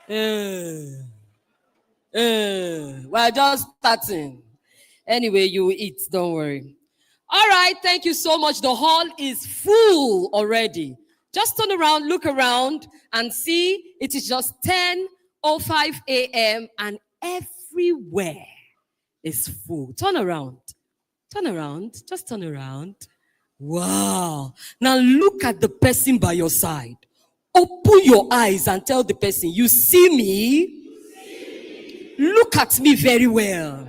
We're just starting. Anyway, you eat, don't worry. All right, thank you so much. The hall is full already. Just turn around, look around, and see it is just 10:05 a.m. and everywhere is full. Turn around. Turn around. Just turn around. Wow. Now look at the person by your side. Open your eyes and tell the person, you see me? Look at me very well.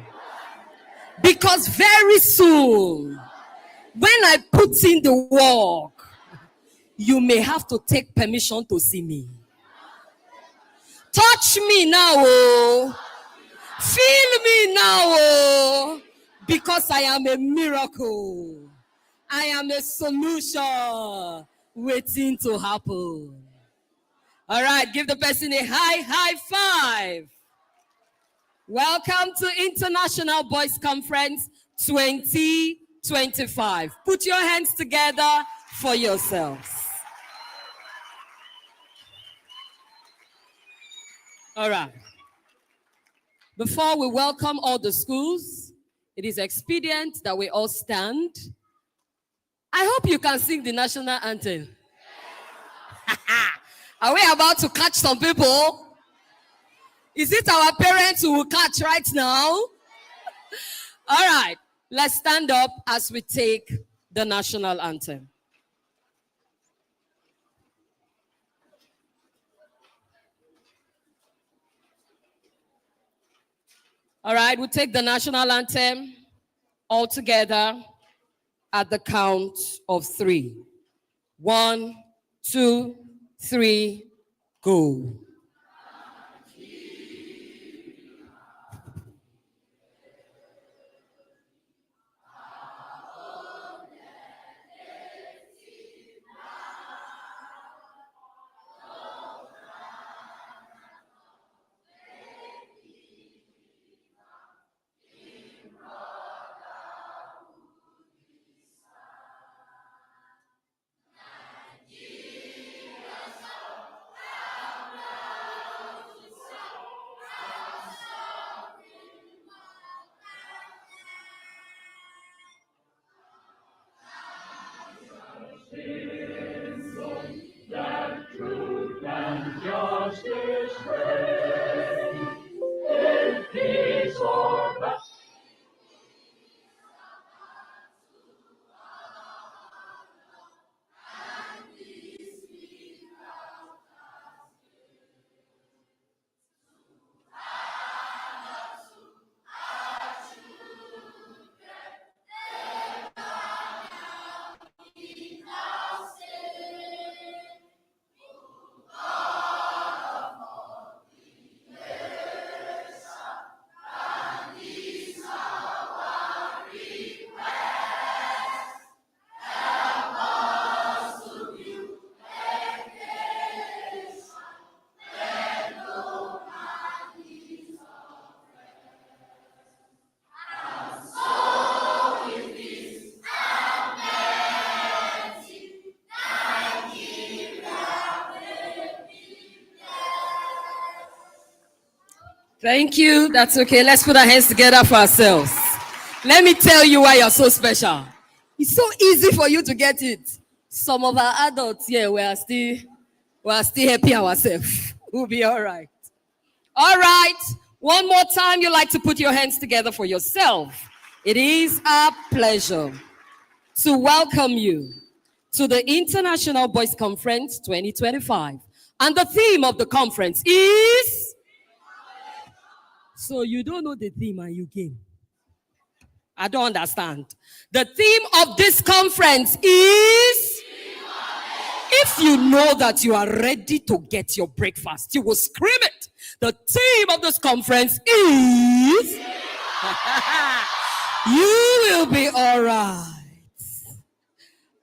Because very soon, when I put in the work, you may have to take permission to see me. Touch me now, oh. Feel me now, oh. Because I am a miracle. I am a solution waiting to happen. All right, give the person a high five. Welcome to International Boys Conference 2025. Put your hands together for yourselves. All right. Before we welcome all the schools, it is expedient that we all stand. I hope you can sing the national anthem. Are we about to catch some people? Is it our parents who will catch right now? All right, let's stand up as we take the national anthem. All right, we'll take the national anthem all together at the count of 3. 1, 2, 3, go. Thank you. That's okay. Let's put our hands together for ourselves. Let me tell you why you're so special. It's so easy for you to get it. Some of our adults here, we are still happy ourselves. We'll be all right. All right. One more time, you like to put your hands together for yourself. It is our pleasure to welcome you to the International Boys Conference 2025. And the theme of the conference is... So you don't know the theme and you came. I don't understand. The theme of this conference is... If you know that you are ready to get your breakfast, you will scream it. The theme of this conference is... You will be all right.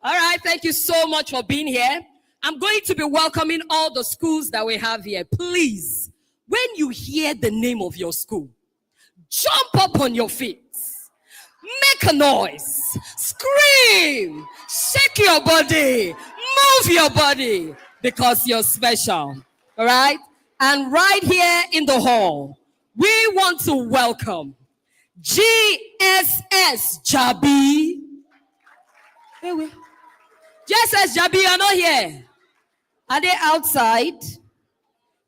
All right, thank you so much for being here. I'm going to be welcoming all the schools that we have here. Please, when you hear the name of your school, jump up on your feet. Make a noise. Scream. Shake your body. Move your body. Because you're special. All right? And right here in the hall, we want to welcome GSS Jabi. GSS Jabi, you are not here. Are they outside?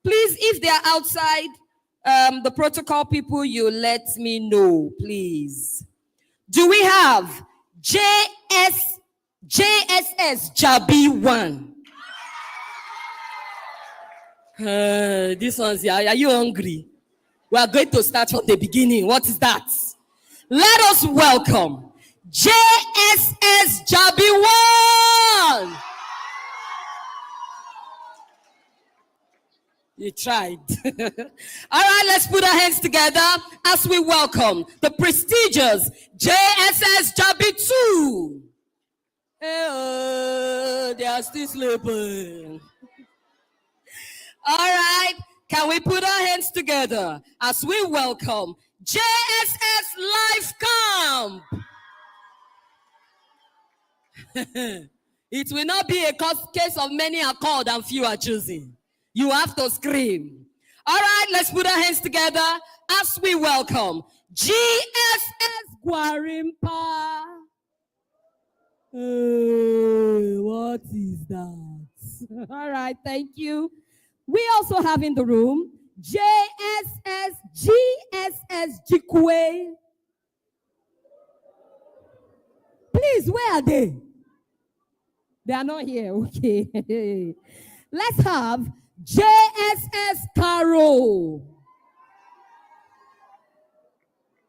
Please, if they are outside, the protocol people, you let me know, please. Do we have JSS Jabi 1? This one's here. Are you hungry? We are going to start from the beginning. What is that? Let us welcome JSS Jabi 1. You tried. All right, let's put our hands together as we welcome the prestigious JSS Jabi 2. Hey, they are still sleeping. All right, can we put our hands together as we welcome JSS Life Camp? It will not be a case of many are called and few are choosing. You have to scream. All right, let's put our hands together as we welcome GSS Gwarimpa. What is that? All right, thank you. We also have in the room GSS Jikwe. Please, where are they? They are not here. Okay. Let's have JSS Caro.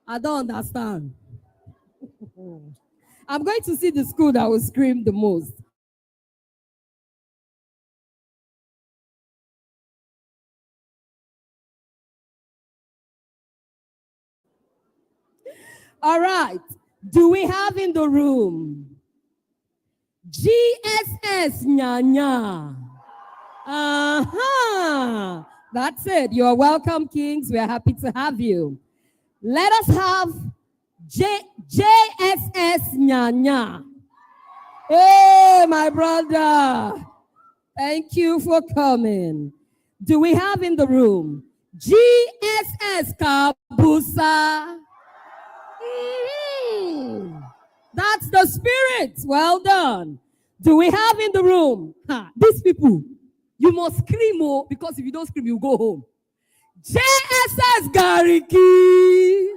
I don't understand. I'm going to see the school that will scream the most. All right. Do we have in the room GSS Nyanya? That's it. You're welcome, Kings. We are happy to have you. Let us have JSS Nyanya. Hey, my brother. Thank you for coming. Do we have in the room GSS Kabusa? That's the spirit. Well done. Do we have in the room these people? You must scream, because if you don't scream, you go home. JSS Gariki.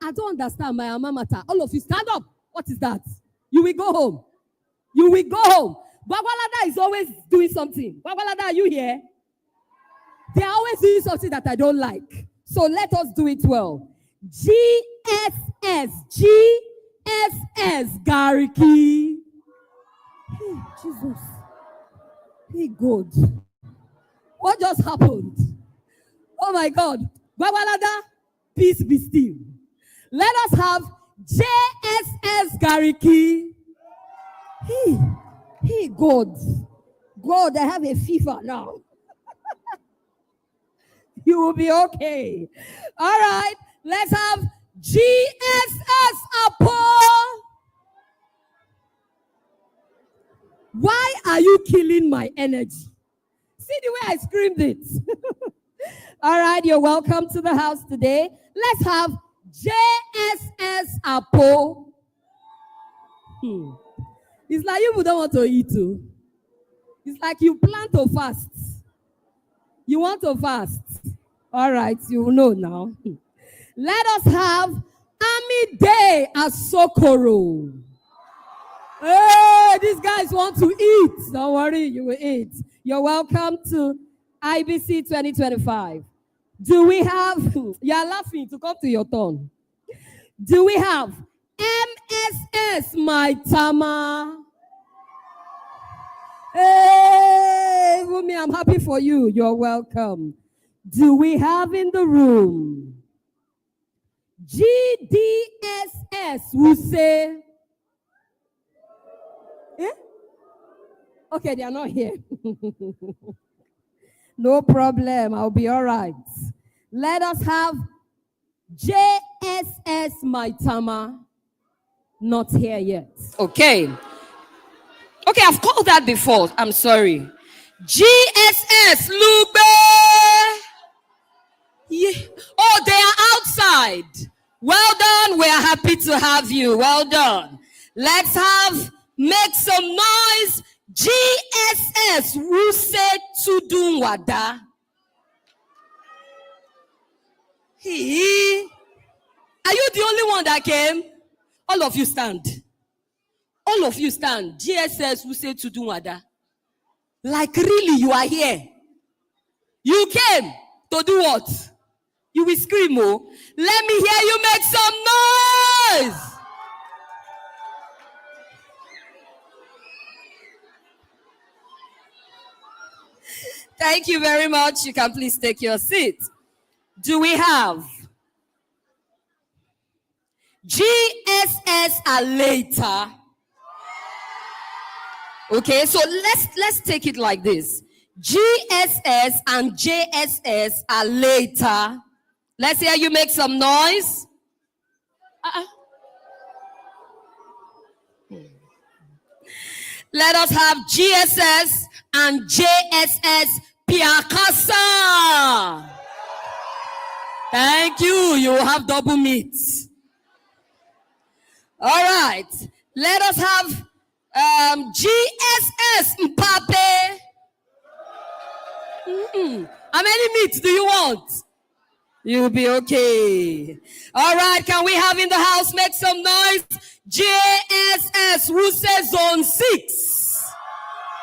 I don't understand my alma mater. All of you stand up. What is that? You will go home. You will go home. Bagwalada is always doing something. Bagwalada, are you here? They are always doing something that I don't like. So let us do it well. GSS Gariki. Hey, Jesus. Hey, God. What just happened? Oh, my God. Bagwalada, peace be still. Let us have JSS Gariki. Hey, God. God, I have a fever now. You will be okay. All right. Let's have GSS Apo. Why are you killing my energy? See the way I screamed it. All right. You're welcome to the house today. Let's have JSS Apo. It's like you don't want to eat too. It's like you plan to fast. You want to fast. All right, you know now. Let us have Ami Day Asokoro. Hey, these guys want to eat. Don't worry, you will eat. You're welcome to IBC 2025. Do we have, you're laughing to come to your turn. Do we have MSS Maitama? Hey, Wumi, I'm happy for you. You're welcome. Do we have in the room GDSS who say? Eh? Okay, they are not here. No problem. I'll be all right. Let us have JSS Maitama. Not here yet. Okay. Okay, I've called that before. I'm sorry. GSS, Lube. Yeah. Oh, they are outside. Well done. We are happy to have you. Well done. Let's make some noise. GSS, who said to do wada? Are you the only one that came? All of you stand. All of you stand. GSS, who said to do wada? Like really, you are here. You came to do what? You will scream, oh. Let me hear you make some noise. Thank you very much. You can please take your seat. Do we have GSS are later? Okay, so let's take it like this. GSS and JSS are later. Let's hear you make some noise. Let us have GSS and JSS Piakasa. Thank you. You have double meat. All right. Let us have GSS Mpape. How many meats do you want? You'll be okay. All right. Can we have in the house make some noise? JSS, who says zone 6?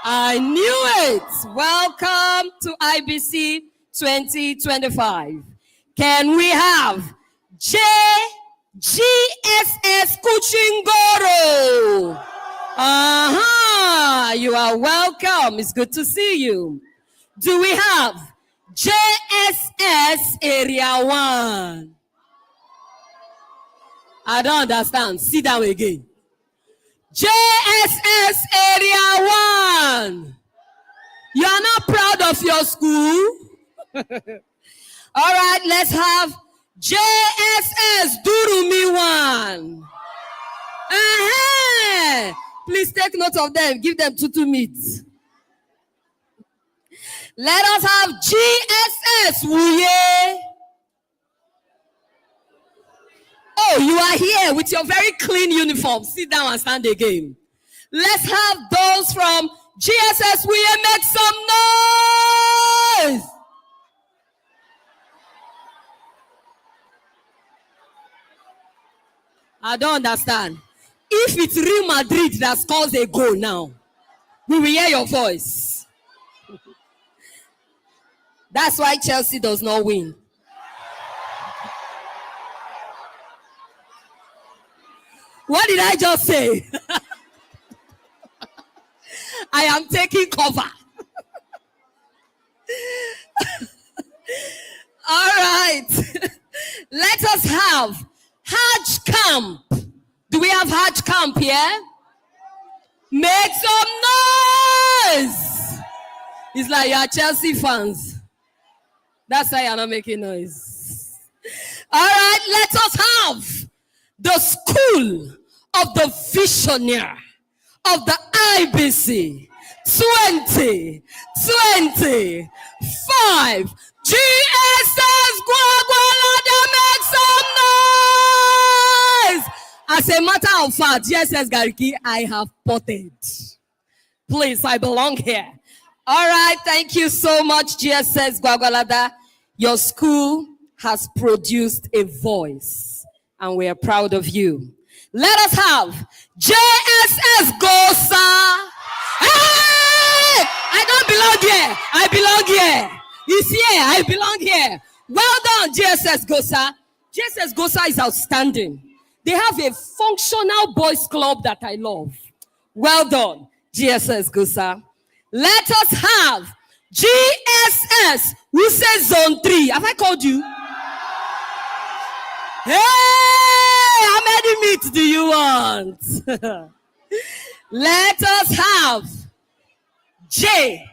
I knew it. Welcome to IBC 2025. Can we have GSS Kuchingoro? You are welcome. It's good to see you. Do we have JSS Area 1? I don't understand. Sit down again. JSS Area 1. You are not proud of your school? All right, let's have JSS Durumi 1. Please take note of them. Give them 2 meats. Let us have GSS Wuye. Oh, you are here with your very clean uniform. Sit down and stand again. Let's have those from GSS Wuye make some noise. I don't understand. If it's Real Madrid that scores a goal now, we will hear your voice. That's why Chelsea does not win. What did I just say? I am taking cover. All right. Let us have Hajj Camp. Do we have Hajj Camp here? Make some noise. It's like you are Chelsea fans. That's why you're not making noise. All right, let us have the school of the visionary of the IBC 2025. GSS Gwagwalada, make some noise. As a matter of fact, GSS Gariki, I have potted. Please, I belong here. All right, thank you so much, GSS Gwagwalada. Your school has produced a voice, and we are proud of you. Let us have JSS Gosa. Hey! I don't belong here. I belong here. He's here. I belong here. Well done, GSS Gosa. GSS Gosa is outstanding. They have a functional boys club that I love. Well done, GSS Gosa. Let us have GSS, who says zone 3. Have I called you? Hey, how many meats do you want? Let us have JSS,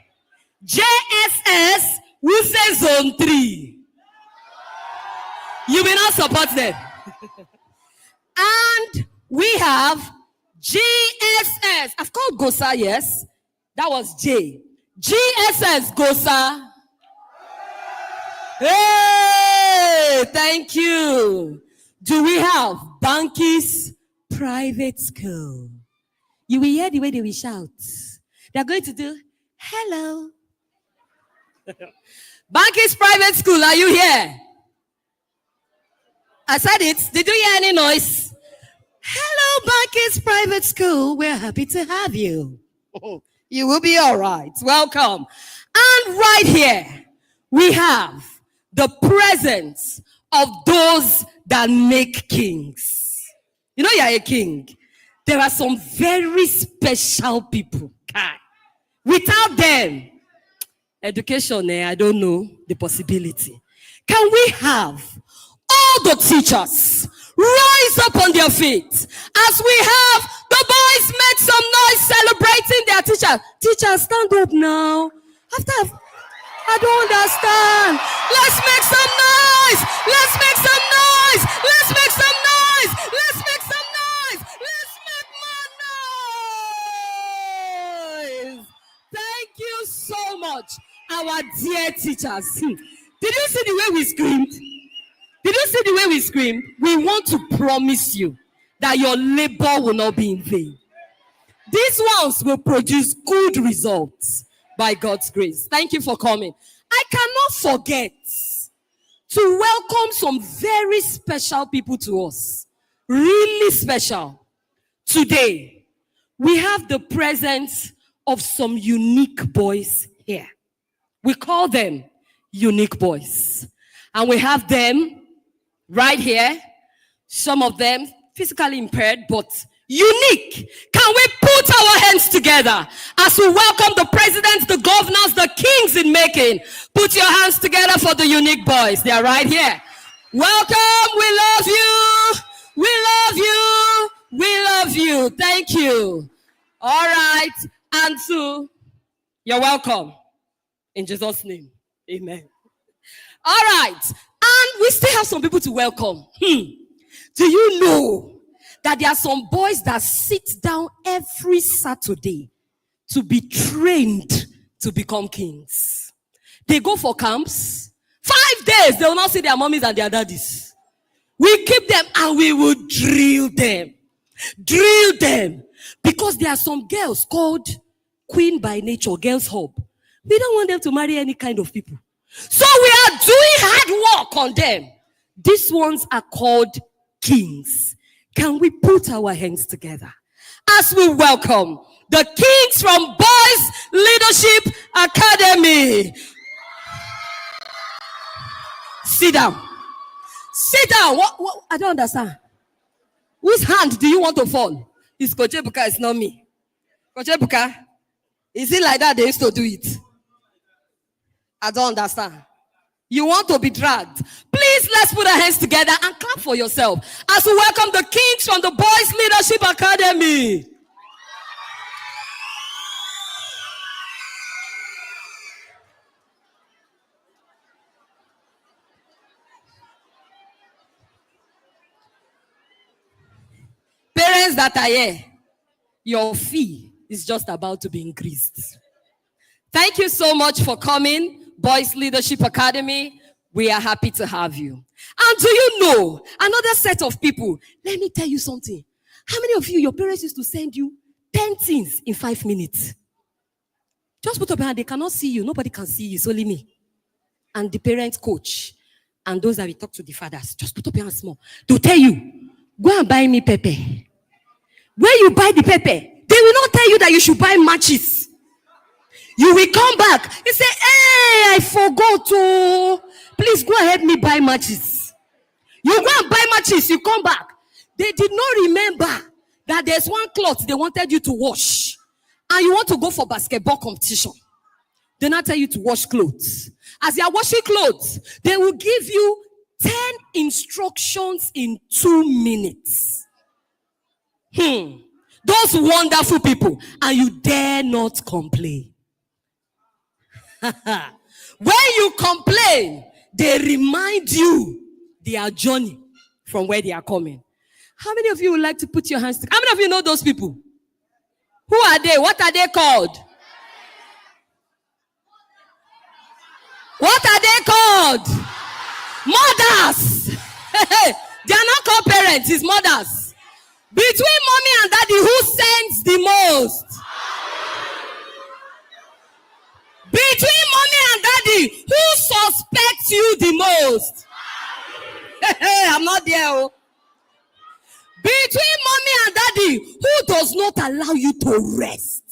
who says zone 3. You will not support them. And we have GSS. I've called Gosa, yes. That was J. GSS Gosa. Hey, thank you. Do we have Bankies Private School? You will hear the way they will shout. They are going to do, hello. Bankies Private School, are you here? I said it. Did you hear any noise? Hello, Bankies Private School. We're happy to have you. You will be all right. Welcome. And right here, we have the presence of those that make kings. You know you're a king. There are some very special people. Without them, education, I don't know the possibility. Can we have all the teachers rise up on their feet as we have the boys make some noise celebrating their teacher? Teachers, stand up now. I don't understand. Let's make some noise. Let's make some noise. Let's make some noise. Let's make some noise. Let's make more noise. Thank you so much, our dear teachers. Did you see the way we screamed? Did you see the way we screamed? We want to promise you that your labor will not be in vain. These ones will produce good results by God's grace. Thank you for coming. I cannot forget to welcome some very special people to us. Really special. Today, we have the presence of some unique boys here. We call them unique boys. And we have them right here. Some of them physically impaired, but unique. Can we put our hands together as we welcome the presidents, the governors, the kings in making? Put your hands together for the unique boys. They are right here. Welcome. We love you. We love you. We love you. Thank you. All right. And so, you're welcome. In Jesus' name. Amen. All right. And we still have some people to welcome. Do you know that there are some boys that sit down every Saturday to be trained to become kings? They go for camps. 5 days, they will not see their mommies and their daddies. We keep them and we will drill them. Drill them. Because there are some girls called Queen by Nature, Girls Hub. We don't want them to marry any kind of people. So we are doing hard work on them. These ones are called kings. Can we put our hands together as we welcome the kings from Boys Leadership Academy? Sit down. Sit down. What? I don't understand. Whose hand do you want to fall? It's Coach Ebuka, it's not me. Coach Ebuka, is it like that they used to do it? I don't understand. You want to be dragged. Please, let's put our hands together and clap for yourself as we welcome the kings from the Boys Leadership Academy. Parents that are here, your fee is just about to be increased. Thank you so much for coming. Boys Leadership Academy, we are happy to have you. And do you know another set of people? Let me tell you something. How many of you, your parents used to send you 10 things in 5 minutes? Just put up your hand. They cannot see you. Nobody can see you. It's only me. And the parent coach. And those that we talk to the fathers. Just put up your hand small. They'll tell you, go and buy me pepper. When you buy the pepper, they will not tell you that you should buy matches. You will come back. You say, hey, I forgot to. Please go ahead me buy matches. You go and buy matches. You come back. They did not remember that there's one cloth they wanted you to wash. And you want to go for basketball competition. They not tell you to wash clothes. As you are washing clothes, they will give you 10 instructions in 2 minutes. Those wonderful people. And you dare not complain. When you complain, they remind you their journey from where they are coming. How many of you would like to put your hands together? How many of you know those people? Who are they? What are they called? What are they called? Mothers. They are not called parents, it's mothers. Between mommy and daddy, who sends the most? Between mommy and daddy, who suspects you the most? I'm not there. Oh. Between mommy and daddy, who does not allow you to rest?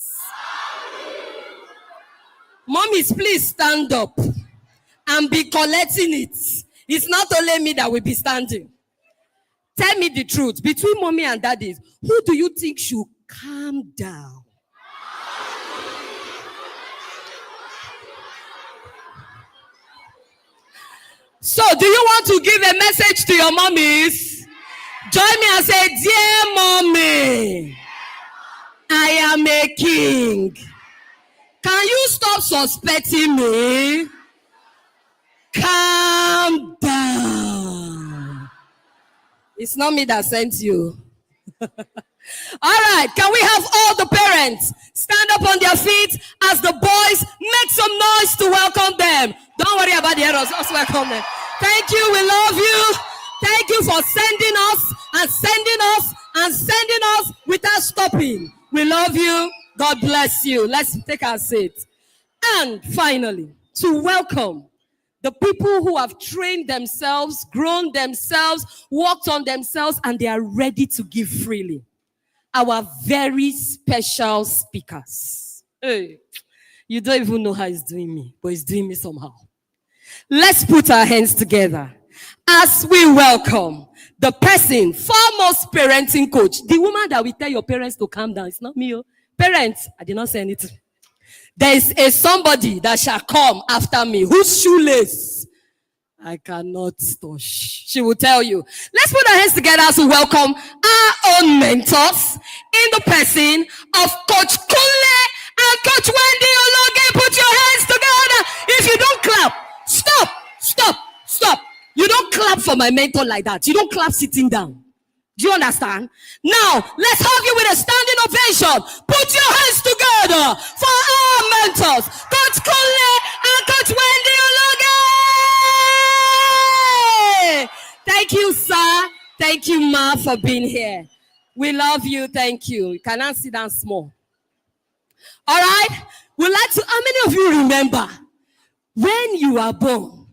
Mommies, please stand up and be collecting it. It's not only me that will be standing. Tell me the truth. Between mommy and daddy, who do you think should calm down? So, do you want to give a message to your mommies? Join me and say, dear mommy, I am a king. Can you stop suspecting me? Calm down. It's not me that sent you. All right, can we have all the parents stand up on their feet as the boys make some noise to welcome them? Don't worry about the errors, just welcome them. Thank you, we love you. Thank you for sending us and sending us and sending us without stopping. We love you. God bless you. Let's take our seat. And finally, to welcome the people who have trained themselves, grown themselves, worked on themselves, and they are ready to give freely. Our very special speakers. Hey, you don't even know how he's doing me, but he's doing me somehow. Let's put our hands together as we welcome the person, foremost parenting coach, the woman that will tell your parents to calm down. It's not me. Oh. Parents, I did not say anything. There is a somebody that shall come after me whose shoelace I cannot touch. She will tell you. Let's put our hands together as we welcome our own mentors in the person of Coach Kunle and Coach Wendy Ologe. Put your hands together. If you don't clap, stop. You don't clap for my mentor like that. You don't clap sitting down. Do you understand? Now, let's have you with a standing ovation. Put your hands together for our mentors, Coach Kunle and Coach Wendy Ologe. Thank you, sir. Thank you, ma, for being here. We love you. Thank you. You cannot sit down small. All right? We'd like to, how many of you remember when you are born,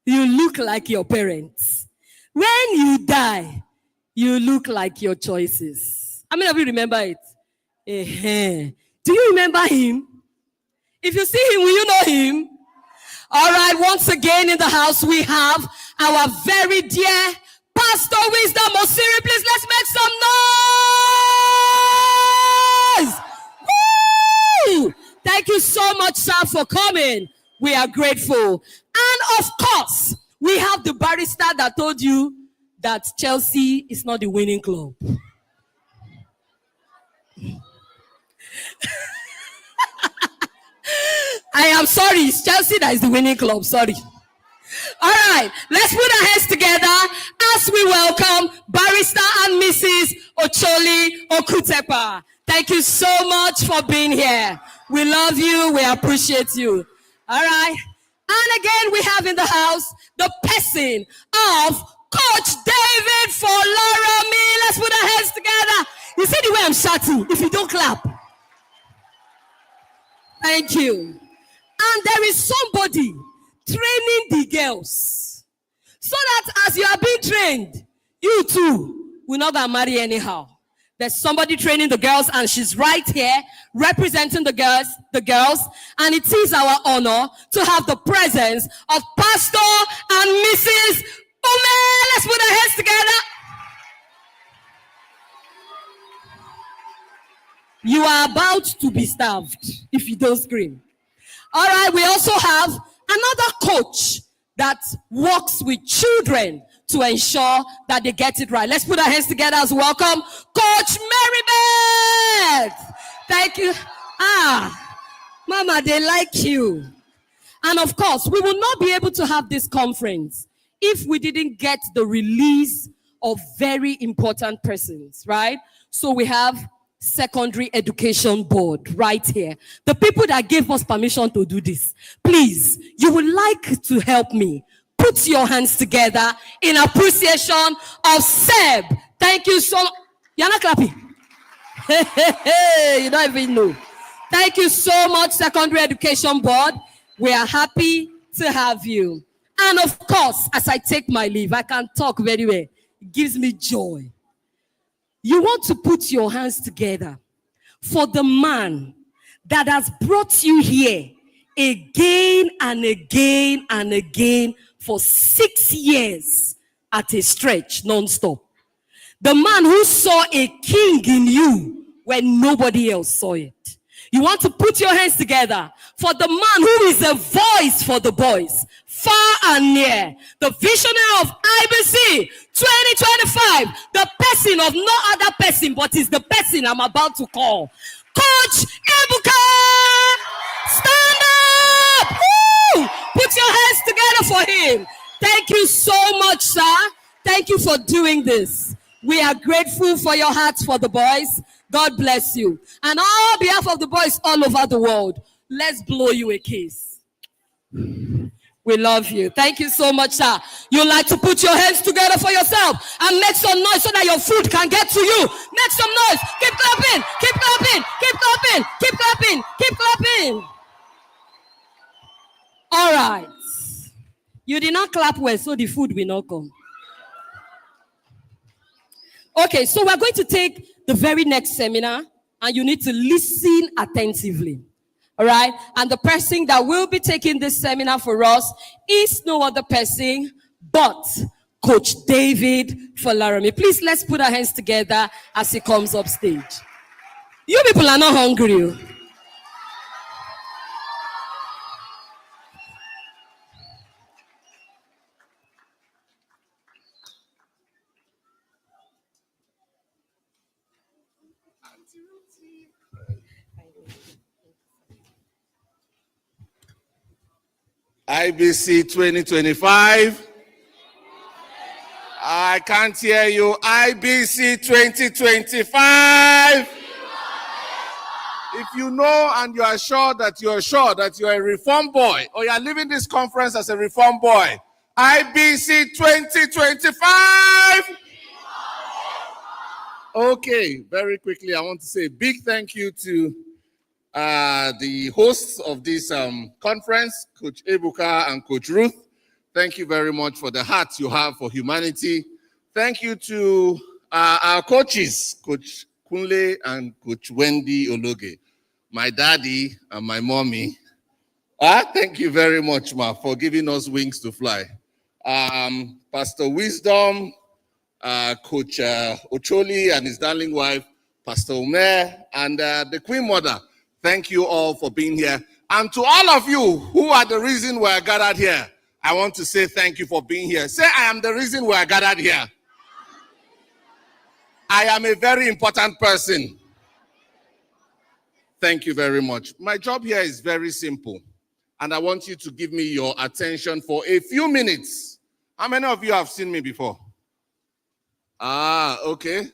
you look like your parents? When you die, you look like your choices. How many of you remember it? Do you remember him? If you see him, will you know him? All right, once again in the house, we have our very dear Pastor Wisdom Osiri. Please, let's make some noise. Woo! Thank you so much, sir, for coming. We are grateful. And of course, we have the barrister that told you that Chelsea is not the winning club. I am sorry, it's Chelsea that is the winning club. Sorry. All right, let's put our hands together as we welcome Barrister and Mrs. Ocholi Okutepa. Thank you so much for being here. We love you. We appreciate you. All right. And again, we have in the house the person of Coach David for Laura Me. Let's put our hands together. You see the way I'm shouting? If you don't clap. Thank you. And there is somebody training the girls. So that as you are being trained, you too will not get married anyhow. There's somebody training the girls, and she's right here representing the girls, and it is our honor to have the presence of Pastor and Mrs. Ume. Let's put our hands together. You are about to be starved if you don't scream. All right, we also have another coach that works with children to ensure that they get it right. Let's put our hands together as welcome Coach Marybeth. Thank you. Mama, they like you. And of course, we will not be able to have this conference if we didn't get the release of very important persons, right? So we have Secondary Education Board right here. The people that gave us permission to do this. Please, you would like to help me. Put your hands together in appreciation of Seb. Thank you so much. You're not clapping. You don't even know. Thank you so much, Secondary Education Board. We are happy to have you. And of course, as I take my leave, I can talk very well. It gives me joy. You want to put your hands together for the man that has brought you here again and again and again for 6 years at a stretch, non-stop. The man who saw a king in you when nobody else saw it. You want to put your hands together for the man who is a voice for the boys, far and near, the visionary of IBC 2025, the person of no other person, but is the person I'm about to call. Coach Ebuka! Stand up! Woo! Put your hands together for him. Thank you so much, sir. Thank you for doing this. We are grateful for your hearts for the boys. God bless you. And on behalf of the boys all over the world, let's blow you a kiss. We love you. Thank you so much, sir. You like to put your hands together for yourself and make some noise so that your food can get to you. Make some noise. Keep clapping. Keep clapping. Keep clapping. Keep clapping. Keep clapping. All right. You did not clap well, so the food will not come. Okay, so we're going to take the very next seminar, and you need to listen attentively. All right? And the person that will be taking this seminar for us is no other person but Coach David Falarami. Please, let's put our hands together as he comes up stage. You people are not hungry. IBC 2025. I can't hear you. IBC 2025. If you know and you are sure that you're a reform boy, or you are leaving this conference as a reform boy, IBC 2025. Okay, very quickly, I want to say a big thank you to the hosts of this conference, Coach Ebuka and Coach Ruth. Thank you very much for the heart you have for humanity. Thank you to our coaches, Coach Kunle and Coach Wendy Ologe, my daddy and my mommy. Thank you very much, ma, for giving us wings to fly. Pastor Wisdom, Coach Ocholi and his darling wife, Pastor Omer, and the Queen Mother. Thank you all for being here. And to all of you who are the reason we are gathered here, I want to say thank you for being here. Say, I am the reason we are gathered here. I am a very important person. Thank you very much. My job here is very simple, and I want you to give me your attention for a few minutes. How many of you have seen me before? Okay.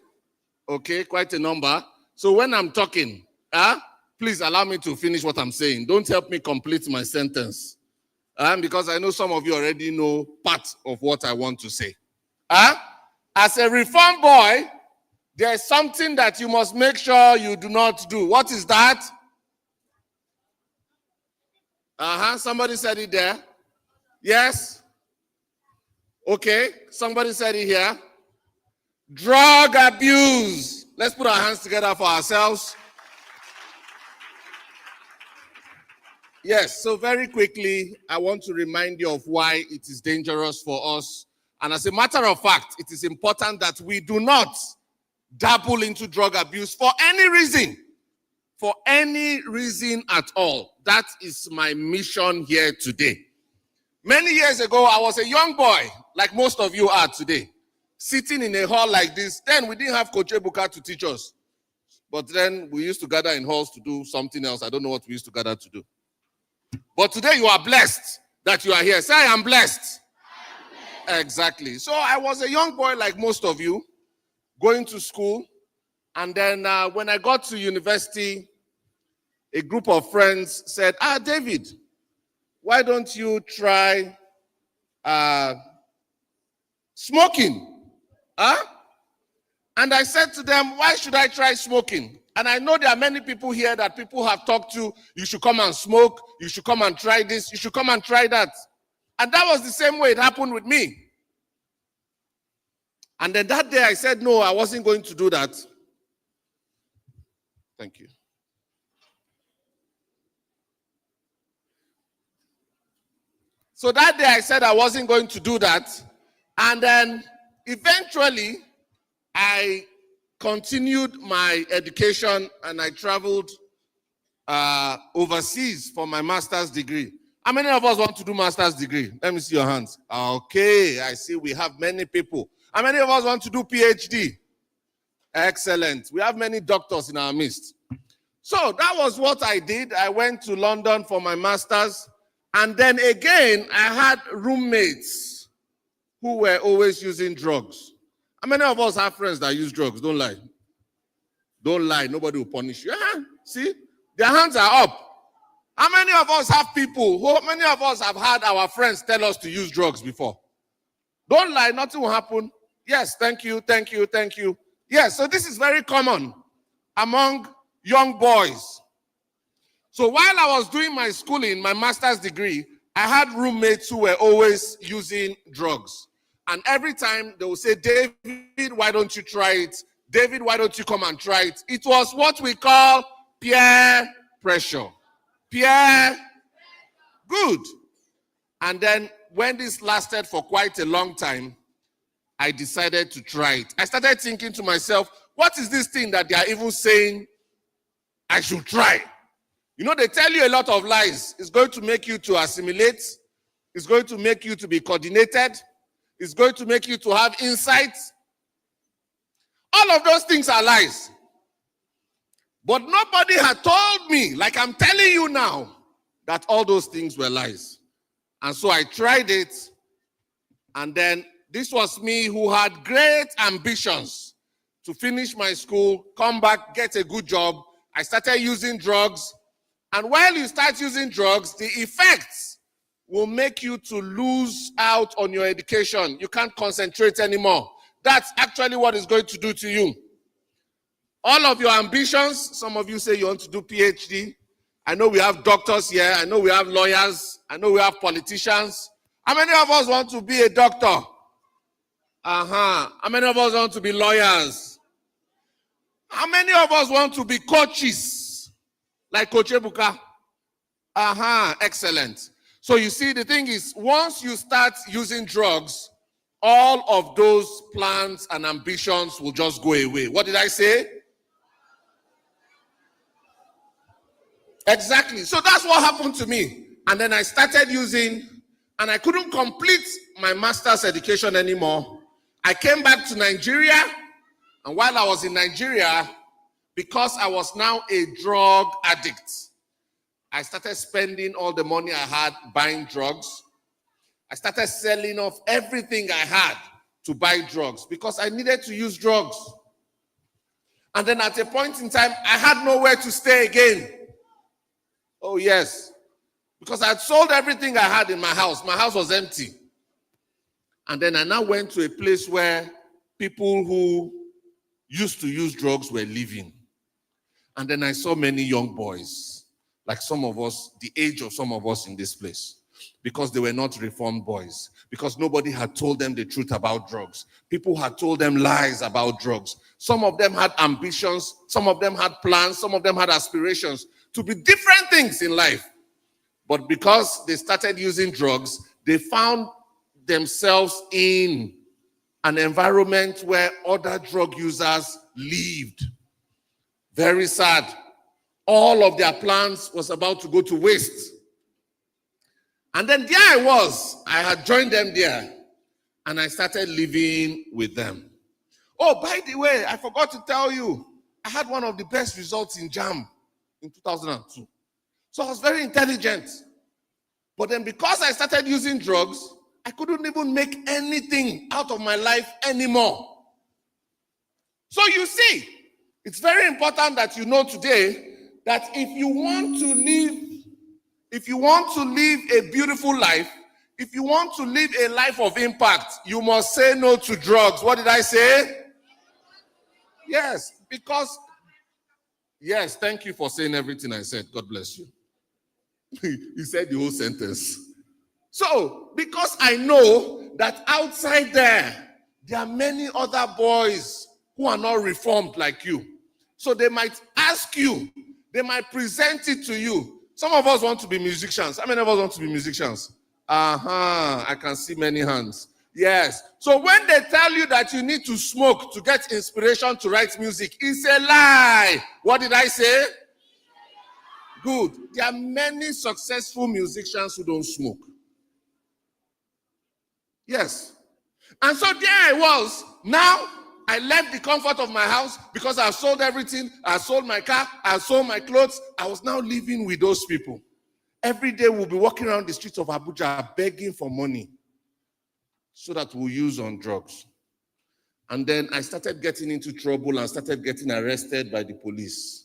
Okay, quite a number. So when I'm talking, please allow me to finish what I'm saying. Don't help me complete my sentence. Because I know some of you already know part of what I want to say. As a reform boy, there's something that you must make sure you do not do. What is that? Somebody said it there. Yes? Okay, somebody said it here. Drug abuse. Let's put our hands together for ourselves. Yes, so very quickly, I want to remind you of why it is dangerous for us. And as a matter of fact, it is important that we do not dabble into drug abuse for any reason. For any reason at all. That is my mission here today. Many years ago, I was a young boy, like most of you are today, sitting in a hall like this. Then we didn't have Coach Ebuka to teach us. But then we used to gather in halls to do something else. I don't know what we used to gather to do. But today you are blessed that you are here. Say, I am blessed. Exactly. So I was a young boy like most of you, going to school, And then when I got to university, a group of friends said, David, why don't you try smoking? Huh? And I said to them, why should I try smoking? And I know there are many people here that people have talked to, you should come and smoke, you should come and try this, you should come and try that. And that was the same way it happened with me. And then that day I said, no, I wasn't going to do that. Thank you. So that day I said I wasn't going to do that. And then eventually I continued my education and I traveled overseas for my master's degree. How many of us want to do master's degree? Let me see your hands. Okay, I see we have many people. How many of us want to do PhD? Excellent. We have many doctors in our midst. So that was what I did. I went to London for my master's. And then again, I had roommates who were always using drugs. How many of us have friends that use drugs? Don't lie. Don't lie. Nobody will punish you. See? Their hands are up. How many of us have people, how many of us have had our friends tell us to use drugs before? Don't lie. Nothing will happen. Yes, thank you, thank you, thank you. Yes, so this is very common among young boys. So while I was doing my schooling, my master's degree, I had roommates who were always using drugs. And every time they would say, David, why don't you try it? David, why don't you come and try it? It was what we call peer pressure. Peer, good. And then when this lasted for quite a long time, I decided to try it. I started thinking to myself, what is this thing that they are even saying I should try? You know, they tell you a lot of lies. It's going to make you to assimilate. It's going to make you to be coordinated. It's going to make you to have insights. All of those things are lies. But nobody had told me, like I'm telling you now, that all those things were lies. And so I tried it. And then this was me who had great ambitions to finish my school, come back, get a good job. I started using drugs. And while you start using drugs, the effects will make you to lose out on your education. You can't concentrate anymore. That's actually what it's going to do to you. All of your ambitions, some of you say you want to do PhD. I know we have doctors here. I know we have lawyers. I know we have politicians. How many of us want to be a doctor? How many of us want to be lawyers? How many of us want to be coaches? Like Coach Ebuka. Excellent. So you see, the thing is, once you start using drugs, all of those plans and ambitions will just go away. What did I say? Exactly. So that's what happened to me. And then I started using, and I couldn't complete my master's education anymore. I came back to Nigeria, and while I was in Nigeria, because I was now a drug addict, I started spending all the money I had buying drugs. I started selling off everything I had to buy drugs because I needed to use drugs. And then at a point in time, I had nowhere to stay again. Oh, yes. Because I had sold everything I had in my house. My house was empty. And then I now went to a place where people who used to use drugs were living. And then I saw many young boys, like some of us, the age of some of us in this place, because they were not reformed boys, because nobody had told them the truth about drugs. People had told them lies about drugs. Some of them had ambitions, some of them had plans, some of them had aspirations to be different things in life. But because they started using drugs, they found themselves in an environment where other drug users lived. Very sad. All of their plans was about to go to waste. And then there I was. I had joined them there. And I started living with them. Oh, by the way, I forgot to tell you, I had one of the best results in JAM in 2002. So I was very intelligent. But then because I started using drugs, I couldn't even make anything out of my life anymore. So you see, It's very important that you know today that if you want to live a beautiful life, if you want to live a life of impact, you must say no to drugs. What did I say? Yes, because, yes, thank you for saying everything I said. God bless you. He said the whole sentence. So, because I know that outside there are many other boys who are not reformed like you. So they might ask you, they might present it to you. Some of us want to be musicians. How many of us want to be musicians? I can see many hands. Yes. So when they tell you that you need to smoke to get inspiration to write music, it's a lie. What did I say? Good. There are many successful musicians who don't smoke. Yes. And so there I was. Now I left the comfort of my house because I sold everything. I sold my car. I sold my clothes. I was now living with those people. Every day we'll be walking around the streets of Abuja begging for money so that we'll use on drugs. And then I started getting into trouble and started getting arrested by the police.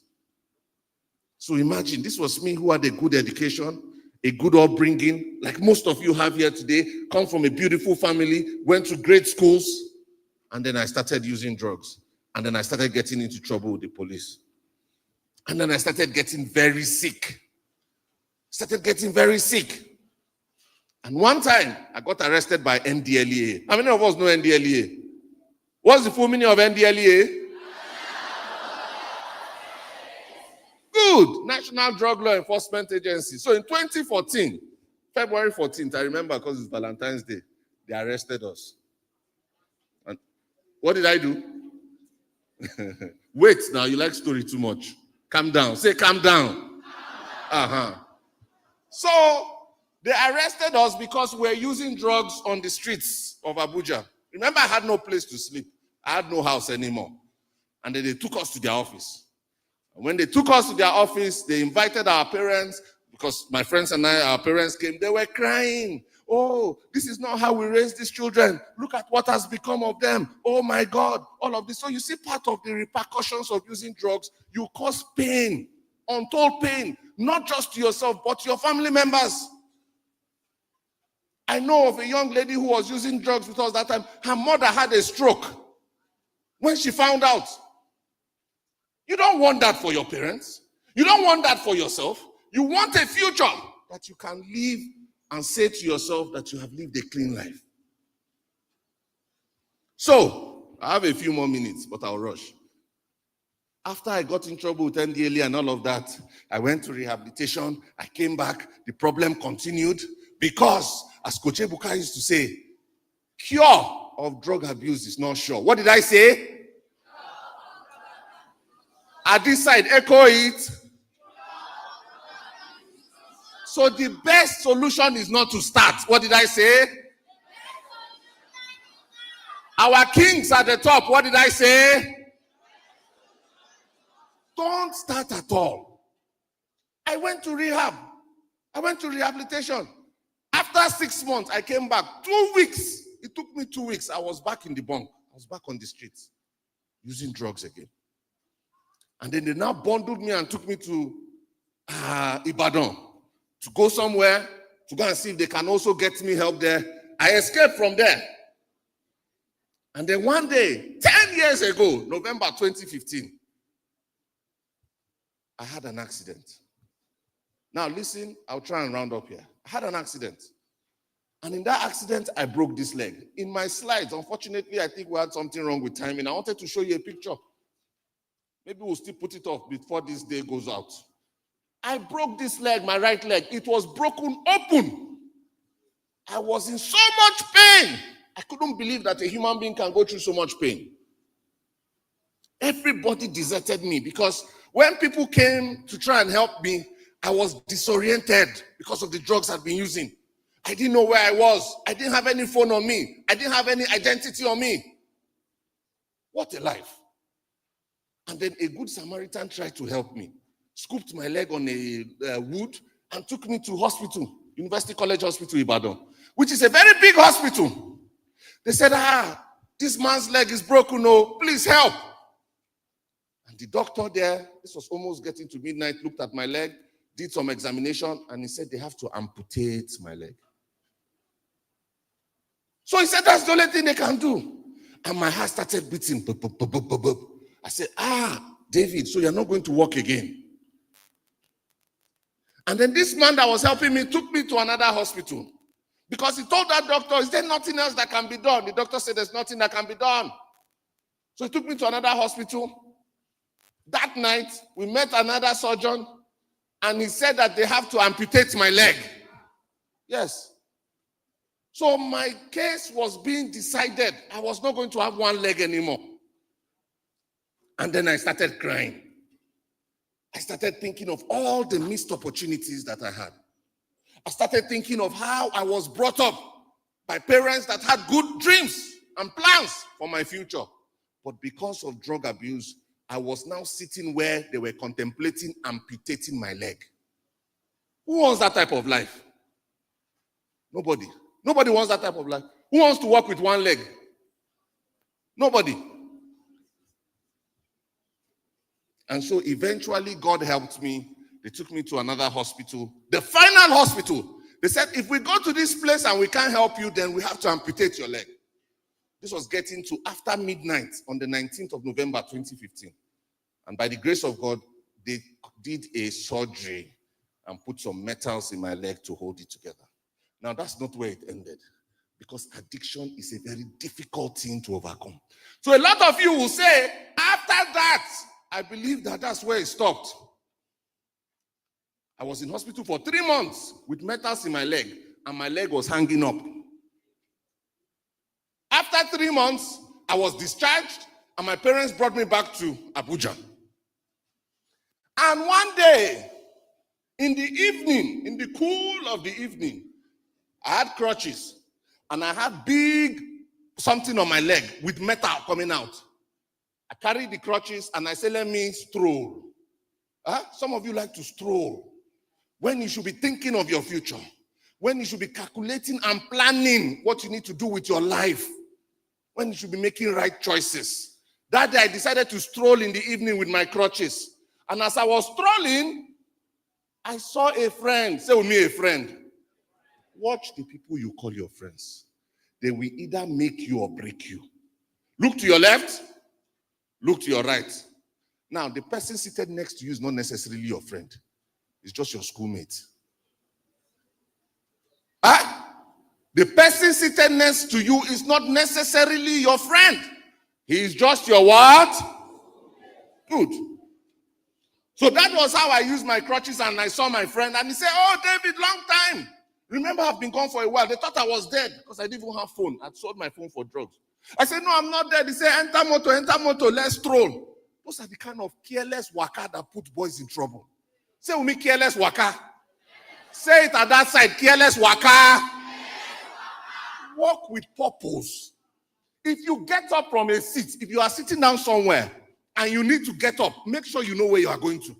So imagine, this was me who had a good education, a good upbringing, like most of you have here today, come from a beautiful family, went to great schools, and then I started using drugs. And then I started getting into trouble with the police. And then I started getting very sick. And one time, I got arrested by NDLEA. How many of us know NDLEA? What's the full meaning of NDLEA? Good. National Drug Law Enforcement Agency. So in 2014, February 14th, I remember because it's Valentine's Day, they arrested us. And what did I do? Wait now, you like story too much. Calm down. Say calm down. So they arrested us because we were using drugs on the streets of Abuja. Remember, I had no place to sleep. I had no house anymore. And then they took us to their office. And when they took us to their office, they invited our parents, because my friends and I, our parents came. They were crying. Oh, this is not how we raise these children. Look at what has become of them. Oh my God, all of this. So you see, part of the repercussions of using drugs, you cause pain, untold pain, not just to yourself, but to your family members. I know of a young lady who was using drugs with us that time. Her mother had a stroke when she found out. You don't want that for your parents. You don't want that for yourself. You want a future that you can live and say to yourself that you have lived a clean life. So, I have a few more minutes, but I'll rush. After I got in trouble with NDLE and all of that, I went to rehabilitation. I came back. The problem continued because, as Coach Ebuka used to say, cure of drug abuse is not sure. What did I say? At this side, echo it. So the best solution is not to start. What did I say? Our kings at the top. What did I say? Don't start at all. I went to rehab. I went to rehabilitation. After 6 months, I came back. 2 weeks. It took me 2 weeks. I was back in the bunk. I was back on the streets using drugs again. And then they now bundled me and took me to Ibadan to go somewhere to go and see if they can also get me help there. I escaped from there. And then one day, 10 years ago, November 2015, I had an accident. Now listen, I'll try and round up here. I had an accident. And in that accident, I broke this leg. In my slides, unfortunately, I think we had something wrong with timing. I wanted to show you a picture. Maybe we'll still put it off before this day goes out. I broke this leg, my right leg. It was broken open. I was in so much pain. I couldn't believe that a human being can go through so much pain. Everybody deserted me because when people came to try and help me, I was disoriented because of the drugs I'd been using. I didn't know where I was. I didn't have any phone on me. I didn't have any identity on me. What a life. And then a good Samaritan tried to help me, scooped my leg on a wood and took me to hospital, University College Hospital, Ibadan, which is a very big hospital. They said, this man's leg is broken, oh, please help. And The doctor there, this was almost getting to midnight, looked at my leg, did some examination, and he said they have to amputate my leg. So he said that's the only thing they can do. And my heart started beating. I said, David, so you're not going to walk again. And then this man that was helping me took me to another hospital. Because he told that doctor, is there nothing else that can be done? The doctor said there's nothing that can be done. So he took me to another hospital. That night, we met another surgeon, and he said that they have to amputate my leg. Yes. So my case was being decided. I was not going to have one leg anymore. And then I started crying. I started thinking of all the missed opportunities that I had. I started thinking of how I was brought up by parents that had good dreams and plans for my future. But because of drug abuse, I was now sitting where they were contemplating amputating my leg. Who wants that type of life? Nobody. Nobody wants that type of life. Who wants to walk with one leg? Nobody. And so eventually God helped me. They took me to another hospital, the final hospital. They said, if we go to this place and we can't help you, then we have to amputate your leg. This was getting to after midnight on the 19th of November, 2015. And by the grace of God, they did a surgery and put some metals in my leg to hold it together. Now, that's not where it ended, because addiction is a very difficult thing to overcome. So a lot of you will say, after that, I believe that that's where it stopped. I was in hospital for 3 months with metals in my leg, and my leg was hanging up. After 3 months, I was discharged, and my parents brought me back to Abuja. And one day, in the evening, in the cool of the evening, I had crutches, and I had big something on my leg with metal coming out. I carried the crutches, and I said, let me stroll. Some of you like to stroll when you should be thinking of your future, when you should be calculating and planning what you need to do with your life, when you should be making right choices. That day, I decided to stroll in the evening with my crutches. And as I was strolling, I saw a friend. Say with me, a friend. Watch the people you call your friends. They will either make you or break you. Look to your left, look to your right. Now, the person seated next to you is not necessarily your friend. It's just your schoolmate. The person seated next to you is not necessarily your friend. He is just your what? Good. So that was how I used my crutches, and I saw my friend, and he said, oh, David, long time. Remember, I've been gone for a while. They thought I was dead because I didn't even have phone. I'd sold my phone for drugs. I said, no, I'm not dead. He said, enter motor, let's stroll. Those are the kind of careless waka that put boys in trouble. Say with me, careless waka. Say it at that side, careless waka. Walk with purpose. If you get up from a seat, if you are sitting down somewhere and you need to get up, make sure you know where you are going to.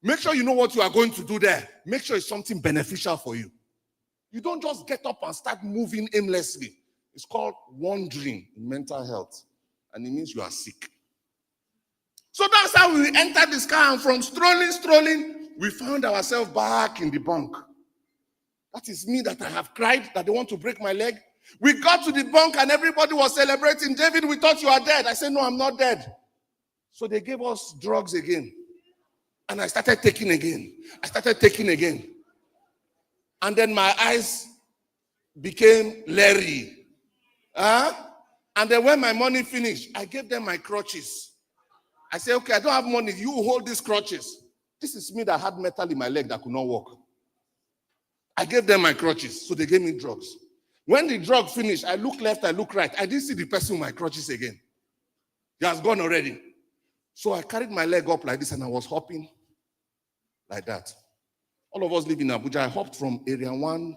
Make sure you know what you are going to do there. Make sure it's something beneficial for you. You don't just get up and start moving aimlessly. It's called wandering in mental health, and it means you are sick. So that's how we entered this car, and from strolling, we found ourselves back in the bunk. That is me that I have cried that they want to break my leg. We got to the bunk and everybody was celebrating. David, we thought you are dead. I said, no, I'm not dead. So they gave us drugs again. And I started taking again. And then my eyes became leery. And then when my money finished, I gave them my crutches. I said, okay, I don't have money. You hold these crutches. This is me that had metal in my leg that could not walk. I gave them my crutches, so they gave me drugs. When the drug finished, I looked left, I looked right. I didn't see the person with my crutches again. He has gone already. So I carried my leg up like this, and I was hopping like that. All of us live in Abuja. I hopped from Area 1,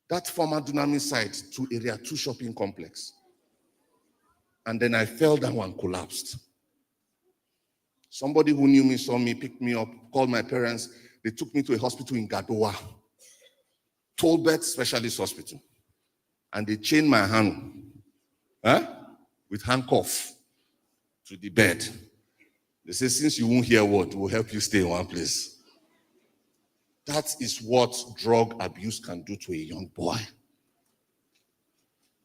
that former Dunami site, to Area 2 shopping complex. And then I fell down and collapsed. Somebody who knew me saw me, picked me up, called my parents. They took me to a hospital in Gadowa, Tolbert Specialist Hospital. And they chained my hand with handcuff to the bed. They say, since you won't hear what, we'll help you stay in one place. That is what drug abuse can do to a young boy.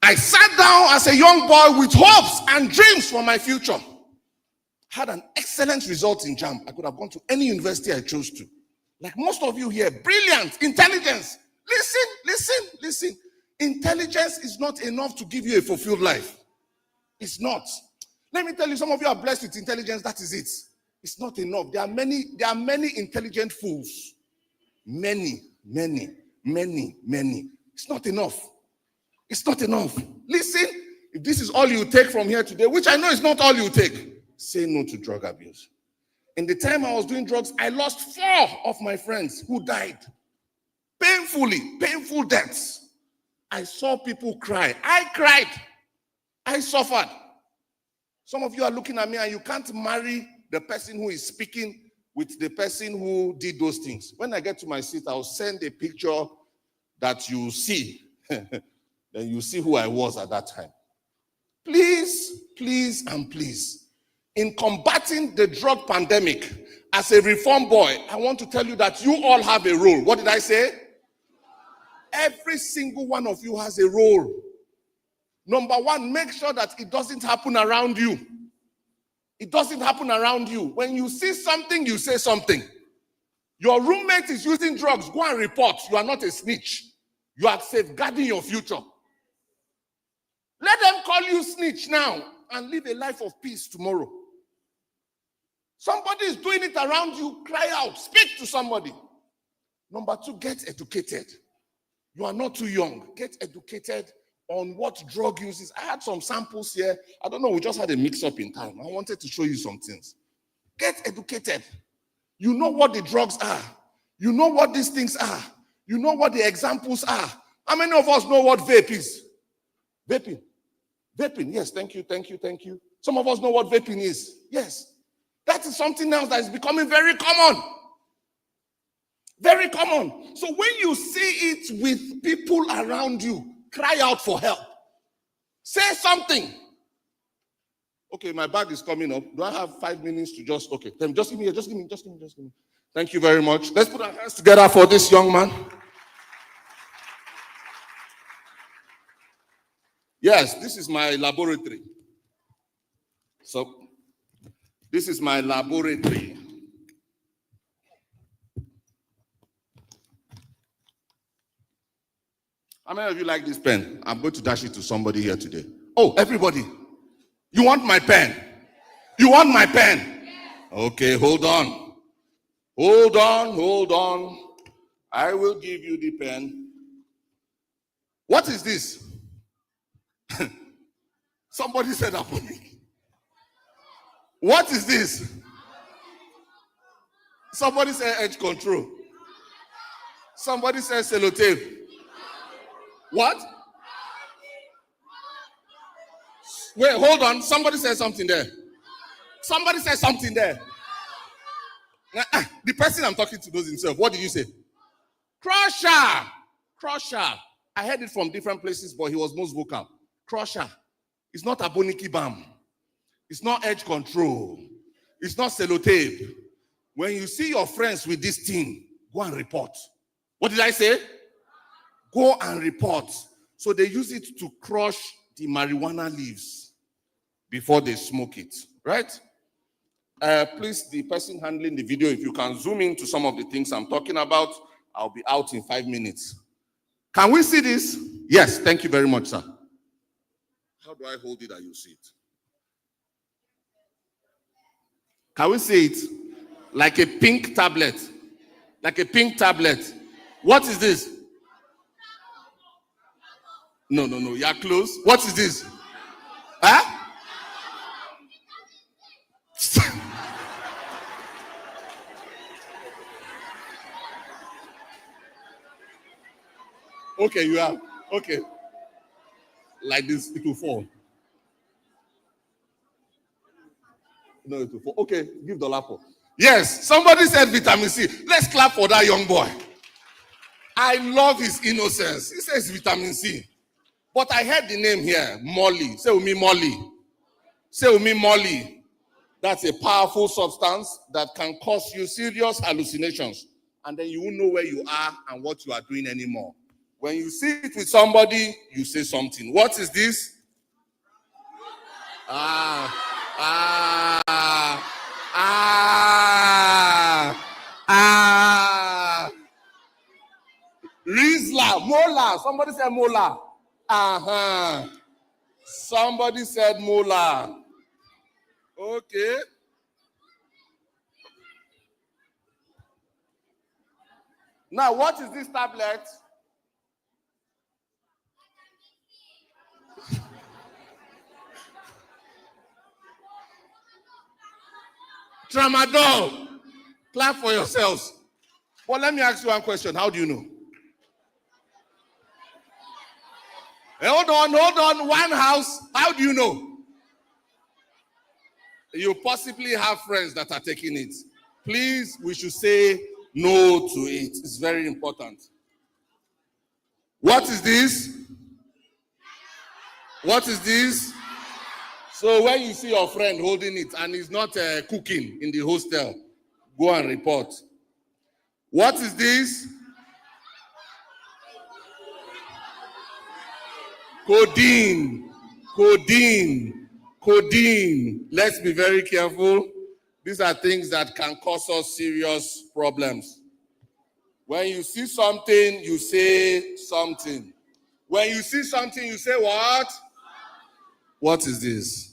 I sat down as a young boy with hopes and dreams for my future. Had an excellent result in JAMB. I could have gone to any university I chose to. Like most of you here, brilliant, intelligence. Listen. Intelligence is not enough to give you a fulfilled life. It's not. Let me tell you, some of you are blessed with intelligence. That is it. It's not enough. There are many intelligent fools. Many. It's not enough. It's not enough. Listen, if this is all you take from here today, which I know is not all you take, say no to drug abuse. In the time I was doing drugs, I lost 4 of my friends who died. Painful deaths. I saw people cry. I cried. I suffered. Some of you are looking at me and you can't marry the person who is speaking with the person who did those things. When I get to my seat, I'll send a picture that you see. Then you see who I was at that time. Please, in combating the drug pandemic, as a reform boy, I want to tell you that you all have a role. What did I say? Every single one of you has a role. Number 1, make sure that it doesn't happen around you. It doesn't happen around you. When you see something, you say something. Your roommate is using drugs, go and report. You are not a snitch. You are safeguarding your future. Let them call you snitch now and live a life of peace tomorrow. Somebody is doing it around you, cry out, speak to somebody. Number 2, get educated. You are not too young. Get educated on what drug use is. I had some samples here. I don't know, we just had a mix-up in time. I wanted to show you some things. Get educated. You know what the drugs are. You know what these things are. You know what the examples are. How many of us know what vape is? Vaping, yes, thank you. Some of us know what vaping is. Yes. That is something else that is becoming very common. Very common. So when you see it with people around you, cry out for help. Say something. Okay, my bag is coming up. Do I have 5 minutes to just give me. Thank you very much. Let's put our hands together for this young man. Yes, this is my laboratory. So, this is my laboratory. How many of you like this pen? I'm going to dash it to somebody here today. Oh, everybody. You want my pen? You want my pen? Okay, hold on. Hold on. I will give you the pen. What is this? Somebody said aponic. What is this? Somebody said edge control. Somebody said sellotape. What? Wait, hold on. Somebody said something there. The person I'm talking to knows himself. What did you say? Crusher. I heard it from different places, but he was most vocal. Crusher. It's not aboniki balm. It's not edge control. It's not sellotape. When you see your friends with this thing, go and report. What did I say? Go and report. So they use it to crush the marijuana leaves before they smoke it, right? Please, the person handling the video, if you can zoom into some of the things I'm talking about, I'll be out in 5 minutes. Can we see this? Yes, thank you very much, sir. How do I hold it that you see it? Can we see it? Like a pink tablet. What is this? No, you are close. What is this? Huh? Okay, you have. Okay. Like this, it will fall. No, it will fall. Okay, give the laptop. Yes, somebody said vitamin C. Let's clap for that young boy. I love his innocence. He says vitamin C. But I heard the name here, Molly. Say with me, Molly. That's a powerful substance that can cause you serious hallucinations. And then you won't know where you are and what you are doing anymore. When you sit with somebody, you say something. What is this? Rizla, molar. Somebody said molar. Somebody said molar. Okay. Now, what is this tablet? Tramadol. Clap for yourselves. Well, let me ask you one question. How do you know? Hold on. One house. How do you know? You possibly have friends that are taking it. Please, we should say no to it. It's very important. What is this? What is this? So when you see your friend holding it and he's not cooking in the hostel, go and report. What is this? Codeine. Let's be very careful. These are things that can cause us serious problems. When you see something, you say something. When you see something, you say what? What is this?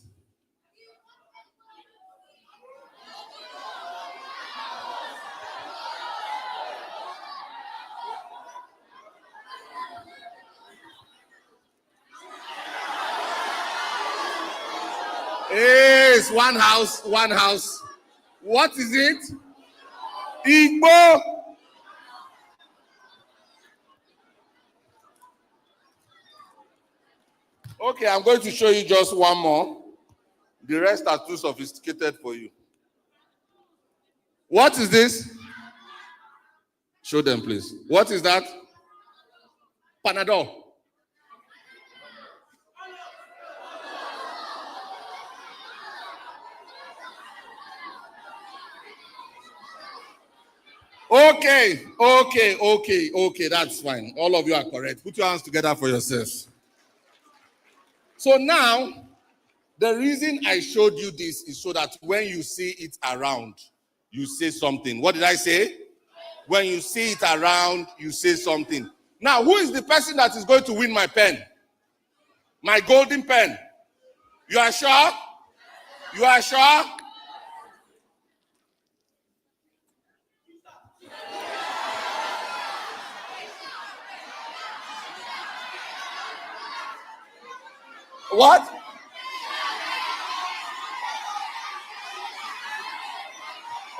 Hey, it's one house. What is it? Igbo. Okay, I'm going to show you just one more. The rest are too sophisticated for you. What is this? Show them, please. What is that? Panadol. Okay, that's fine. All of you are correct. Put your hands together for yourselves. So now, the reason I showed you this is so that when you see it around, you say something. What did I say? When you see it around, you say something. Now, who is the person that is going to win my pen? My golden pen. You are sure? You are sure? What?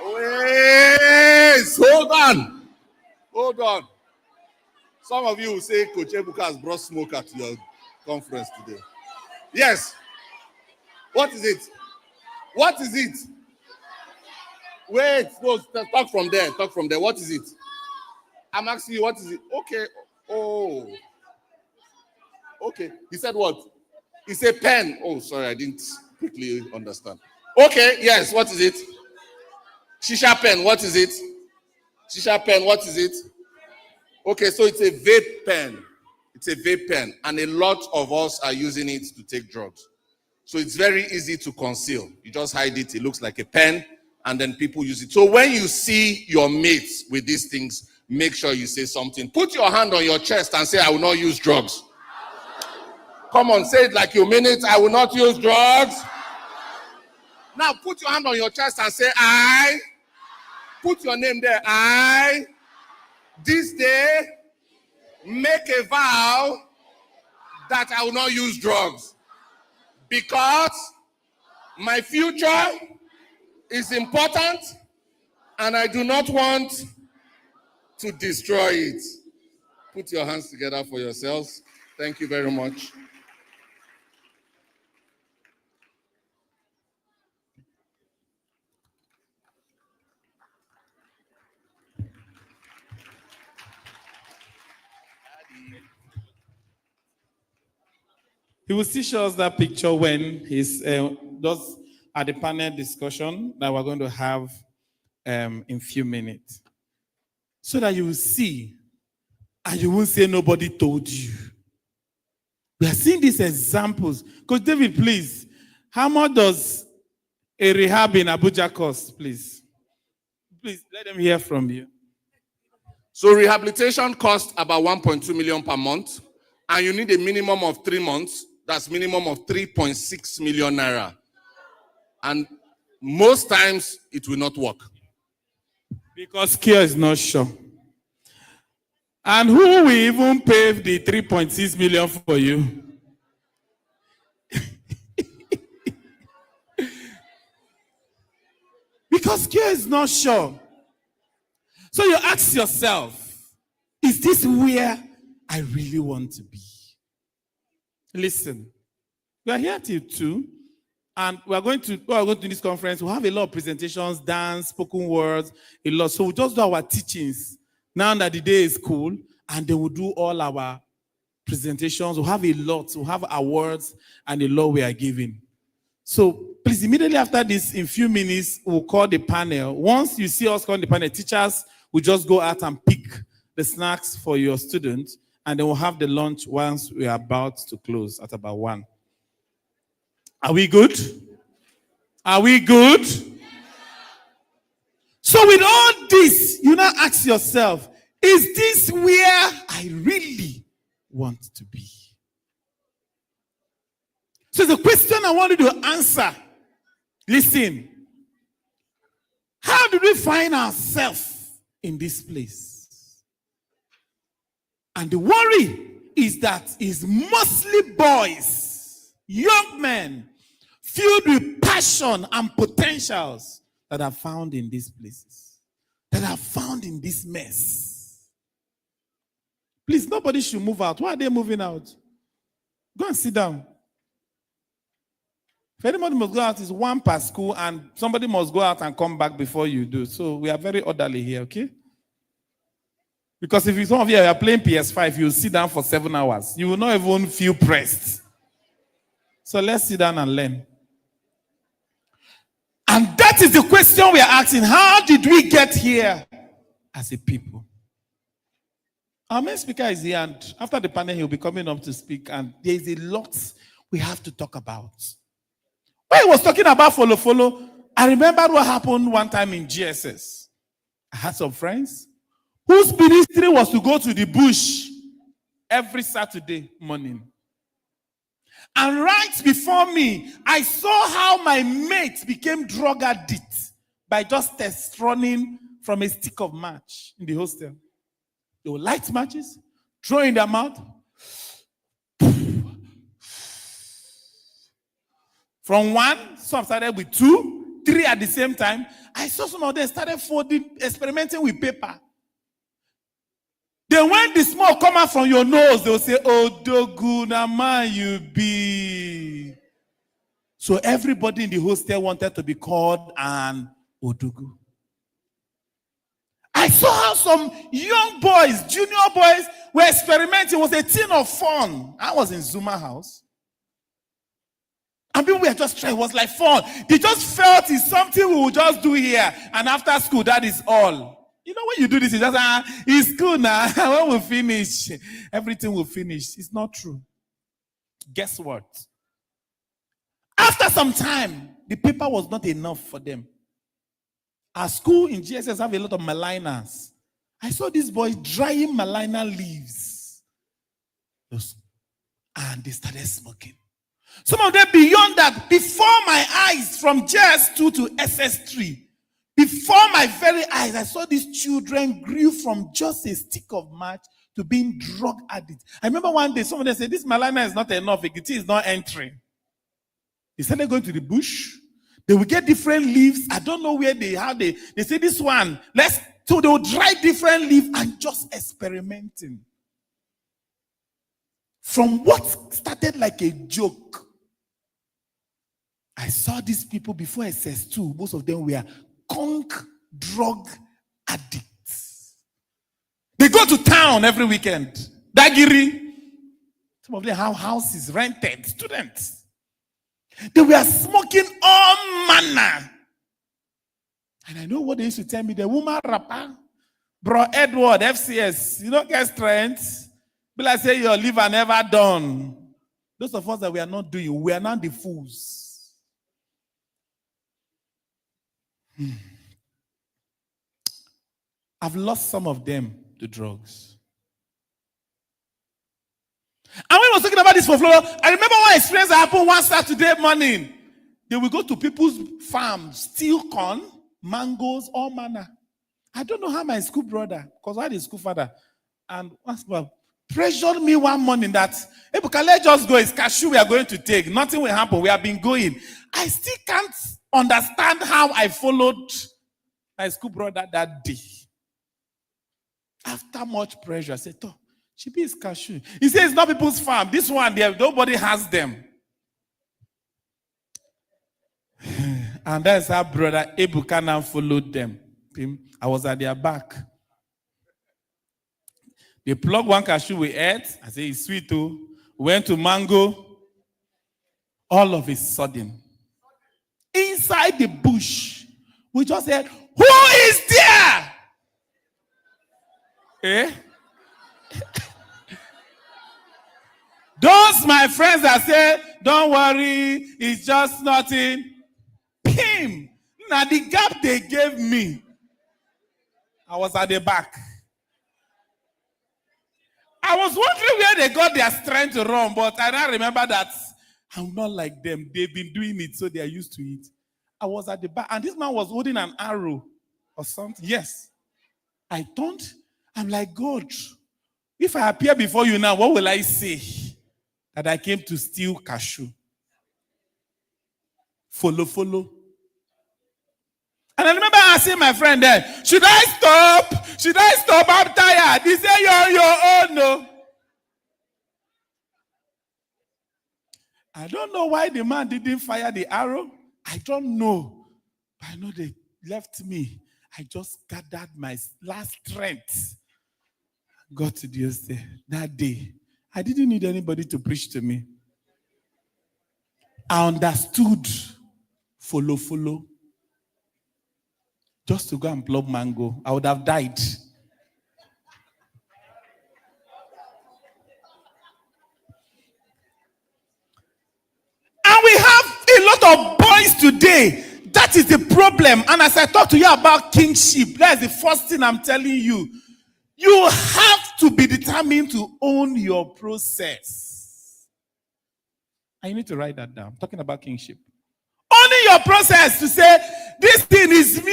Wait, hold on. Some of you will say Coach Ebuka has brought smoke at your conference today. Yes. What is it? What is it? Wait, no, talk from there. What is it? I'm asking you, what is it? Okay. Oh. Okay. He said what? He said pen. Oh, sorry, I didn't quickly understand. Okay, yes, what is it? Shisha pen, what is it? Shisha pen, what is it? Okay, so it's a vape pen. It's a vape pen, and a lot of us are using it to take drugs. So it's very easy to conceal. You just hide it. It looks like a pen, and then people use it. So when you see your mates with these things, make sure you say something. Put your hand on your chest and say, I will not use drugs. Come on, say it like you mean it. I will not use drugs. Now put your hand on your chest and say, I. Put your name there. I, this day, make a vow that I will not use drugs. Because my future is important and I do not want to destroy it. Put your hands together for yourselves. Thank you very much. He will still show us that picture when he's does at the panel discussion that we're going to have in a few minutes. So that you will see and you won't say nobody told you. We are seeing these examples. Coach David, please, how much does a rehab in Abuja cost, please? Please, let them hear from you. So rehabilitation costs about 1.2 million per month, and you need a minimum of 3 months. That's minimum of 3.6 million naira. And most times it will not work. Because care is not sure. And who will even pay the 3.6 million for you? Because care is not sure. So you ask yourself, is this where I really want to be? Listen, we are here till 2, and we are going to this conference. We'll have a lot of presentations, dance, spoken words, a lot. So we'll just do our teachings now that the day is cool, and then we'll do all our presentations. We'll have a lot. We'll have awards and a lot we are giving. So please, immediately after this, in a few minutes, we'll call the panel. Once you see us calling the panel, teachers will just go out and pick the snacks for your students, and then we'll have the lunch once we are about to close at about 1. Are we good? Are we good? So with all this, you now ask yourself, is this where I really want to be? So the question I want you to answer, listen, how do we find ourselves in this place? And the worry is that it's mostly boys, young men, filled with passion and potentials that are found in these places, that are found in this mess. Please, nobody should move out. Why are they moving out? Go and sit down. If anybody must go out, it's 1 per school, and somebody must go out and come back before you do. So we are very orderly here, okay? Because if some of you are playing PS5, you'll sit down for 7 hours. You will not even feel pressed. So let's sit down and learn. And that is the question we are asking. How did we get here as a people? Our main speaker is here, and after the panel, he'll be coming up to speak. And there is a lot we have to talk about. When he was talking about follow, I remember what happened one time in GSS. I had some friends whose ministry was to go to the bush every Saturday morning. And right before me, I saw how my mate became drug addict by just running from a stick of match in the hostel. They would light matches, throw in their mouth. From 1, some started with 2, 3 at the same time. I saw some of them started experimenting with paper. Then when the smoke come out from your nose, they will say, "Oh, Dogu, na man you be." So everybody in the hostel wanted to be called an Odogu. I saw how some young boys, junior boys, were experimenting. It was a thing of fun. I was in Zuma house. And people were just trying. It was like fun. They just felt it's something we will just do here. And after school, that is all. You know, when you do this, it's just, it's cool now. When we finish, everything will finish. It's not true. Guess what? After some time, the paper was not enough for them. Our school in GSS have a lot of maligners. I saw these boys drying maligner leaves. And they started smoking. Some of them beyond that, before my eyes, from JS2 to SS3, before my very eyes, I saw these children grew from just a stick of match to being drug addicts. I remember one day, someone said, "This maligner is not enough, it is not entering." They started going to the bush. They will get different leaves. I don't know where they say this one. So they will dry different leaves and just experimenting. From what started like a joke, I saw these people before SS2. Most of them were conk drug addicts. They go to town every weekend. Dagiri. Some of them have houses rented, students. They were smoking all manner. And I know what they used to tell me. The woman rapper, Bro Edward, FCS, you don't get strength. But I say your liver never done. Those of us that we are not doing, we are not the fools. I've lost some of them to drugs. And when I was talking about this for Florida, I remember one experience that happened one Saturday morning. They will go to people's farms, steal corn, mangoes, all manner. I don't know how my school brother, because I had a school father, and pressured me one morning that, hey, let's just go. It's cashew we are going to take. Nothing will happen. We have been going. I still can't understand how I followed my school brother that day. After much pressure, I said, oh, she is cashew. He says it's not people's farm. This one, there, nobody has them. And that's how brother Ebuka now followed them. I was at their back. They plucked one cashew we ate. I said, it's sweet too. Went to mango. All of a sudden, inside the bush, we just said, who is there? Eh? Those my friends that say, don't worry, it's just nothing. Pim! Now the gap they gave me, I was at the back. I was wondering where they got their strength to run, but I don't remember that. I'm not like them. They've been doing it, so they are used to it. I was at the back, and this man was holding an arrow or something. Yes. I turned. I'm like, God, if I appear before you now, what will I say? That I came to steal cashew. Follow. And I remember asking my friend there, should I stop? Should I stop? I'm tired. He said, you're on your own. No. I don't know why the man didn't fire the arrow. I don't know. But I know they left me. I just gathered my last strength. Got to the estate. That day, I didn't need anybody to preach to me. I understood. Follow. Just to go and pluck mango, I would have died. And we have a lot of boys today. That is the problem. And as I talk to you about kingship, that is the first thing I'm telling you. You have to be determined to own your process. And you need to write that down. I'm talking about kingship. Owning your process to say, this thing is me,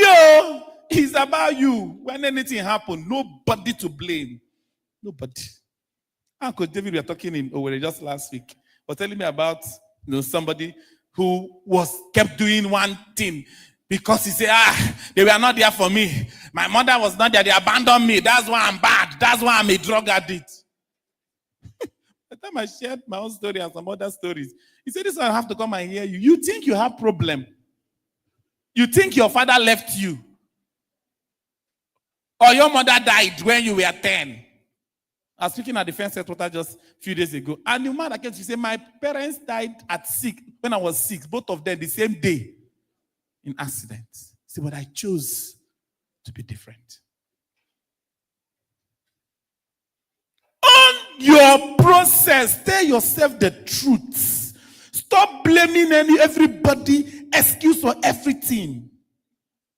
it's about you. When anything happens, nobody to blame. Nobody. Uncle David, we were talking in Owerri just last week, was telling me about somebody who kept doing one thing because he said, they were not there for me. My mother was not there. They abandoned me. That's why I'm bad. That's why I'm a drug addict. By the time I shared my own story and some other stories, he said, this one I have to come and hear you. You think you have problem. You think your father left you. Or your mother died when you were 10. I was speaking at the Defense Headquarters just a few days ago. And the man that came to say, my parents died at 6, when I was 6, both of them the same day in accidents. See, but I chose to be different. On your process, tell yourself the truth. Stop blaming everybody, excuse for everything.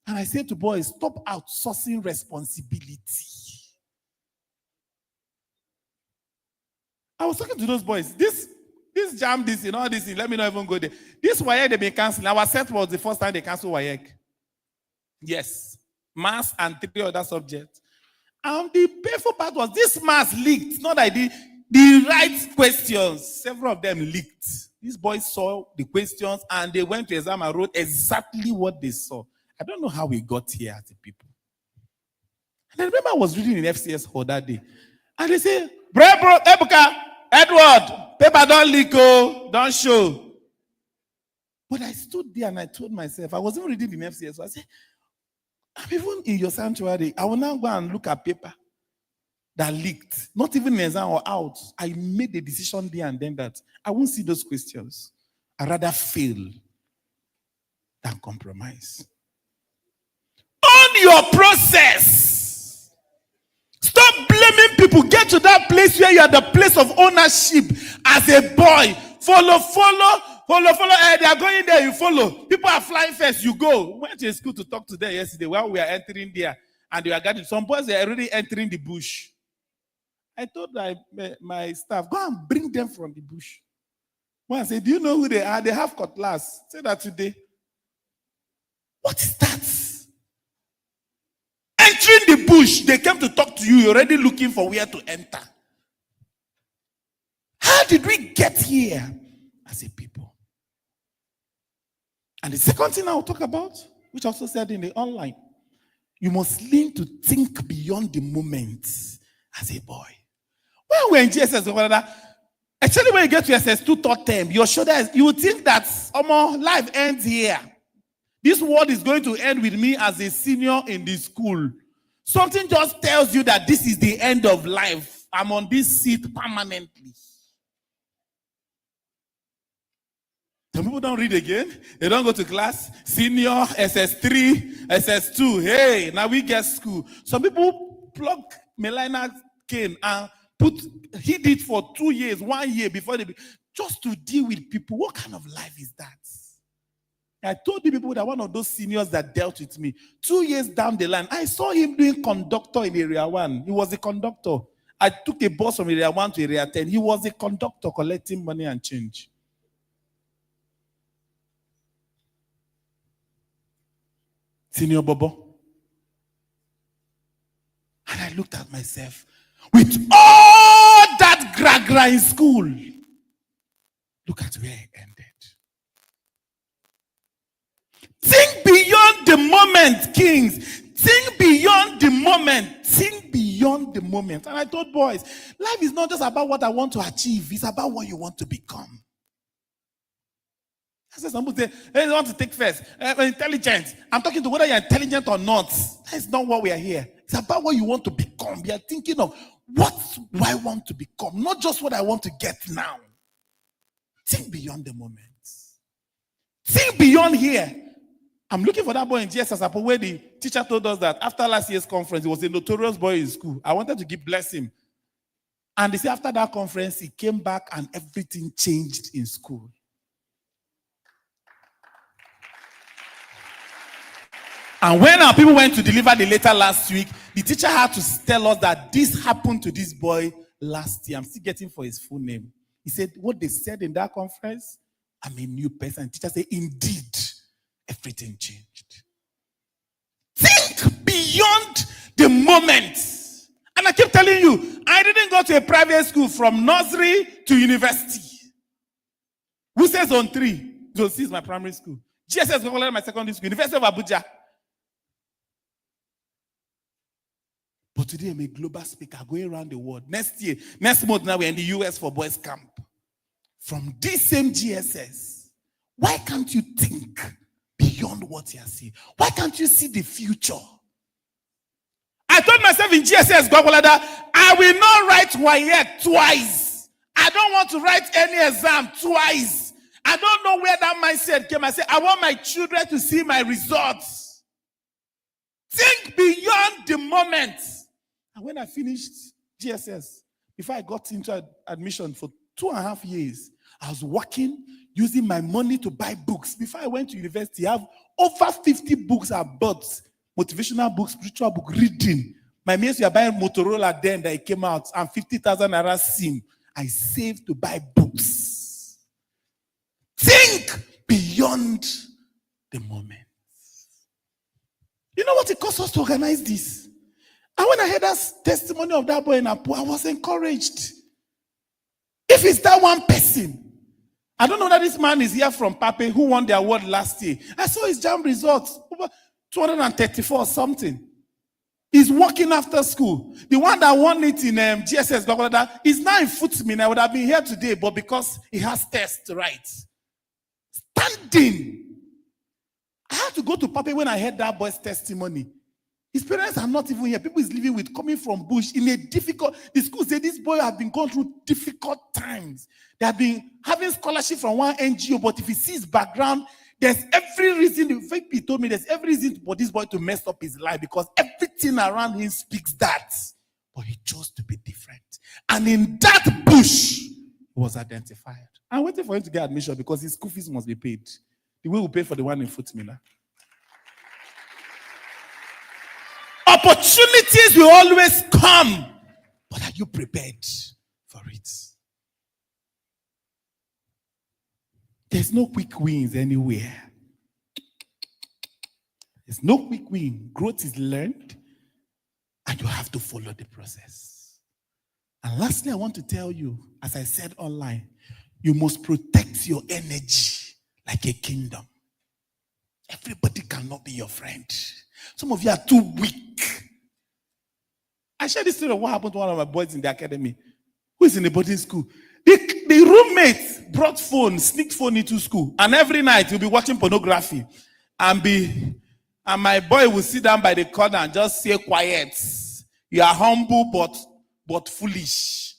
And I say to boys, stop outsourcing responsibility. I was talking to those boys. This jam, this, all this, let me not even go there. This WAEC, they've been canceling. Our set was the first time they canceled WAEC. Yes. Maths and 3 other subjects. And the painful part was this maths leaked. Not that the right questions. Several of them leaked. These boys saw the questions and they went to exam and wrote exactly what they saw. I don't know how we got here as a people. And I remember I was reading in FCS hall that day. And they say, bro, Ebuka, Edward, paper don't leak, don't show. But I stood there and I told myself, I wasn't reading in FCS. So I said, I'm even in your sanctuary. I will now go and look at paper that leaked. Not even in exam or out. I made the decision there and then that I won't see those questions. I'd rather fail than compromise. Own your process. Stop blaming people. Get to that place where you are the place of ownership as a boy. Follow. They are going there, you follow. People are flying first, you go. Went to school to talk to them yesterday while we are entering there. And they are getting, some boys are already entering the bush. I told my staff, go and bring them from the bush. One said, do you know who they are? They have cutlass. Say that today. What is that? Entering the bush, they came to talk to you. You're already looking for where to enter. How did we get here as a people? And the second thing I will talk about, which I also said in the online, you must learn to think beyond the moment as a boy. When we're in GSS, actually when you get to SS2 third term, your shoulders, you would think that life ends here. This world is going to end with me as a senior in the school. Something just tells you that this is the end of life. I'm on this seat permanently. Some people don't read again. They don't go to class. Senior, SS3, SS2. Hey, now we get school. Some people plug Melina cane and hid it for 2 years, 1 year before they just to deal with people. What kind of life is that? I told the people that one of those seniors that dealt with me, 2 years down the line, I saw him doing conductor in Area 1. He was a conductor. I took a bus from Area 1 to Area 10. He was a conductor collecting money and change. Senior Bobo. And I looked at myself with all that gra in school. Look at where I ended. Think beyond the moment, kings. Think beyond the moment. Think beyond the moment. And I told boys, life is not just about what I want to achieve. It's about what you want to become. I said, some people say, hey, you want to take first. Intelligence. I'm talking to whether you're intelligent or not. That's not what we are here. It's about what you want to become. We are thinking of what do I want to become, not just what I want to get now. Think beyond the moment. Think beyond here. I'm looking for that boy in GSS where the teacher told us that after last year's conference, he was a notorious boy in school. I wanted to bless him. And they say after that conference, he came back and everything changed in school. And when our people went to deliver the letter last week, the teacher had to tell us that this happened to this boy last year. I'm still getting for his full name. He said, what they said in that conference, I'm a new person. The teacher said, indeed, everything changed. Think beyond the moment. And I keep telling you, I didn't go to a private school from nursery to university. Who says Zone 3? Zone 6 is my primary school. GSS is my secondary school. University of Abuja. But today I'm a global speaker going around the world. Next month now we're in the US for boys camp. From this same GSS, why can't you think beyond what you are seeing? Why can't you see the future? I told myself in GSS, I will not write WAEC twice. I don't want to write any exam twice. I don't know where that mindset came. I said, I want my children to see my results. Think beyond the moment. And when I finished GSS, before I got into admission for 2.5 years, I was working, using my money to buy books. Before I went to university, I have over 50 books I bought. Motivational books, spiritual book, reading. My mates were buying Motorola then that it came out, and 50,000 naira SIM. I saved to buy books. Think beyond the moment. You know what it cost us to organize this? And when I heard that testimony of that boy in Apu, I was encouraged. If it's that one person, I don't know that this man is here from Pape who won the award last year. I saw his JAMB results, over 234 or something. He's working after school. The one that won it in GSS, is now in Footmin. I would have been here today, but because he has tests to write. Standing. I had to go to Pape when I heard that boy's testimony. His parents are not even here. People is living with, coming from bush in a difficult, the school say this boy have been gone through difficult times. They have been having scholarship from one NGO, but if he sees background, there's every reason, in fact, he told me there's every reason for this boy to mess up his life because everything around him speaks that. But he chose to be different. And in that bush, he was identified. I'm waiting for him to get admission because his school fees must be paid. The way we paid for the one in Foot Miller. Opportunities will always come. But are you prepared for it? There's no quick wins anywhere. There's no quick win. Growth is learned, and you have to follow the process. And lastly, I want to tell you, as I said online, you must protect your energy like a kingdom. Everybody cannot be your friend. Some of you are too weak. I shared this story of what happened to one of my boys in the academy, who is in a boarding school. The roommate brought phone, sneaked phone into school, and every night he'll be watching pornography. And my boy will sit down by the corner and just say quiet. You are humble but foolish.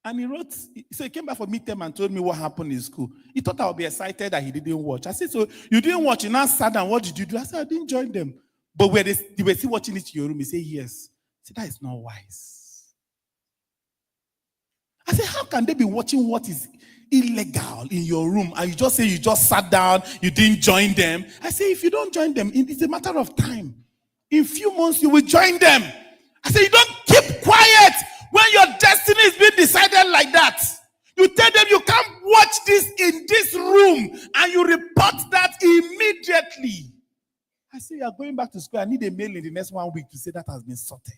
And he wrote, so he came back for midterm and told me what happened in school. He thought I would be excited that he didn't watch. I said, so you didn't watch, you now sat down, what did you do? I said, I didn't join them. But they were still watching it in your room. He said, yes. I said, that is not wise. I said, how can they be watching what is illegal in your room and you just say you just sat down, you didn't join them? I said, if you don't join them, it's a matter of time. In a few months, you will join them. I said, you don't keep quiet when your destiny is being decided like that. You tell them you can't watch this in this room and you report that immediately. I say, you are going back to school. I need a mail in the next 1 week to say that has been sorted.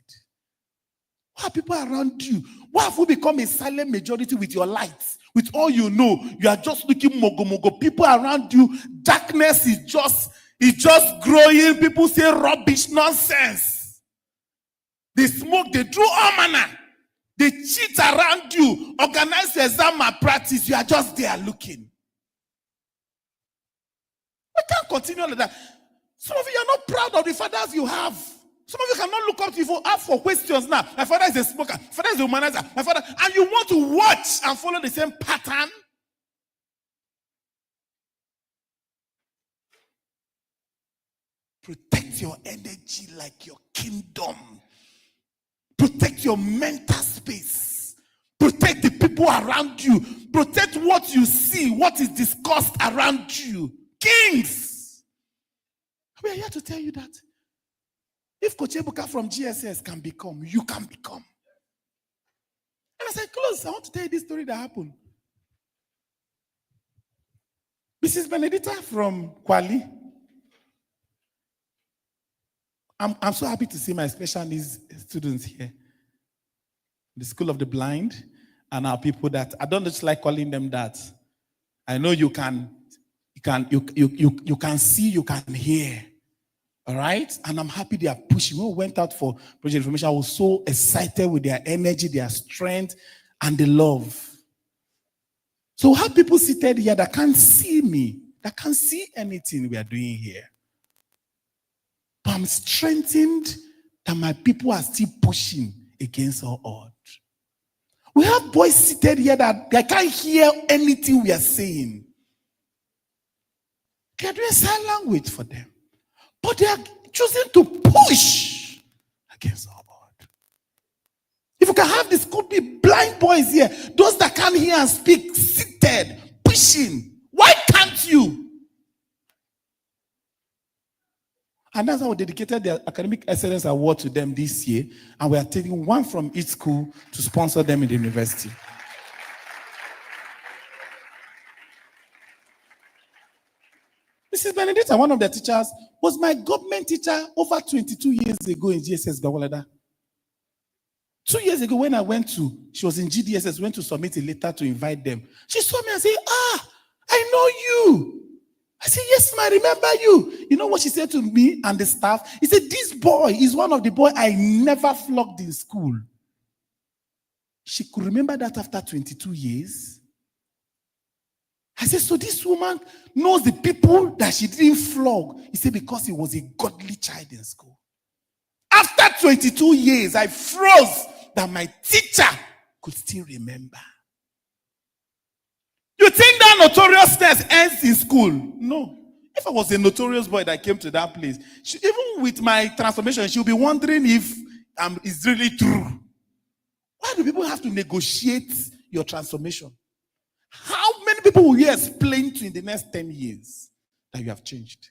Why are people around you? Why have you become a silent majority with your lights? With all you know, you are just looking mogo. People around you, darkness is just growing. People say rubbish, nonsense. They smoke, they do all manner. They cheat around you, organize exam malpractice. You are just there looking. We can't continue like that. Some of you are not proud of the fathers you have. Some of you cannot look up to you for questions now. My father is a smoker. My father is a womanizer. My father, and you want to watch and follow the same pattern. Protect your energy like your kingdom. Protect your mental space. Protect the people around you. Protect what you see, what is discussed around you. Kings. We are here to tell you that if Coach Ebuka from GSS can become, you can become. And as I close, I want to tell you this story that happened. Mrs. Benedita from Kwali. I'm so happy to see my special needs students here. The School of the Blind and our people that I don't just like calling them that. I know you can see, you can hear. All right? And I'm happy they are pushing. When we went out for project information, I was so excited with their energy, their strength, and the love. So we have people seated here that can't see me, that can't see anything we are doing here. But I'm strengthened that my people are still pushing against all odds. We have boys seated here that they can't hear anything we are saying. They are doing sign language for them. But they are choosing to push against all odds. If you can have this, could be blind boys here, those that can't hear and speak, seated, pushing. Why can't you? And that's how we dedicated the Academic Excellence Award to them this year. And we are taking one from each school to sponsor them in the university. Mrs. Benedita, one of the teachers, was my government teacher over 22 years ago in GSS Gawalada. 2 years ago when I went to, she was in GDSS, went to submit a letter to invite them. She saw me and said, I know you. I said, yes, ma, I remember you. You know what she said to me and the staff? He said, this boy is one of the boys I never flogged in school. She could remember that after 22 years. I said, so this woman knows the people that she didn't flog. He said, because he was a godly child in school. After 22 years, I froze that my teacher could still remember. You think that notoriousness ends in school? No. If I was a notorious boy that came to that place, even with my transformation, she'll be wondering if it's really true. Why do people have to negotiate your transformation? How many people will you explain to in the next 10 years that you have changed?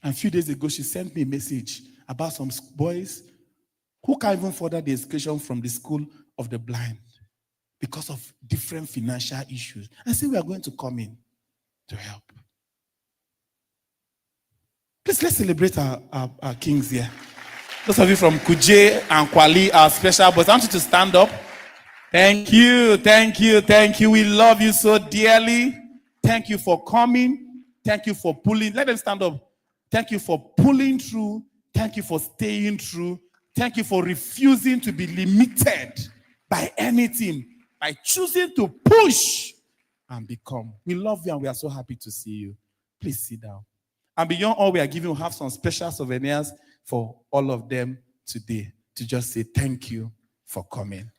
And a few days ago, she sent me a message about some boys who can't even further the education from the school of the blind because of different financial issues. And say we are going to come in to help. Please, let's celebrate our kings here. Those of you from Kuje and Kwali, our special boys, I want you to stand up. Thank you, thank you, thank you. We love you so dearly. Thank you for coming. Thank you for pulling. Let them stand up. Thank you for pulling through. Thank you for staying through. Thank you for refusing to be limited by anything, by choosing to push and become. We love you and we are so happy to see you. Please sit down. And beyond all we are giving, we have some special souvenirs for all of them today to just say thank you for coming.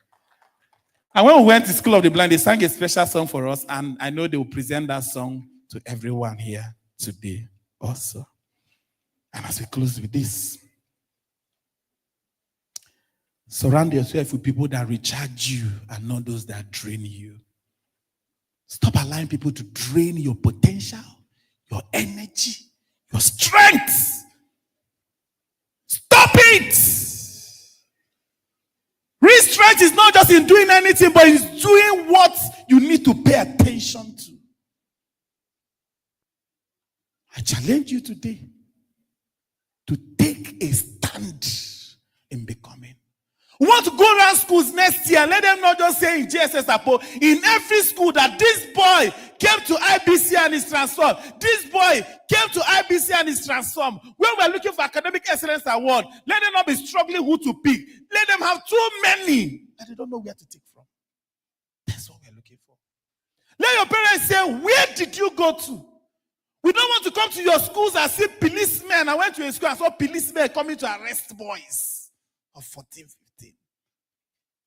And when we went to School of the Blind, they sang a special song for us, and I know they will present that song to everyone here today also. And as we close with this, surround yourself with people that recharge you and not those that drain you. Stop allowing people to drain your potential, your energy, your strength. Stop it! Real strength is not just in doing anything, but it's doing what you need to pay attention to. I challenge you today to take a stand in becoming. We want to go around schools next year and let them not just say in JSS Apo, in every school that this boy came to IBC and is transformed. This boy came to IBC and is transformed. When we're looking for academic excellence award, let them not be struggling who to pick. Let them have too many that they don't know where to take from. That's what we're looking for. Let your parents say, where did you go to? We don't want to come to your schools and see policemen. I went to a school and saw policemen coming to arrest boys of 14, 15.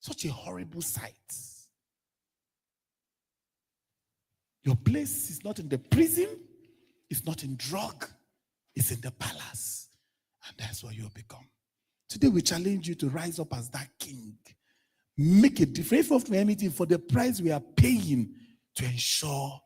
Such a horrible sight. Your place is not in the prison, it's not in drug, it's in the palace. And that's what you'll become. Today we challenge you to rise up as that king. Make a difference of anything for the price we are paying to ensure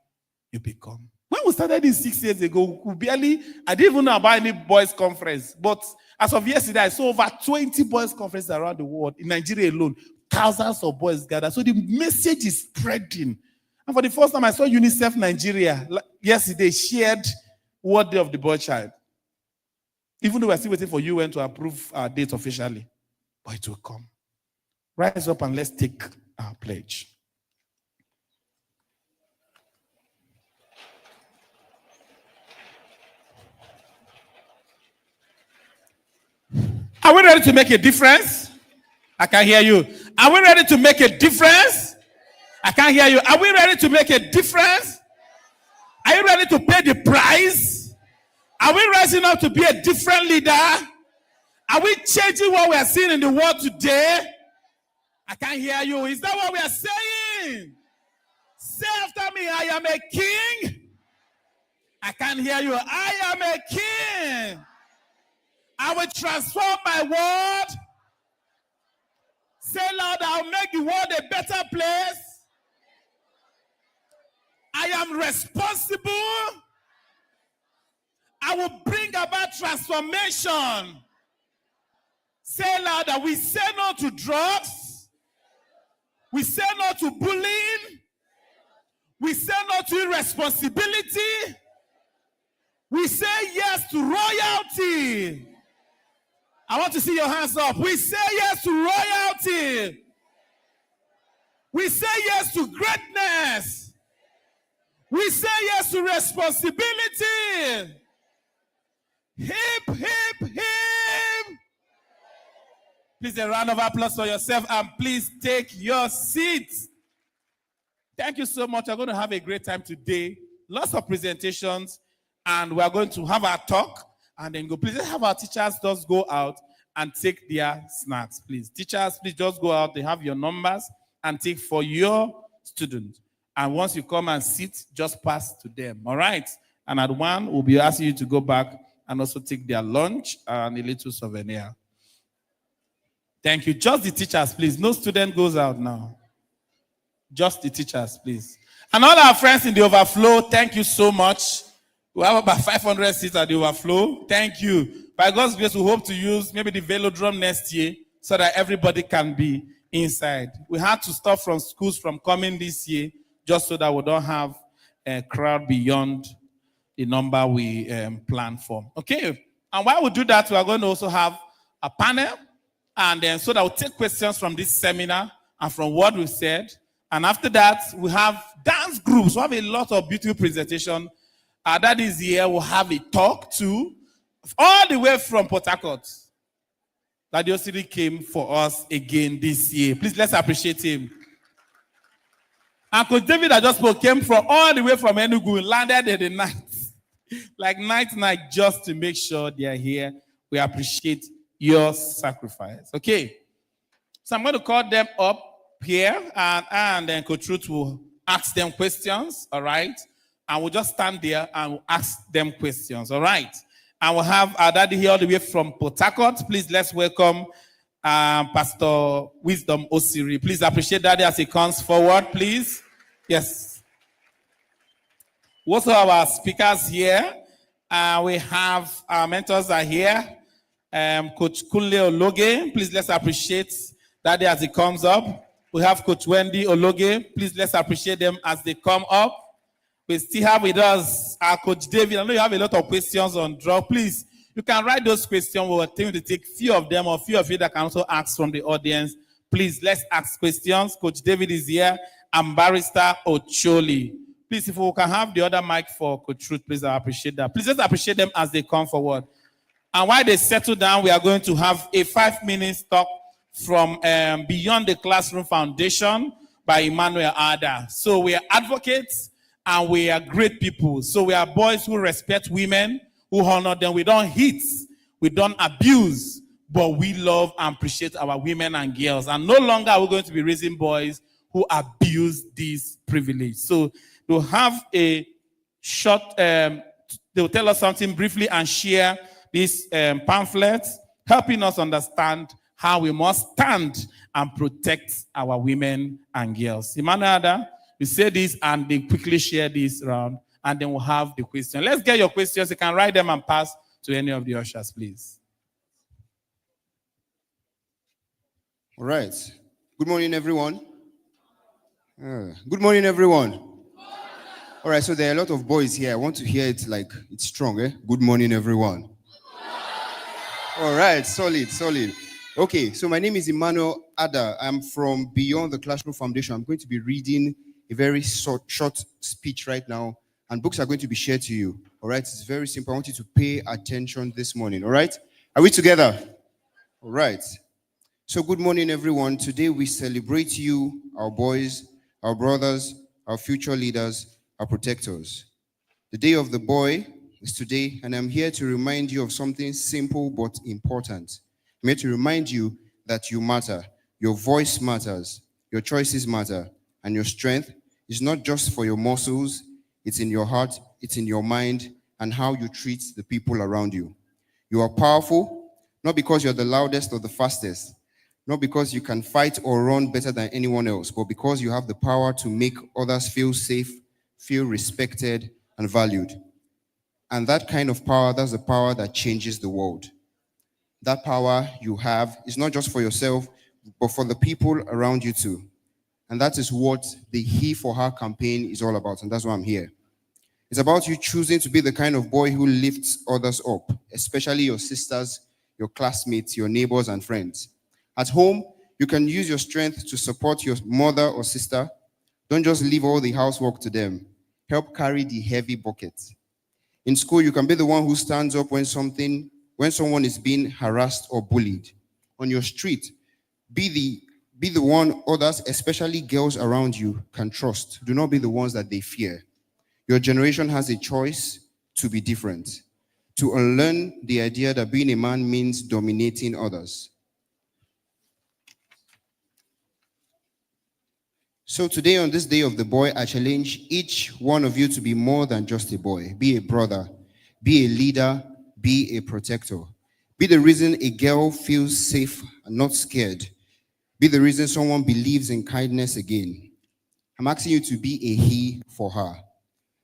you become. When we started this 6 years ago, I didn't even know about any boys' conference. But as of yesterday, I saw over 20 boys' conferences around the world. In Nigeria alone, thousands of boys gathered. So the message is spreading. And for the first time, I saw UNICEF Nigeria yesterday shared World Day of the Boy Child. Even though we're still waiting for UN to approve our date officially. But it will come. Rise up and let's take our pledge. Are we ready to make a difference? I can't hear you. Are we ready to make a difference? I can't hear you. Are we ready to make a difference? Are you ready to pay the price? Are we rising up to be a different leader? Are we changing what we are seeing in the world today? I can't hear you. Is that what we are saying? Say after me, I am a king. I can't hear you. I am a king. I will transform my world. Say loud, I'll make the world a better place. I am responsible. I will bring about transformation. Say louder, we say no to drugs. We say no to bullying. We say no to irresponsibility. We say yes to royalty. I want to see your hands up. We say yes to royalty. We say yes to greatness. We say yes to responsibility. Hip, hip, hip. Please, a round of applause for yourself, and please take your seats. Thank you so much. We're going to have a great time today. Lots of presentations, and we're going to have our talk, and then go. Please have our teachers just go out and take their snacks, please. Teachers, please just go out. They have your numbers and take for your students. And once you come and sit, just pass to them, all right? And at 1, we'll be asking you to go back and also take their lunch and a little souvenir. Thank you. Just the teachers, please. No student goes out now. Just the teachers, please. And all our friends in the overflow, thank you so much. We have about 500 seats at the overflow. Thank you. By God's grace, we hope to use maybe the velodrome next year so that everybody can be inside. We had to stop from schools from coming this year just so that we don't have a crowd beyond the number we planned for. Okay. And while we do that, we are going to also have a panel. And then so that we'll take questions from this seminar and from what we said. And after that, we have dance groups. We have a lot of beautiful presentation. That is here. We'll have a talk too, all the way from Port Harcourt. That Yosiri came for us again this year. Please, let's appreciate him. And Coach David that just spoke came from all the way from Enugu, landed in the night. Like night, just to make sure they are here. We appreciate your sacrifice. Okay. So I'm going to call them up here, and then Coach Ruth will ask them questions, all right? And we'll just stand there and we'll ask them questions, all right? And we'll have our daddy here all the way from Port Harcourt. Please, let's welcome Pastor Wisdom Osiri. Please appreciate daddy as he comes forward, please. Yes. Also, our speakers here. We have our mentors are here. Coach Kunle Ologe, please let's appreciate Daddy as he comes up. We have Coach Wendy Ologe, please let's appreciate them as they come up. We still have with us our Coach David. I know you have a lot of questions on draw. Please, you can write those questions. We're going to take few of them or few of you that can also ask from the audience. Please, let's ask questions. Coach David is here. I'm Barrister Ocholi. Please, if we can have the other mic for Coach Ruth, please, I appreciate that. Please, let's appreciate them as they come forward. And while they settle down, we are going to have a 5-minute talk from Beyond the Classroom Foundation by Emmanuel Ada. So we are advocates and we are great people. So we are boys who respect women, who honor them. We don't hit, we don't abuse, but we love and appreciate our women and girls. And no longer are we going to be raising boys who abuse this privilege. So we'll have a short, they'll tell us something briefly and share this pamphlet, helping us understand how we must stand and protect our women and girls. Emmanuel, we say this and they quickly share this around, and then we'll have the question. Let's get your questions. You can write them and pass to any of the ushers, please. All right. Good morning, everyone. Good morning, everyone. All right, so there are a lot of boys here. I want to hear it like it's strong, eh? Good morning, everyone. All right, solid. Okay, so my name is Emmanuel Ada. I'm from Beyond the Classroom Foundation. I'm going to be reading a very short speech right now, and books are going to be shared to you. All right, it's very simple. I want you to pay attention this morning. All right, are we together? All right. So good morning, everyone. Today we celebrate you, our boys, our brothers, our future leaders, our protectors. The day of the boy is today, and I'm here to remind you of something simple but important. I'm here to remind you that you matter. Your voice matters. Your choices matter. And your strength is not just for your muscles. It's in your heart. It's in your mind and how you treat the people around you. You are powerful, not because you're the loudest or the fastest, not because you can fight or run better than anyone else, but because you have the power to make others feel safe, feel respected, and valued. And that kind of power, that's the power that changes the world. That power you have is not just for yourself, but for the people around you too. And that is what the He for Her campaign is all about. And that's why I'm here. It's about you choosing to be the kind of boy who lifts others up, especially your sisters, your classmates, your neighbors, and friends. At home, you can use your strength to support your mother or sister. Don't just leave all the housework to them. Help carry the heavy bucket. In school, you can be the one who stands up when someone is being harassed or bullied. on your street. Be the one others, especially girls around you, can trust. Do not be the ones that they fear. Your generation has a choice to be different, to unlearn the idea that being a man means dominating others. So today, on this day of the boy, I challenge each one of you to be more than just a boy. Be a brother, be a leader, be a protector. Be the reason a girl feels safe and not scared. Be the reason someone believes in kindness again. I'm asking you to be a he for her.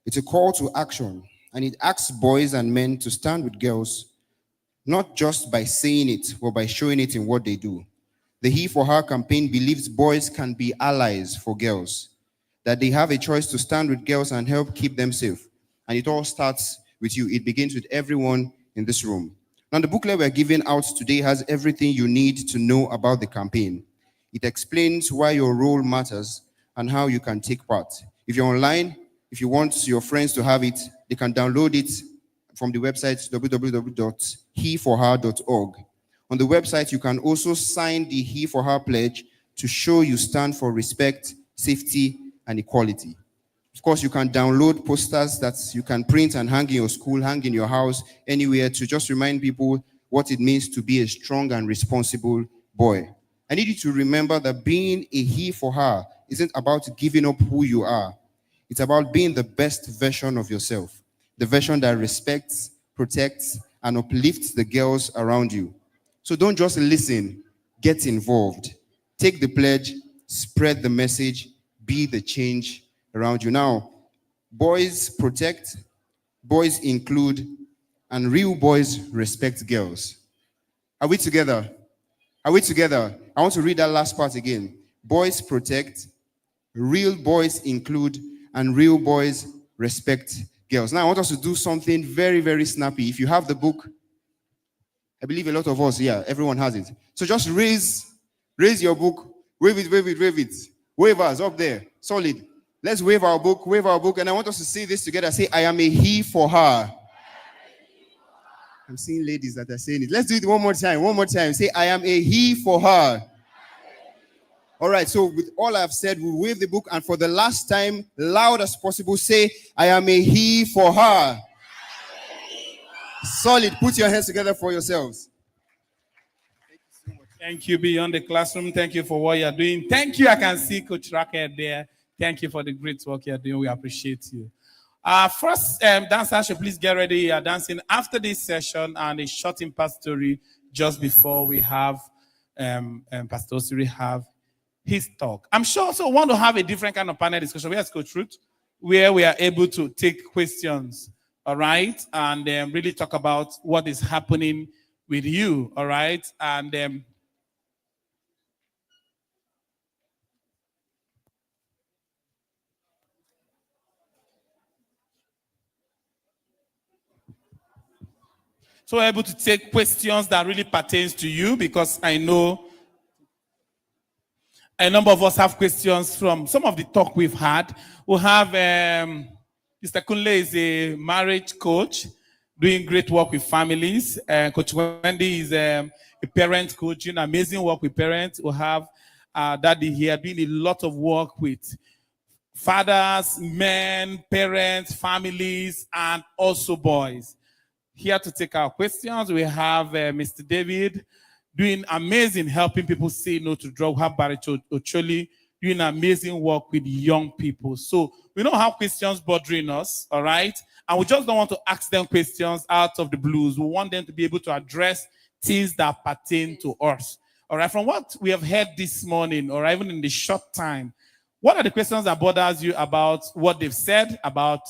It's a call to action, and it asks boys and men to stand with girls, not just by saying it, but by showing it in what they do. The He for Her campaign believes boys can be allies for girls, that they have a choice to stand with girls and help keep them safe. And it all starts with you. It begins with everyone in this room. Now, the booklet we're giving out today has everything you need to know about the campaign. It explains why your role matters and how you can take part. If you're online, if you want your friends to have it, they can download it from the website www.heforher.org. On the website, you can also sign the He for Her pledge to show you stand for respect, safety, and equality. Of course, you can download posters that you can print and hang in your school, hang in your house, anywhere, to just remind people what it means to be a strong and responsible boy. I need you to remember that being a He for Her isn't about giving up who you are. It's about being the best version of yourself, the version that respects, protects, and uplifts the girls around you. So don't just listen, get involved. Take the pledge, spread the message, be the change around you. Now, boys protect, boys include, and real boys respect girls. Are we together? Are we together? I want to read that last part again. Boys protect, real boys include, and real boys respect girls. Now, I want us to do something very, very snappy. If you have the book, I believe a lot of us, everyone has it. So just raise your book, wave it. Wave us up there, solid. Let's wave our book, and I want us to say this together. Say, I am a he for her. I'm seeing ladies that are saying it. Let's do it one more time. Say, I am a he for her. All right, so with all I've said, we'll wave the book, and for the last time, loud as possible, say, I am a he for her. Solid. Put your hands together for yourselves. Thank you, Beyond the Classroom. Thank you for what you're doing. Thank you. I can see Coach Racket there. Thank you for the great work you're doing. We appreciate you. First, dancer should please get ready. You're dancing after this session and a short impact story just before we have Pastor Osiri have his talk. I'm sure also want to have a different kind of panel discussion. Where's Coach Ruth? Where we are able to take questions, all right? And really talk about what is happening with you, all right? And so we're able to take questions that really pertains to you, because I know a number of us have questions from some of the talk we've had. We have Mr. Kunle is a marriage coach doing great work with families. Coach Wendy is a parent coach doing amazing work with parents. We have Daddy here doing a lot of work with fathers, men, parents, families, and also boys. Here to take our questions, we have Mr. David doing amazing, helping people say no to drugs. We have Barry Ocholi doing amazing work with young people. So we don't have questions bothering us, all right? And we just don't want to ask them questions out of the blues. We want them to be able to address things that pertain to us, all right? From what we have heard this morning, or even in the short time, what are the questions that bothers you about what they've said, about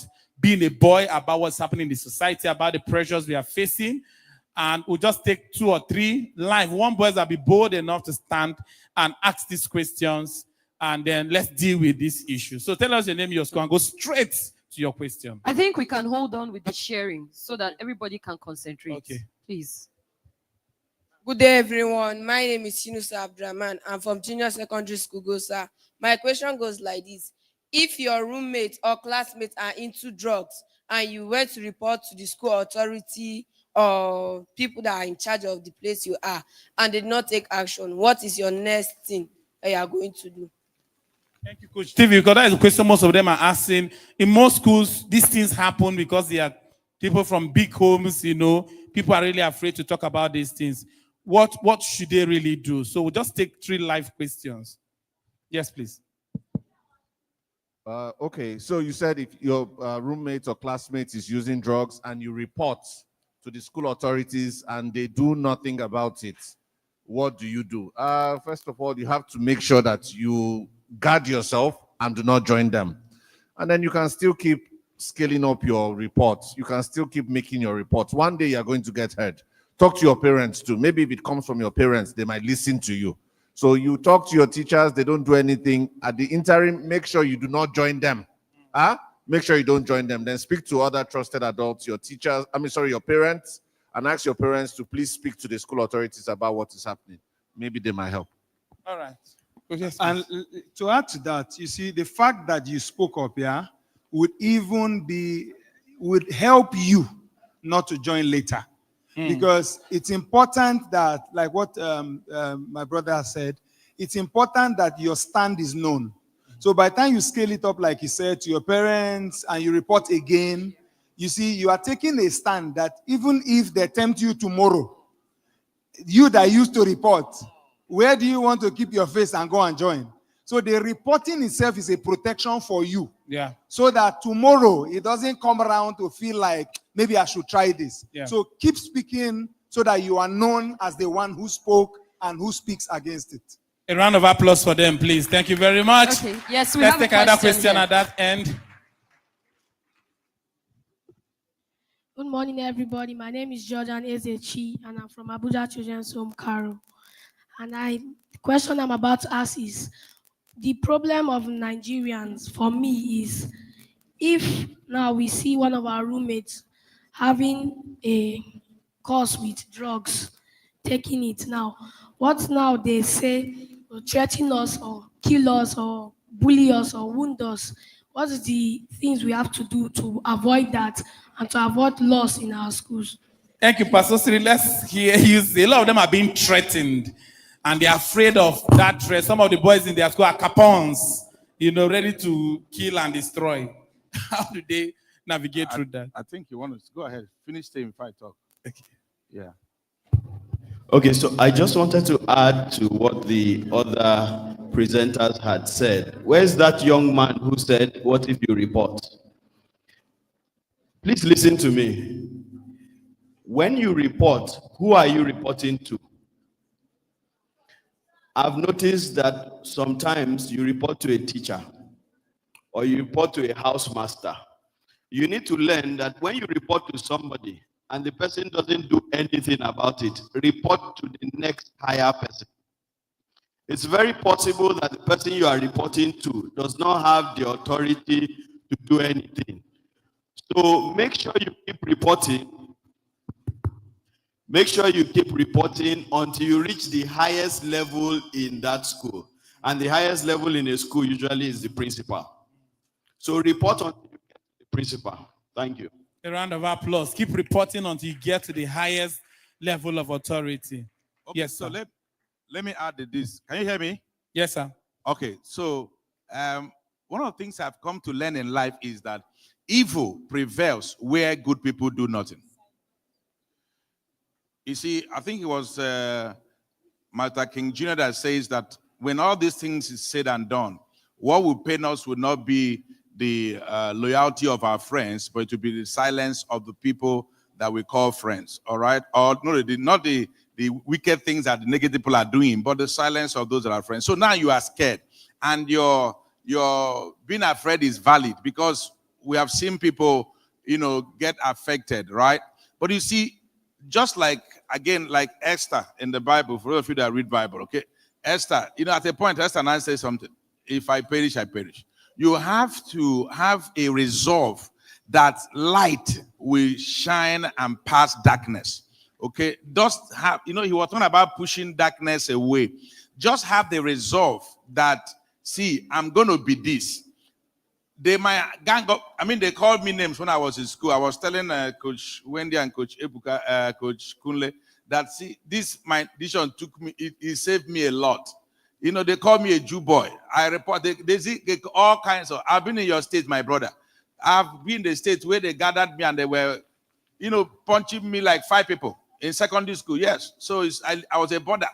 being a boy, about what's happening in the society, about the pressures we are facing? And we'll just take 2 or 3 live. One boys will be bold enough to stand and ask these questions, and then let's deal with this issue. So tell us your name, your school, and go straight to your question. I think we can hold on with the sharing so that everybody can concentrate. Okay. Please. Good day, everyone. My name is Yunus Abdraman. I'm from Junior Secondary School, Gosa. My question goes like this. If your roommate or classmates are into drugs and you went to report to the school authority, or people that are in charge of the place you are and did not take action, what is your next thing that you are going to do? Thank you, Coach Steve, because that is a question most of them are asking. In most schools, these things happen because they are people from big homes, people are really afraid to talk about these things. What should they really do? So we'll just take 3 live questions. Yes, please. Okay, so you said if your roommate or classmate is using drugs and you report to the school authorities and they do nothing about it, what do you do? First of all, you have to make sure that you guard yourself and do not join them. And then you can still keep scaling up your reports. You can still keep making your reports. One day you're going to get heard. Talk to your parents too. Maybe if it comes from your parents, they might listen to you. So you talk to your teachers, they don't do anything. At the interim, make sure you do not join them. Make sure you don't join them. Then speak to other trusted adults, your teachers, your parents, and ask your parents to please speak to the school authorities about what is happening. Maybe they might help. All right. Yes, and to add to that, you see, the fact that you spoke up, would help you not to join later. Because it's important that, like what my brother has said, it's important that your stand is known. So by the time you scale it up, like he said, to your parents and you report again, you see, you are taking a stand that even if they tempt you tomorrow, you that used to report, where do you want to keep your face and go and join? So the reporting itself is a protection for you. Yeah. So that tomorrow it doesn't come around to feel like maybe I should try this. Yeah. So keep speaking so that you are known as the one who spoke and who speaks against it. A round of applause for them, please. Thank you very much. Okay. Yes, we Let's have take a another question question here. at that end. Good morning, everybody. My name is Jordan Ezechi, and I'm from Abuja Children's Home, Caro. And the question I'm about to ask is, the problem of Nigerians, for me, is if now we see one of our roommates having a course with drugs, taking it now, what now they say will threaten us or kill us or bully us or wound us? What is the things we have to do to avoid that and to avoid loss in our schools? Thank you, Pastor Siri. Let's hear you say a lot of them are being threatened and they're afraid of that threat. Some of the boys in their school are capons, ready to kill and destroy. How do they navigate through that? I think you want to go ahead. Finish saying if I talk. Okay. Yeah. Okay, so I just wanted to add to what the other presenters had said. Where's that young man who said, what if you report? Please listen to me. When you report, who are you reporting to? I've noticed that sometimes you report to a teacher or you report to a housemaster. You need to learn that when you report to somebody and the person doesn't do anything about it, report to the next higher person. It's very possible that the person you are reporting to does not have the authority to do anything. So make sure you keep reporting. Make sure you keep reporting until you reach the highest level in that school. And the highest level in a school usually is the principal. So report until you get to the principal. Thank you. A round of applause. Keep reporting until you get to the highest level of authority. Okay, Yes, so sir. let me add this. Can you hear me? Yes, sir. Okay, so one of the things I've come to learn in life is that evil prevails where good people do nothing. You see, I think it was Martha King Jr. that says that when all these things is said and done, what will pain us would not be the loyalty of our friends, but to be the silence of the people that we call friends, all right? Or not the wicked things that the negative people are doing, but the silence of those that are friends. So now you are scared, and your being afraid is valid because we have seen people, get affected, right? But you see, just like Esther in the Bible, for those of you that read Bible, okay? Esther, at a point, Esther now says something. If I perish, I perish. You have to have a resolve that light will shine and pass darkness. Okay? Just have, he was talking about pushing darkness away. Just have the resolve that, see, I'm going to be this. they might gang up. I mean, they called me names when I was in school. I was telling Coach Wendy and Coach Ebuka, Coach Kunle, that see, my decision took me, it saved me a lot. You know, they call me a Jew boy. I report, they see all kinds of, I've been in your state, my brother. I've been in the states where they gathered me and they were, punching me like 5 people in secondary school. Yes. So I was a border.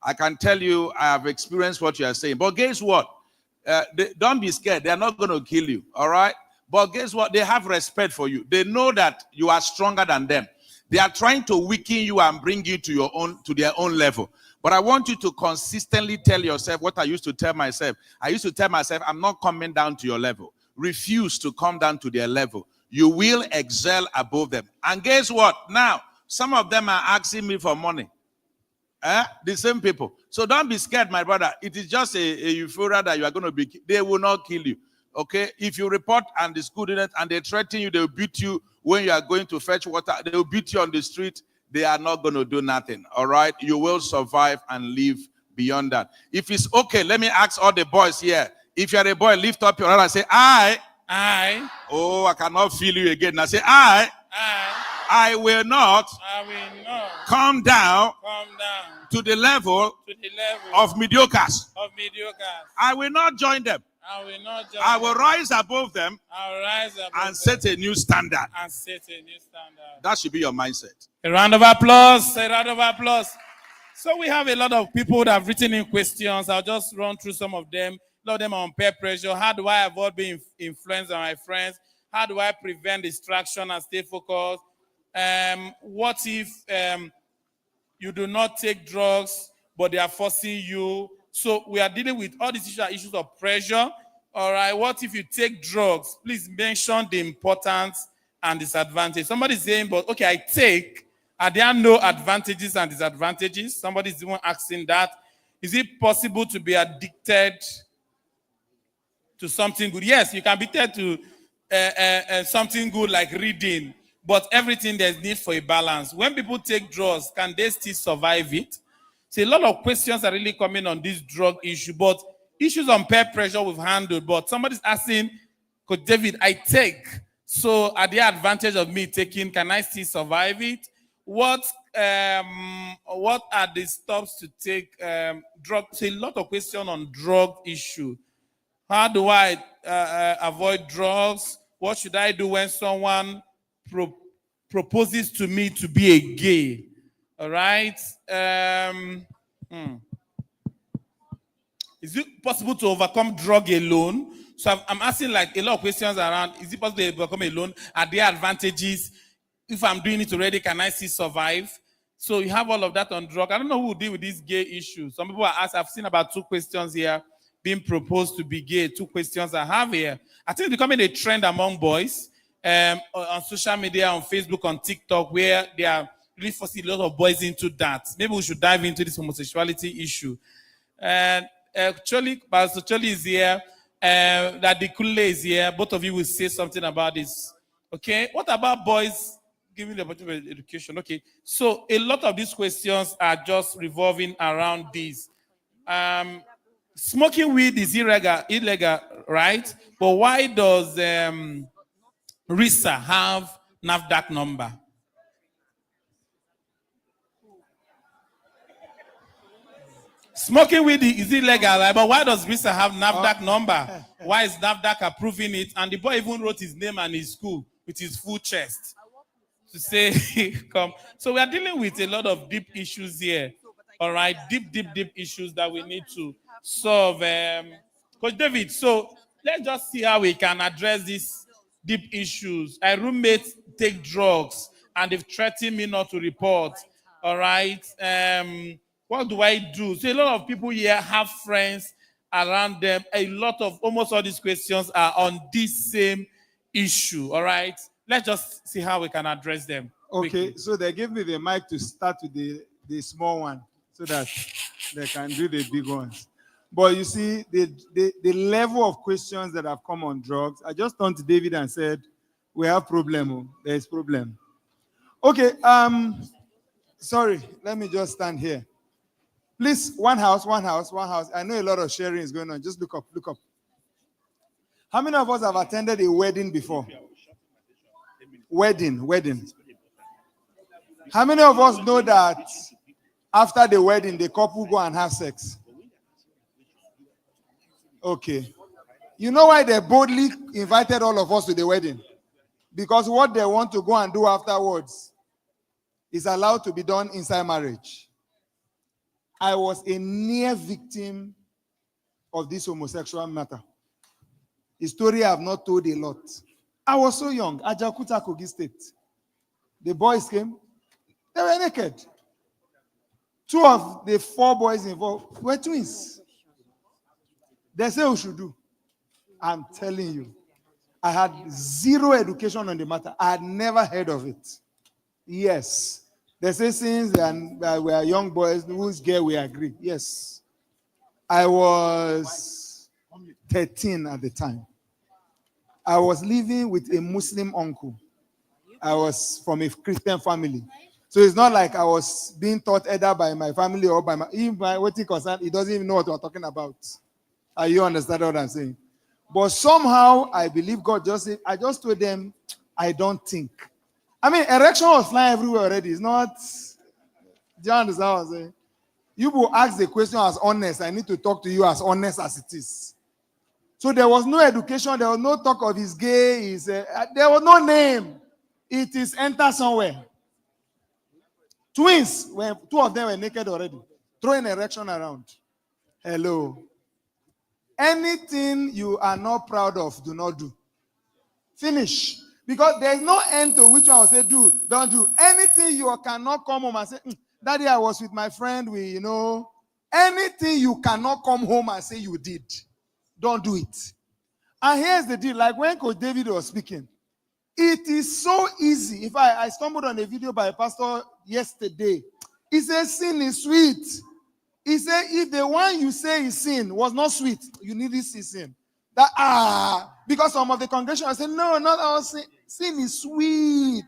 I can tell you, I have experienced what you are saying. But guess what? Don't be scared. They are not going to kill you. All right. But guess what? They have respect for you. They know that you are stronger than them. They are trying to weaken you and bring you to their own level. But I want you to consistently tell yourself what I used to tell myself. I used to tell myself, I'm not coming down to your level. Refuse to come down to their level. You will excel above them. And guess what? Now, some of them are asking me for money. The same people. So don't be scared, my brother. It is just a euphoria that you are going to be. They will not kill you. Okay? If you report and the school didn't, and they threaten you, they will beat you when you are going to fetch water. They will beat you on the street. They are not going to do nothing. All right? You will survive and live beyond that. If it's okay, let me ask all the boys here. If you're a boy, lift up your hand and say, I. Oh, I cannot feel you again. Now say, I will not come down to the level of mediocres. I will not join them. I will rise above them and set a new standard. That should be your mindset. A round of applause. A round of applause. So we have a lot of people that have written in questions. I'll just run through some of them. A lot of them are on peer pressure. How do I avoid being influenced by my friends? How do I prevent distraction and stay focused? What if you do not take drugs, but they are forcing you? So we are dealing with all these issues of pressure. All right. What if you take drugs? Please mention the importance and disadvantage. Somebody's saying, but okay, I take. Are there no advantages and disadvantages? Somebody's even asking that. Is it possible to be addicted to something good? Yes, you can be addicted to something good like reading, but everything there's need for a balance. When people take drugs, can they still survive it? So a lot of questions are really coming on this drug issue, but issues on peer pressure we've handled. But somebody's asking, Coach David, I take. So are there advantage of me taking? Can I still survive it? What are the steps to take drug? So a lot of questions on drug issue. How do I avoid drugs? What should I do when someone proposes to me to be a gay? All right. Is it possible to overcome drug alone? So I'm asking like a lot of questions around, is it possible to overcome alone? Are there advantages? If I'm doing it already, can I still survive? So you have all of that on drug. I don't know who will deal with this gay issue. Some people are asked, I've seen about 2 questions here being proposed to be gay. 2 questions I have here. I think it's becoming a trend among boys on social media, on Facebook, on TikTok, where they are really forcing a lot of boys into that. Maybe we should dive into this homosexuality issue. And Pastor Choli is here, that the Kule is here. Both of you will say something about this. Okay, what about boys giving the opportunity of education? Okay, so a lot of these questions are just revolving around this. Smoking weed is illegal, right? But why does RISA have NAFDAC number? Smoking weed is illegal, right? But why does RISA have NAFDAC number? Why is NAFDAC approving it? And the boy even wrote his name and his school with his full chest to say, come. So we are dealing with a lot of deep issues here. All right, deep issues that we need to solve. Coach David, so let's just see how we can address these deep issues. My roommates take drugs and they've threatened me not to report. All right. What do I do? So a lot of people here have friends around them. A lot of almost all these questions are on this same issue. All right. Let's just see how we can address them. Okay, quickly. so they gave me the mic to start with the small one so that they can do the big ones. But you see, the level of questions that have come on drugs, I just turned to David and said, we have problem. There is problem. Okay, sorry, let me just stand here. Please, one house. I know a lot of sharing is going on. Just look up. How many of us have attended a wedding before? Wedding. How many of us know that after the wedding, the couple go and have sex? Okay. You know why they boldly invited all of us to the wedding? Because what they want to go and do afterwards is allowed to be done inside marriage. I was a near victim of this homosexual matter. A story I have not told a lot. I was so young, Ajakuta, Kogi State. The boys came, they were naked. 2 of the 4 boys involved were twins. They say we should do. I'm telling you, I had zero education on the matter. I had never heard of it. Yes. They say since we are young boys, who's gay, we agree. Yes. I was 13 at the time. I was living with a Muslim uncle. I was from a Christian family. So it's not like I was being taught either by my family or by what he concerned. He doesn't even know what we're talking about. Are you understand what I'm saying? But somehow, I believe God I just told them, I don't think. I mean, erection was flying everywhere already. It's not, do you understand what I'm saying? You will ask the question as honest. I need to talk to you as honest as it is. So there was no education. There was no talk of his gay. There was no name. It is enter somewhere. Twins, 2 of them were naked already. Throwing erection around. Hello. Anything you are not proud of, do not do. Finish. Because there is no end to which one will say, do, don't do. Anything you cannot come home and say, Daddy, I was with my friend, anything you cannot come home and say you did, don't do it. And here's the deal, like when Coach David was speaking, it is so easy. If I stumbled on a video by a pastor yesterday, he says sin is sweet. He said, if the one you say is sin was not sweet, you need this sin. Because some of the congregation say, no, not all sin. Sin is sweet.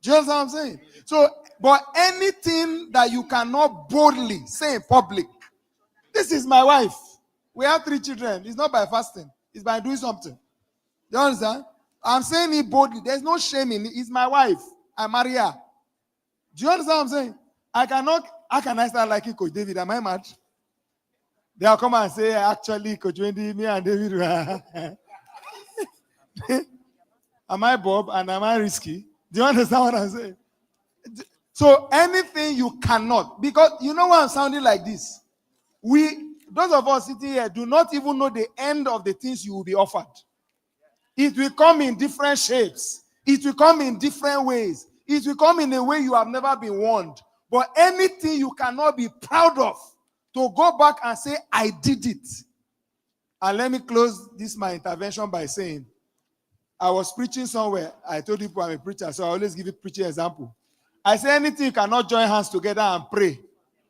Do you understand what I'm saying? So, but anything that you cannot boldly say in public, this is my wife. We have 3 children. It's not by fasting. It's by doing something. Do you understand? I'm saying it boldly. There's no shame in it. It's my wife. I marry her. Do you understand what I'm saying? How can I start liking Coach David? Am I mad? They'll come and say, actually, Coach Wendy, me and David, am I Bob and am I risky? Do you understand what I'm saying? So anything you cannot, because you know why I'm sounding like this? Those of us sitting here do not even know the end of the things you will be offered. It will come in different shapes. It will come in different ways. It will come in a way you have never been warned. But anything you cannot be proud of, to go back and say, I did it. And let me close my intervention by saying, I was preaching somewhere. I told people I'm a preacher, so I always give a preaching example. I say anything you cannot join hands together and pray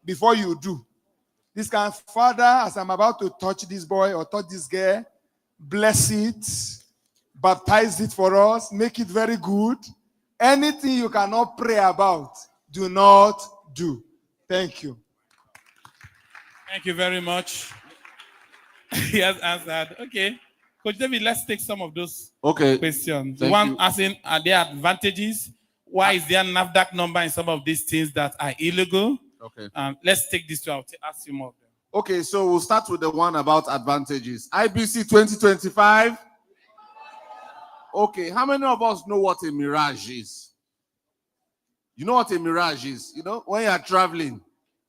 before you do. This kind of Father, as I'm about to touch this boy or touch this girl, bless it, baptize it for us, make it very good. Anything you cannot pray about, do not do. Thank you. Thank you very much. He has answered. Okay. Coach David, let's take some of those questions. The one asking, are there advantages? Why is there NAFDAC number in some of these things that are illegal? Okay. Let's take this to ask you more of them. Okay, so we'll start with the one about advantages. IBC 2025. Okay, how many of us know what a mirage is? You know what a mirage is? You know, when you are traveling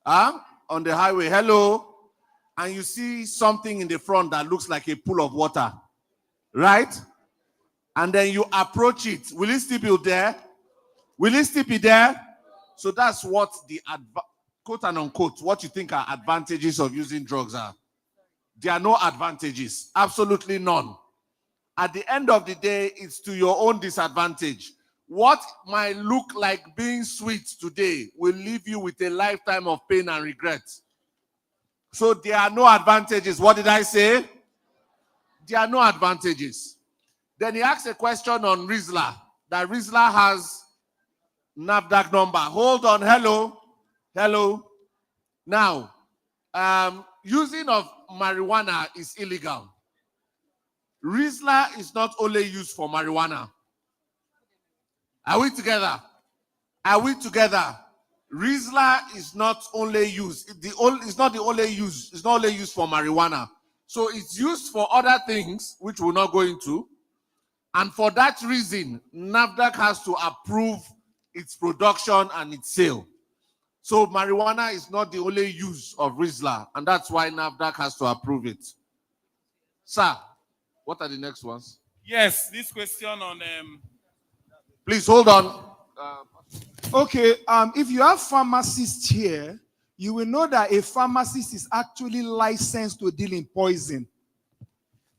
on the highway, hello, and you see something in the front that looks like a pool of water, right? And then you approach it. Will it still be there? Will it still be there? So that's what the quote and unquote, what you think are advantages of using drugs are. There are no advantages, absolutely none. At the end of the day, it's to your own disadvantage. What might look like being sweet today will leave you with a lifetime of pain and regret. So there are no advantages. What did I say? There are no advantages. Then he asked a question on Rizla, that Rizla has NAFDAC number. Hold on, hello. Hello. Now, using of marijuana is illegal. Rizla is not only used for marijuana. Are we together? Are we together? Rizla is not only used. It's not the only use. It's not only used for marijuana. So it's used for other things, which we're not going to. And for that reason, NAFDAC has to approve its production and its sale. So marijuana is not the only use of Rizla, and that's why NAFDAC has to approve it. Sir, what are the next ones? Yes, this question on Please hold on. Okay, if you have pharmacists here, you will know that a pharmacist is actually licensed to deal in poison.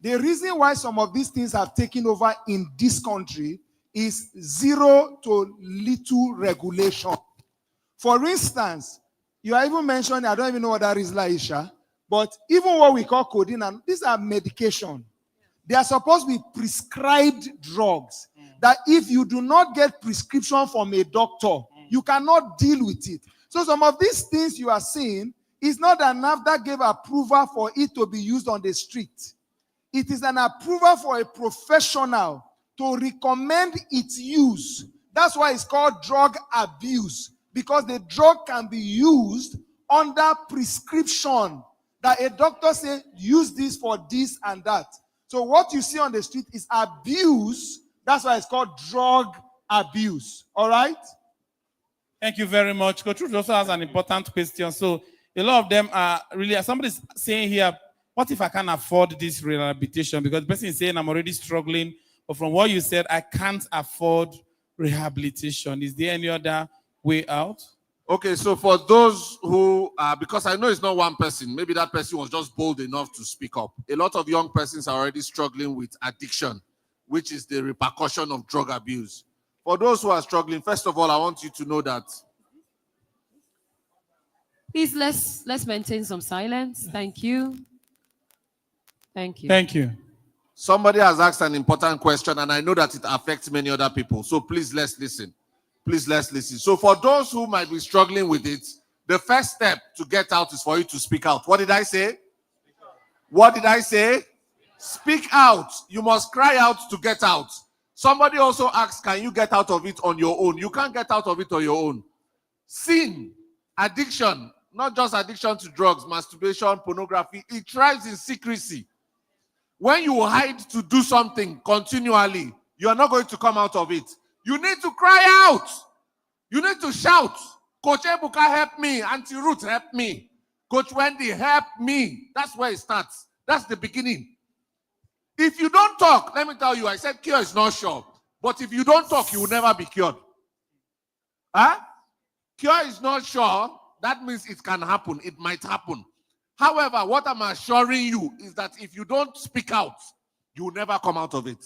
The reason why some of these things have taken over in this country is zero to little regulation. For instance, you are even mentioning, I don't even know what that is, Laisha, but even what we call codeine, and these are medication. They are supposed to be prescribed drugs that if you do not get prescription from a doctor, you cannot deal with it. So some of these things you are seeing is not that NAFDAC gave approval for it to be used on the street. It is an approval for a professional to recommend its use. That's why it's called drug abuse, because the drug can be used under prescription that a doctor says, use this for this and that. So what you see on the street is abuse. That's why it's called drug abuse. All right? Thank you very much. Coach Ruth also has an important question. So a lot of them are really, somebody's saying here, what if I can't afford this rehabilitation? Because the person is saying I'm already struggling. But from what you said, I can't afford rehabilitation. Is there any other way out? Okay, so for those who, because I know it's not one person, maybe that person was just bold enough to speak up. A lot of young persons are already struggling with addiction, which is the repercussion of drug abuse. For those who are struggling, first of all, I want you to know that. Please, let's maintain some silence. Thank you. Thank you. Thank you. Somebody has asked an important question, and I know that it affects many other people. So please, let's listen. Please, let's listen. So for those who might be struggling with it, the first step to get out is for you to speak out. What did I say? What did I say? Speak out. You must cry out to get out. Somebody also asked, can you get out of it on your own? You can't get out of it on your own. Sin, addiction, not just addiction to drugs, masturbation, pornography, it thrives in secrecy. When you hide to do something continually, you are not going to come out of it. You need to cry out. You need to shout. Coach Ebuka, help me. Auntie Ruth, help me. Coach Wendy, help me. That's where it starts. That's the beginning. If you don't talk, let me tell you, I said cure is not sure. But if you don't talk, you will never be cured. Huh? Cure is not sure. That means it can happen. It might happen. However, what I'm assuring you is that if you don't speak out, you will never come out of it.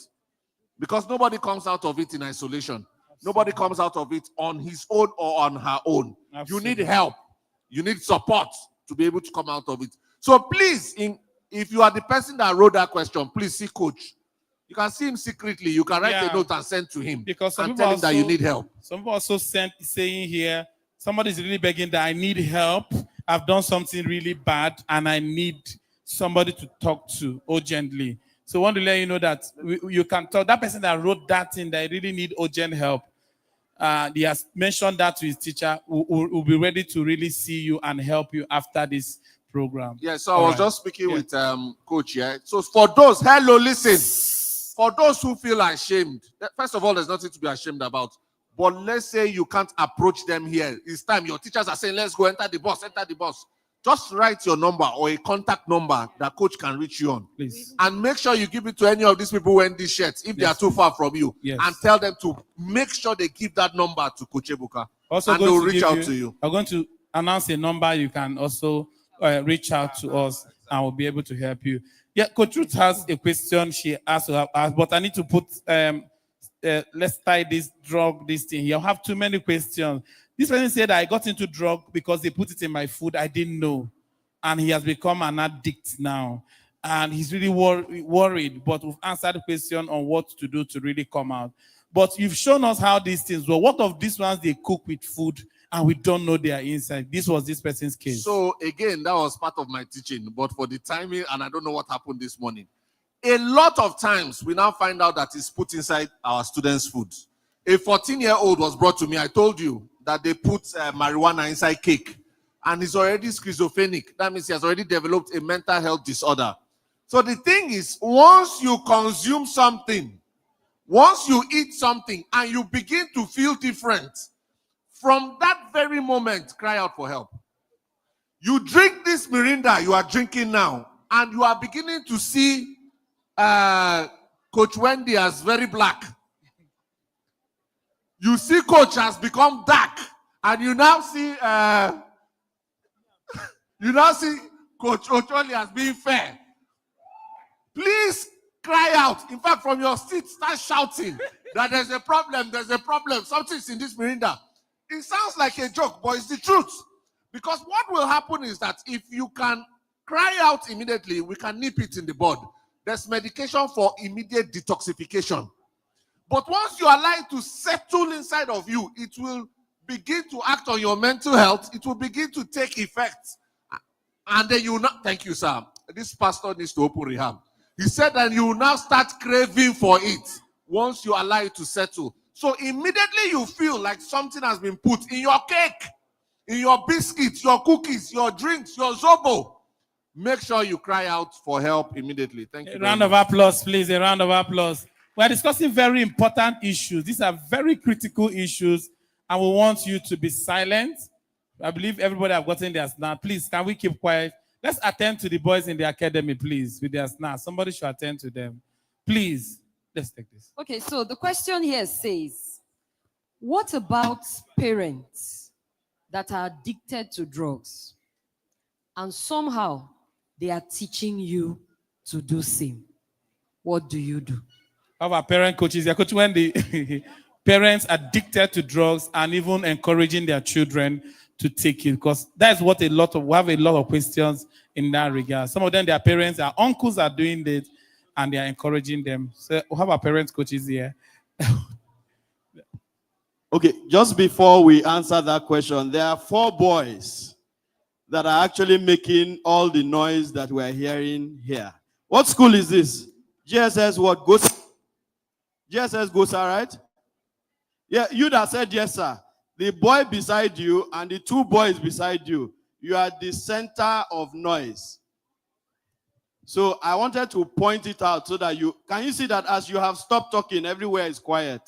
Because nobody comes out of it in isolation. Nobody comes out of it on his own or on her own. Absolutely. You need help. You need support to be able to come out of it. So please, if you are the person that wrote that question, please see Coach. You can see him secretly. You can write a note and send to him. Because and tell him that you need help. Some people also saying here, somebody's really begging that I need help. I've done something really bad and I need somebody to talk to urgently. So I want to let you know that you can talk. That person that wrote that thing, that really need urgent help, he has mentioned that to his teacher, who will be ready to really see you and help you after this program. Yeah, so I was just speaking with Coach here. So for those, hello, listen. For those who feel ashamed, first of all, there's nothing to be ashamed about. But let's say you can't approach them here. It's time. Your teachers are saying, let's go, enter the bus, enter the bus. Just write your number or a contact number that Coach can reach you on. Please. And make sure you give it to any of these people wearing these shirts if they are too far from you. Yes. And tell them to make sure they give that number to Coach Ebuka. Also, and they'll reach out to you. I'm going to announce a number. You can also reach out to us and we'll be able to help you. Yeah, Coach Ruth has a question she asked to ask, but I need to put, let's tie this thing here. I have too many questions. This person said I got into drug because they put it in my food. I didn't know. And he has become an addict now. And he's really worried, but we've answered the question on what to do to really come out. But you've shown us how these things were. What of these ones they cook with food and we don't know their inside? This was this person's case. So again, that was part of my teaching. But for the timing, and I don't know what happened this morning. A lot of times, we now find out that it's put inside our students' food. A 14-year-old was brought to me. I told you that they put marijuana inside cake, and he's already schizophrenic. That means he has already developed a mental health disorder. So the thing is, once you consume something, once you eat something, and you begin to feel different, from that very moment, cry out for help. You drink this Mirinda you are drinking now, and you are beginning to see Coach Wendy as very black. You see Coach has become dark, and you now see Coach Ocholi as being fair. Please cry out. In fact, from your seat, start shouting that there's a problem, something's in this Mirinda. It sounds like a joke, but it's the truth. Because what will happen is that if you can cry out immediately, we can nip it in the bud. There's medication for immediate detoxification. But once you allow it to settle inside of you, it will begin to act on your mental health. It will begin to take effect. And then you will not, thank you, sir. This pastor needs to open rehab. He said that you will now start craving for it once you allow it to settle. So immediately you feel like something has been put in your cake, in your biscuits, your cookies, your drinks, your zobo. Make sure you cry out for help immediately. Thank you. A round of applause, please. A round of applause. We're discussing very important issues. These are very critical issues, and we want you to be silent. I believe everybody have gotten their snack. Please, can we keep quiet? Let's attend to the boys in the academy, please, with their snack. Somebody should attend to them. Please, let's take this. Okay, so the question here says, what about parents that are addicted to drugs and somehow they are teaching you to do same? What do you do? Our parent coaches, yeah, coach, when the parents addicted to drugs and even encouraging their children to take it, because that's what we have a lot of questions in that regard. Some of them, their parents, their uncles are doing this, and they are encouraging them. So we have our parents coaches here. Okay, just before we answer that question, there are 4 boys that are actually making all the noise that we're hearing here. What school is this? GSS what? GSS Gosa, right? Yeah, you that said yes, sir. The boy beside you and the 2 boys beside you, you are the center of noise. So I wanted to point it out so that can you see that as you have stopped talking, everywhere is quiet?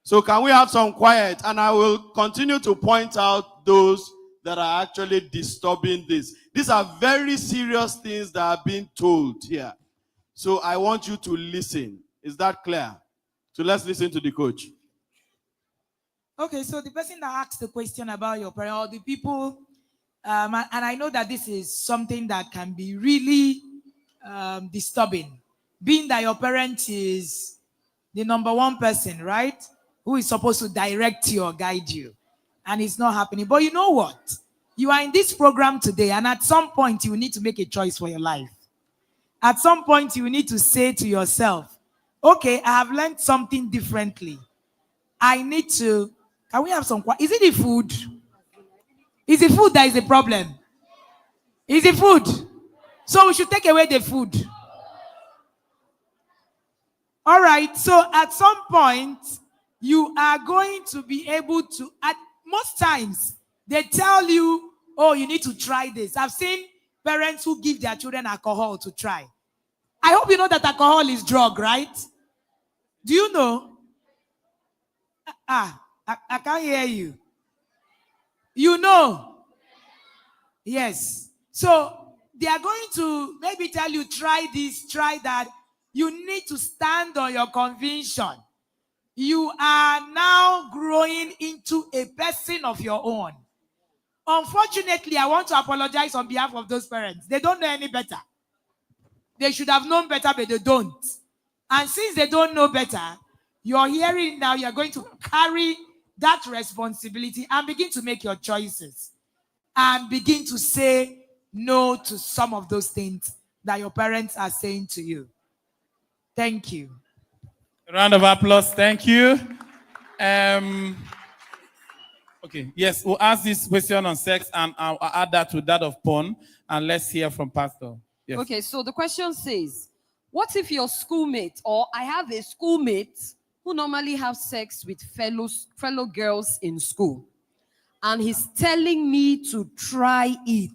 So can we have some quiet? And I will continue to point out those that are actually disturbing this. These are very serious things that are being told here. So I want you to listen. Is that clear? So let's listen to the coach. Okay, so the person that asked the question about your parent, or the people, and I know that this is something that can be really disturbing, being that your parent is the number 1 person, right, who is supposed to direct you or guide you, and it's not happening. But you know what? You are in this program today, and at some point, you need to make a choice for your life. At some point, you need to say to yourself, okay, I have learned something differently. I need to, can we have some, is it the food? Is the food that is the problem? Is the food? So we should take away the food. All right, so at some point, you are going to be able to, at most times, they tell you, oh, you need to try this. I've seen parents who give their children alcohol to try. I hope you know that alcohol is drug, right? Do you know? I can't hear you. You know? Yes. So they are going to maybe tell you, try this, try that. You need to stand on your conviction. You are now growing into a person of your own. Unfortunately, I want to apologize on behalf of those parents. They don't know any better. They should have known better, but they don't. And since they don't know better, you're hearing now, you're going to carry that responsibility and begin to make your choices and begin to say no to some of those things that your parents are saying to you. Thank you. A round of applause. Thank you. Okay, yes, we'll ask this question on sex, and I'll add that to that of porn, and let's hear from Pastor. Yes. Okay, so the question says, what if your schoolmate or I have a schoolmate who normally have sex with fellow girls in school, and he's telling me to try it?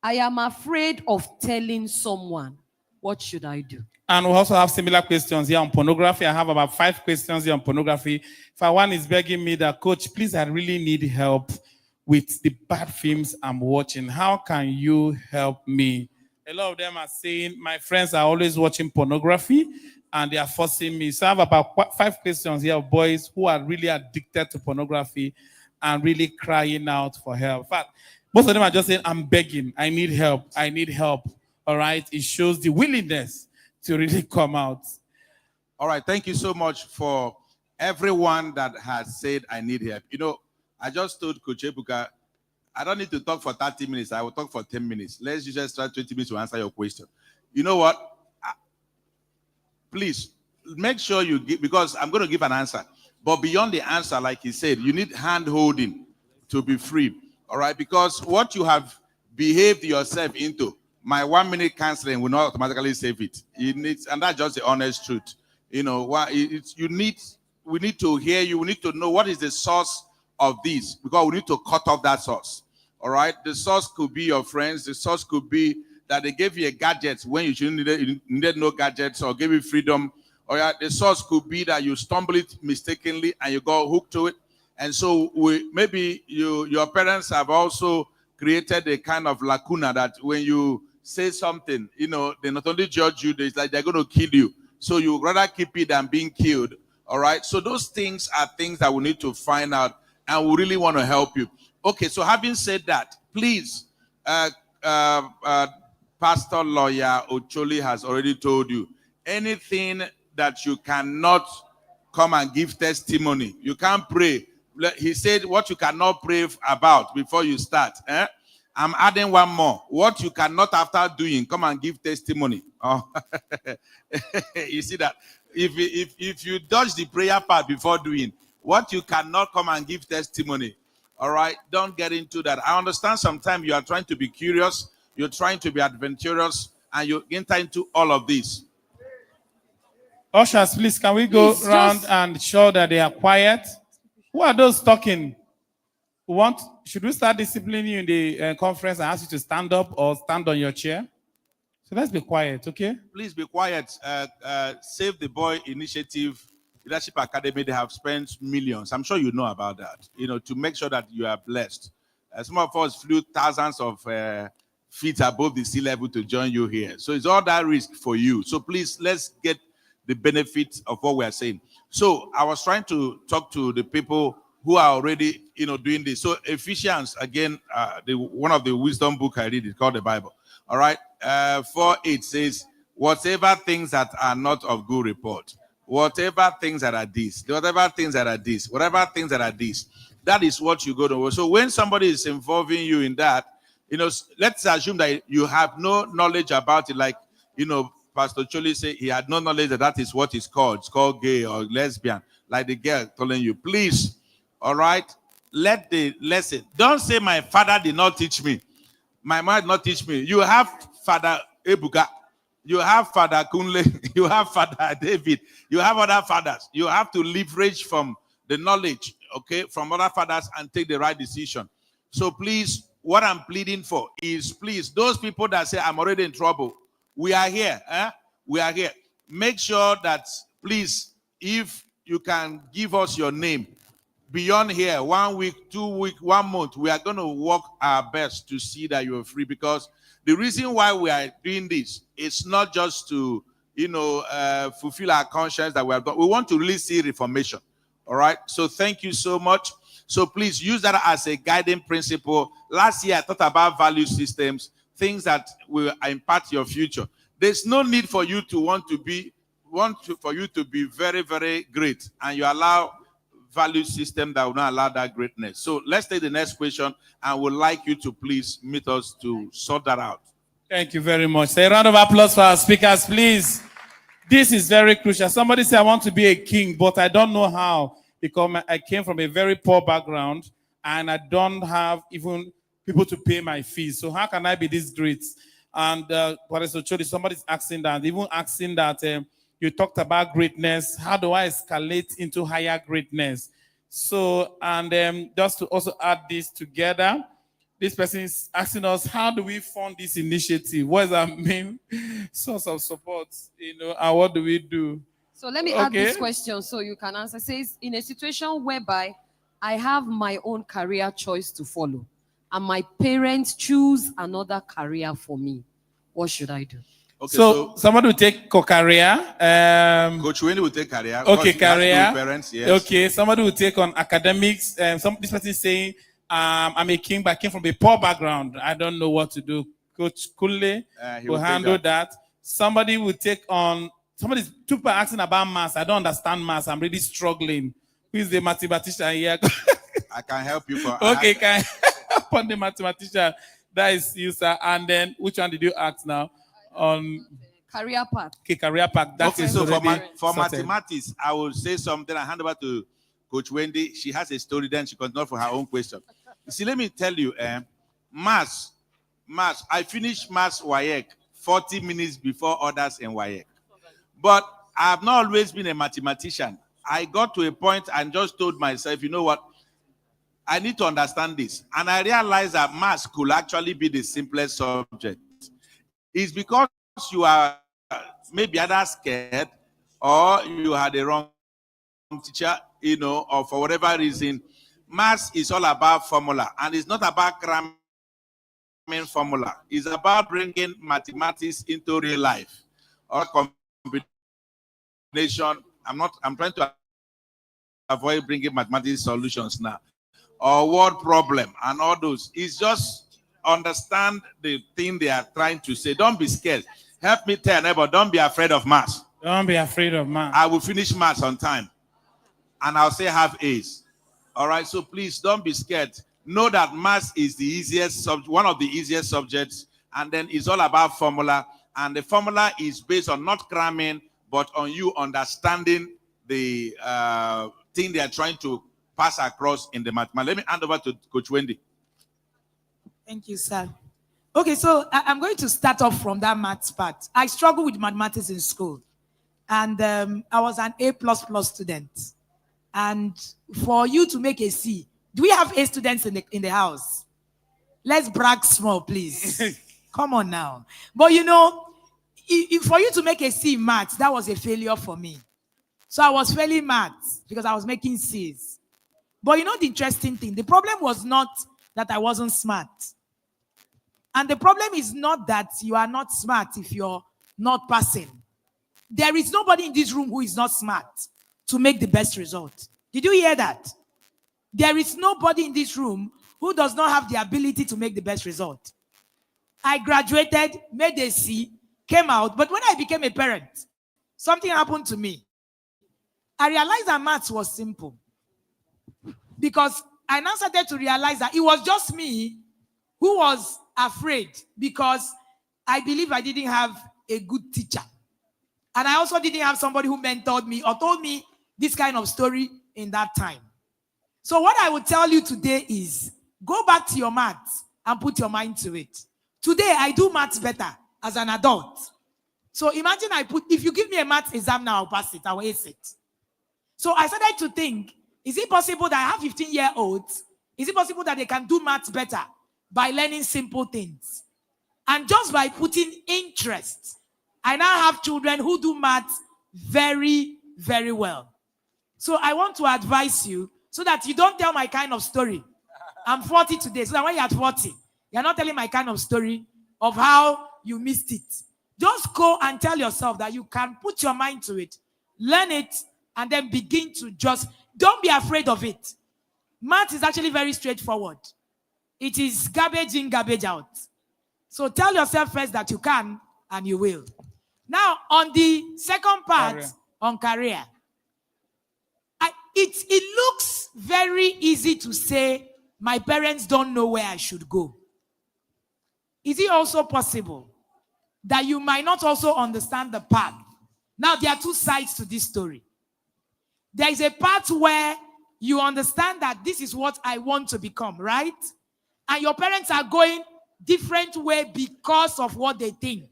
I am afraid of telling someone. What should I do? And we also have similar questions here on pornography. I have about 5 questions here on pornography. One is begging me that, Coach, please, I really need help with the bad films I'm watching. How can you help me? A lot of them are saying, my friends are always watching pornography and they are forcing me. So I have about 5 questions here of boys who are really addicted to pornography and really crying out for help. In fact, most of them are just saying, I'm begging, I need help, I need help. All right, it shows the willingness to really come out. All right, thank you so much for everyone that has said, I need help. You know, I just told Coach Ebuka, I don't need to talk for 30 minutes. I will talk for 10 minutes. Let's just try 20 minutes to answer your question. You know what? Please, make sure you give, because I'm going to give an answer. But beyond the answer, like he said, you need hand-holding to be free. All right? Because what you have behaved yourself into, my 1-minute counseling will not automatically save it. It needs, and that's just the honest truth. You know, we need to hear you. We need to know what is the source of this, because we need to cut off that source. All right? The source could be your friends. The source could be that they gave you a gadget when you shouldn't needed no gadgets, or gave you freedom. Or the source could be that you stumbled it mistakenly and you got hooked to it. And so maybe your parents have also created a kind of lacuna that when you say something, you know, they not only judge you, it's like they're going to kill you. So you rather keep it than being killed. All right. So those things are things that we need to find out, and we really want to help you. Okay. So having said that, please, Pastor Lawyer Ocholi has already told you, anything that you cannot come and give testimony, you can't pray. He said what you cannot pray about before you start. I'm adding one more. What you cannot after doing, come and give testimony. Oh. You see that? If you dodge the prayer part before doing, what you cannot come and give testimony. All right? Don't get into that. I understand sometimes you are trying to be curious, you're trying to be adventurous, and you enter into all of this. Ushers, please, can we go around and show that they are quiet? Who are those talking? Should we start disciplining you in the conference and ask you to stand up or stand on your chair? So let's be quiet, okay? Please be quiet. Save the Boy Initiative Leadership Academy, they have spent millions. I'm sure you know about that, you know, to make sure that you are blessed. Some of us flew thousands of feet above the sea level to join you here. So it's all that risk for you. So please, let's get the benefit of what we are saying. So I was trying to talk to the people who are already, you know, doing this. So Ephesians, again, one of the wisdom book I read is called the Bible. All right. 4:8 says, whatever things that are not of good report, whatever things that are this, whatever things that are this, whatever things that are this, that is what you go to. So when somebody is involving you in that, you know, let's assume that you have no knowledge about it. Like, you know, Pastor Choli said he had no knowledge that is what it's called. It's called gay or lesbian. Like the girl telling you, please, all right, let the lesson. Don't say my father did not teach me. My mother did not teach me. You have Father Ebuka. You have Father Kunle. You have Father David. You have other fathers. You have to leverage from the knowledge, okay, from other fathers and take the right decision. So please, what I'm pleading for is, please, those people that say I'm already in trouble, we are here. We are here. Make sure that, please, if you can give us your name, beyond here, 1 week, 2 weeks, 1 month, we are going to work our best to see that you are free. Because the reason why we are doing this is not just to, you know, fulfill our conscience that we have done. We want to really see reformation. All right. So thank you so much. So please use that as a guiding principle. Last year, I thought about value systems, things that will impact your future. There's no need for you to for you to be very, very great, and you allow value system that will not allow that greatness. So let's take the next question, and would like you to please meet us to sort that out. Thank you very much. Say a round of applause for our speakers, please. This is very crucial. Somebody said, I want to be a king, but I don't know how, because I came from a very poor background and I don't have even people to pay my fees. So how can I be this great? And somebody's asking that, even asking that you talked about greatness. How do I escalate into higher greatness? So, and just to also add this together, this person is asking us, how do we fund this initiative? What is our main source of support? And what do we do? So let me add this question so you can answer. It says, in a situation whereby I have my own career choice to follow, and my parents choose another career for me, what should I do? Okay, so somebody will take career. Coach Wendy will take career. Okay, career. Parents, yes. Okay, somebody will take on academics. This person is saying, I'm a king, but I came from a poor background. I don't know what to do. Coach Kule will handle that. Somebody will take on, two people are asking about maths. I don't understand maths. I'm really struggling. Who is the mathematician here? I can help you. Okay, can help on the mathematician. That is you, sir. And then, which one did you ask now? On career path. Okay, career path. Okay, so for mathematics, I will say something. I hand over to Coach Wendy. She has a story, then she continues for her own question. You see, let me tell you, maths. I finished maths WAEC 40 minutes before others in WAEC. But I have not always been a mathematician. I got to a point and just told myself, you know what? I need to understand this. And I realized that maths could actually be the simplest subject. It's because you are maybe either scared or you had the wrong teacher, or for whatever reason. Maths is all about formula, and it's not about cramming formula. It's about bringing mathematics into real life or combination. I'm trying to avoid bringing mathematics solutions now or word problem and all those. It's just understand the thing they are trying to say. Don't be scared. Help me tell neighbor, don't be afraid of maths. Don't be afraid of maths. I will finish maths on time and I'll say have A's. All right, so please don't be scared. Know that maths is the easiest one of the easiest subjects, and then it's all about formula, and the formula is based on not cramming, but on you understanding the thing they are trying to pass across in the mathematics. Let me hand over to Coach Wendy. Thank you, sir. Okay, so I'm going to start off from that maths part. I struggled with mathematics in school, and I was an A++ student. And for you to make a C, do we have A students in the house? Let's brag small, please. Come on now. But for you to make a C in maths, that was a failure for me. So I was failing maths because I was making C's. But the interesting thing, the problem was not that I wasn't smart. And the problem is not that you are not smart if you're not passing. There is nobody in this room who is not smart to make the best result. Did you hear that? There is nobody in this room who does not have the ability to make the best result. I graduated, made a C, came out, but when I became a parent, something happened to me. I realized that maths was simple. Because I now started to realize that it was just me who was afraid because I believe I didn't have a good teacher. And I also didn't have somebody who mentored me or told me this kind of story in that time. So what I would tell you today is go back to your maths and put your mind to it. Today, I do maths better as an adult. So imagine if you give me a maths exam now, I'll pass it, I'll ace it. So I started to think, is it possible that I have 15-year-olds? Is it possible that they can do maths better by learning simple things? And just by putting interest, I now have children who do maths very, very well. So I want to advise you so that you don't tell my kind of story. I'm 40 today, so that when you're at 40, you're not telling my kind of story of how you missed it. Just go and tell yourself that you can put your mind to it, learn it, and then begin to don't be afraid of it. Math is actually very straightforward. It is garbage in, garbage out. So tell yourself first that you can, and you will. Now, on the second part, on career, it looks very easy to say, my parents don't know where I should go. Is it also possible that you might not also understand the path? Now, there are two sides to this story. There is a part where you understand that this is what I want to become, right? And your parents are going different way because of what they think.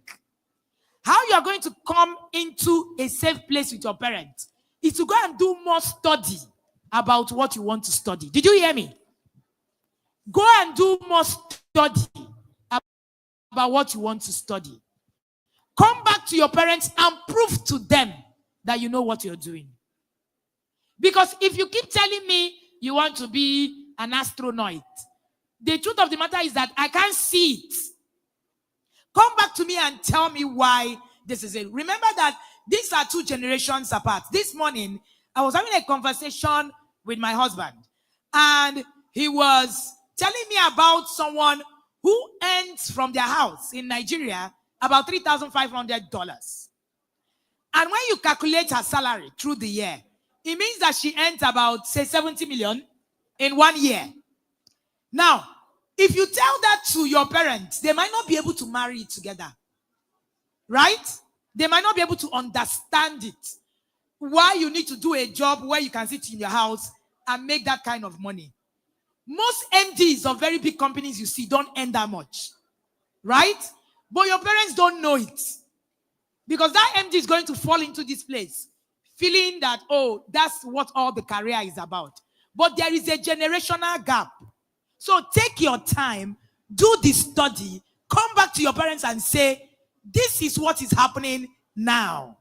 How you are going to come into a safe place with your parents is to go and do more study about what you want to study. Did you hear me? Go and do more study about what you want to study. Come back to your parents and prove to them that you know what you're doing. Because if you keep telling me you want to be an astronaut, the truth of the matter is that I can't see it. Come back to me and tell me why this is it. Remember that these are 2 generations apart. This morning, I was having a conversation with my husband, and he was telling me about someone who earns from their house in Nigeria about $3,500. And when you calculate her salary through the year, it means that she earns about, say, 70 million in 1 year. Now, if you tell that to your parents, they might not be able to marry it together. Right? They might not be able to understand it. Why you need to do a job where you can sit in your house and make that kind of money. Most MDs of very big companies you see don't earn that much. Right? But your parents don't know it. Because that MD is going to fall into this place feeling that, oh, that's what all the career is about. But there is a generational gap. So take your time, do the study, come back to your parents and say, this is what is happening now.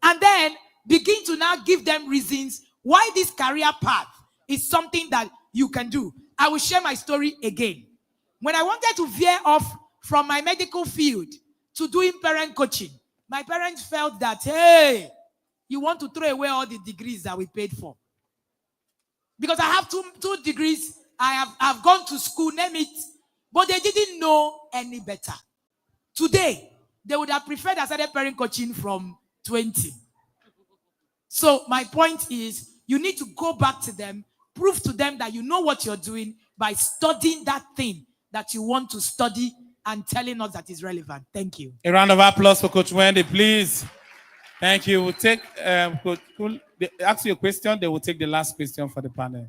And then begin to now give them reasons why this career path is something that you can do. I will share my story again. When I wanted to veer off from my medical field to doing parent coaching, my parents felt that, hey, you want to throw away all the degrees that we paid for. Because I have two degrees, I've gone to school, name it, but they didn't know any better. Today, they would have preferred I started parent coaching from 20. So my point is, you need to go back to them, prove to them that you know what you're doing by studying that thing that you want to study and telling us that is relevant. Thank you. A round of applause for Coach Wendy, please. Thank you. We'll take, they ask you a question, they will take the last question for the panel.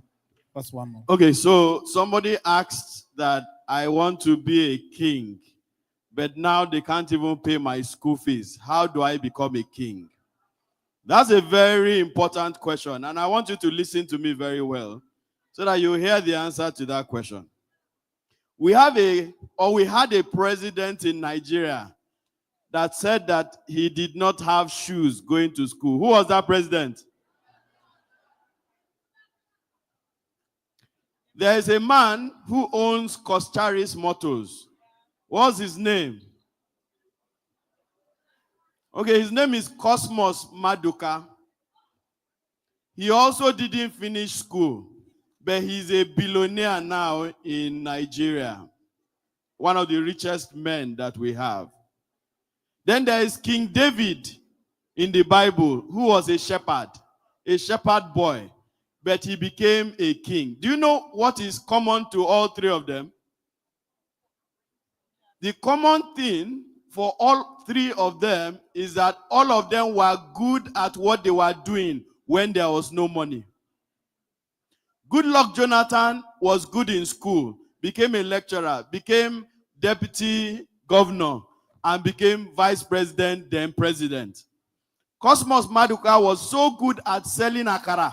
Just one more. Okay, so somebody asked that I want to be a king, but now they can't even pay my school fees. How do I become a king? That's a very important question, and I want you to listen to me very well so that you hear the answer to that question. We had a president in Nigeria that said that he did not have shoes going to school. Who was that president? There is a man who owns Coscharis Motors. What's his name? Okay, his name is Cosmos Maduka. He also didn't finish school, but he's a billionaire now in Nigeria. One of the richest men that we have. Then there is King David in the Bible, who was a shepherd boy, but he became a king. Do you know what is common to all three of them? The common thing for all three of them is that all of them were good at what they were doing when there was no money. Goodluck Jonathan was good in school, became a lecturer, became deputy governor, and became vice president, then president. Cosmos Maduka was so good at selling akara.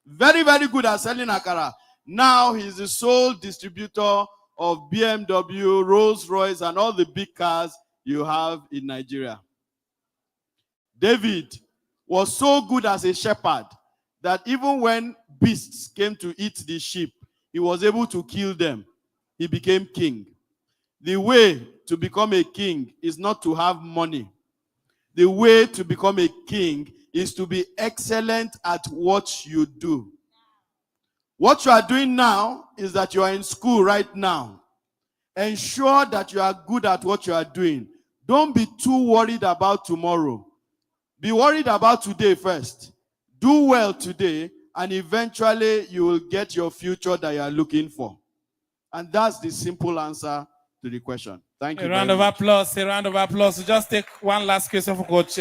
Very, very good at selling akara. Now he's the sole distributor of BMW, Rolls-Royce, and all the big cars you have in Nigeria. David was so good as a shepherd that even when beasts came to eat the sheep, he was able to kill them. He became king. The way to become a king is not to have money. The way to become a king is to be excellent at what you do. What you are doing now is that you are in school right now. Ensure that you are good at what you are doing. Don't be too worried about tomorrow. Be worried about today first. Do well today, and eventually you will get your future that you are looking for. And that's the simple answer to the question. Thank you. A round of applause. A round of applause. So just take one last question for Coach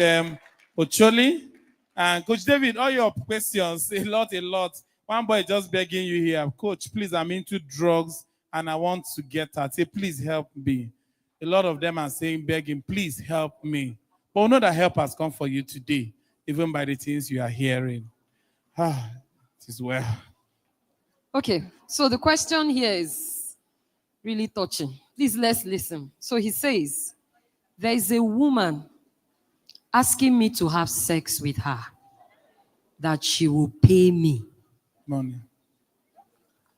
Ocholi. And Coach David, all your questions, a lot. One boy just begging you here. Coach, please, I'm into drugs and I want to get her. Say, please help me. A lot of them are saying, begging, please help me. But we know that help has come for you today, even by the things you are hearing. It is well. Okay, so the question here is really touching. Please, let's listen. So he says, there is a woman asking me to have sex with her, that she will pay me. Money.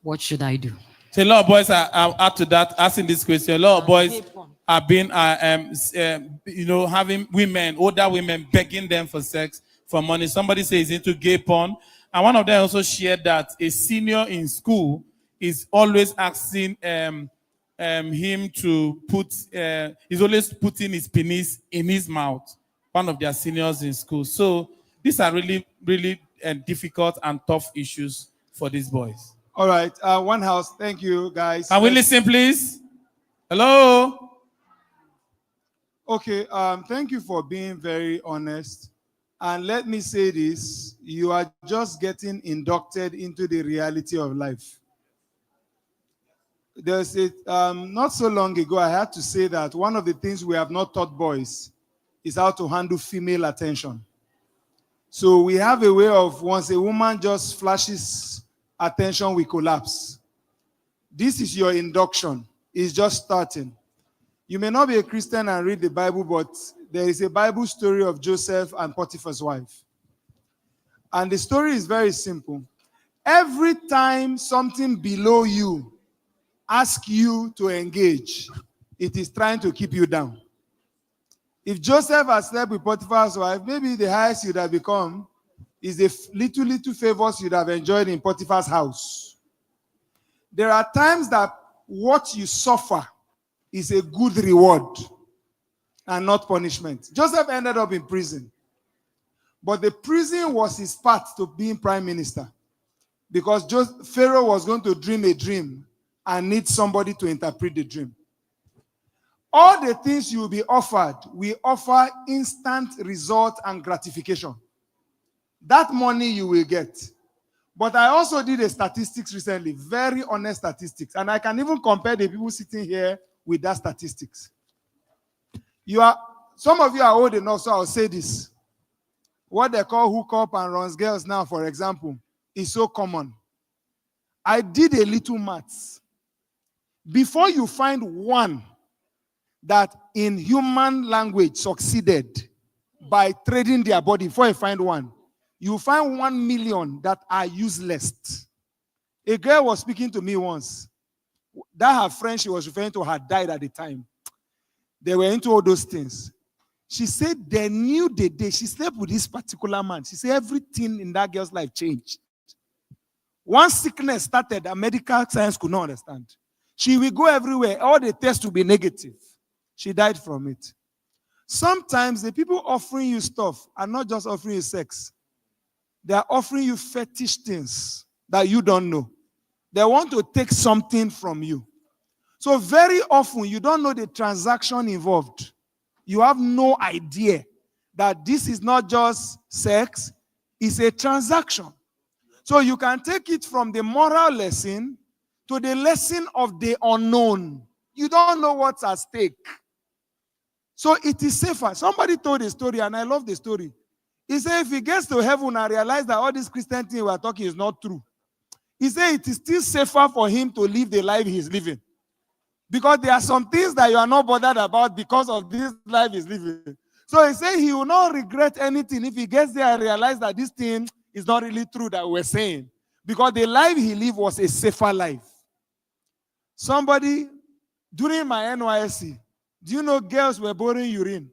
What should I do? So a lot of boys are add to that, asking this question. A lot of boys have been, having women, older women, begging them for sex, for money. Somebody says into gay porn. And one of them also shared that a senior in school is always asking him to put, he's always putting his penis in his mouth. One of their seniors in school. So these are really, really difficult and tough issues for these boys. All right, one house. Thank you, guys. Can we listen, please? Hello? Okay, thank you for being very honest. And let me say this, you are just getting inducted into the reality of life. There's not so long ago, I had to say that one of the things we have not taught boys is how to handle female attention. So we have a way of, once a woman just flashes attention, we collapse. This is your induction. It's just starting. You may not be a Christian and read the Bible, but there is a Bible story of Joseph and Potiphar's wife. And the story is very simple. Every time something below you asks you to engage, it is trying to keep you down. If Joseph had slept with Potiphar's wife, maybe the highest you'd have become is the little favors you'd have enjoyed in Potiphar's house. There are times that what you suffer is a good reward and not punishment. Joseph ended up in prison. But the prison was his path to being prime minister. Because Pharaoh was going to dream a dream and need somebody to interpret the dream. All the things you will be offered, we offer instant result and gratification. That money you will get. But I also did a statistics recently, very honest statistics. And I can even compare the people sitting here with that statistics. Some of you are old enough, so I'll say this. What they call hookup and runs girls now, for example, is so common. I did a little maths. Before you find one that in human language succeeded by trading their body, before you find one, you find 1 million that are useless. A girl was speaking to me once. That her friend she was referring to had died at the time. They were into all those things. She said they knew the day she slept with this particular man. She said everything in that girl's life changed. Once sickness started, the medical science could not understand. She will go everywhere. All the tests will be negative. She died from it. Sometimes the people offering you stuff are not just offering you sex. They are offering you fetish things that you don't know. They want to take something from you. So very often, you don't know the transaction involved. You have no idea that this is not just sex, it's a transaction. So you can take it from the moral lesson to the lesson of the unknown. You don't know what's at stake. So it is safer. Somebody told a story, and I love the story. He said if he gets to heaven and realizes that all this Christian thing we are talking is not true, he said it is still safer for him to live the life he's living. Because there are some things that you are not bothered about because of this life he's living. So he said he will not regret anything if he gets there and realizes that this thing is not really true that we're saying. Because the life he lived was a safer life. Somebody, during my NYSC, do you know girls were borrowing urine?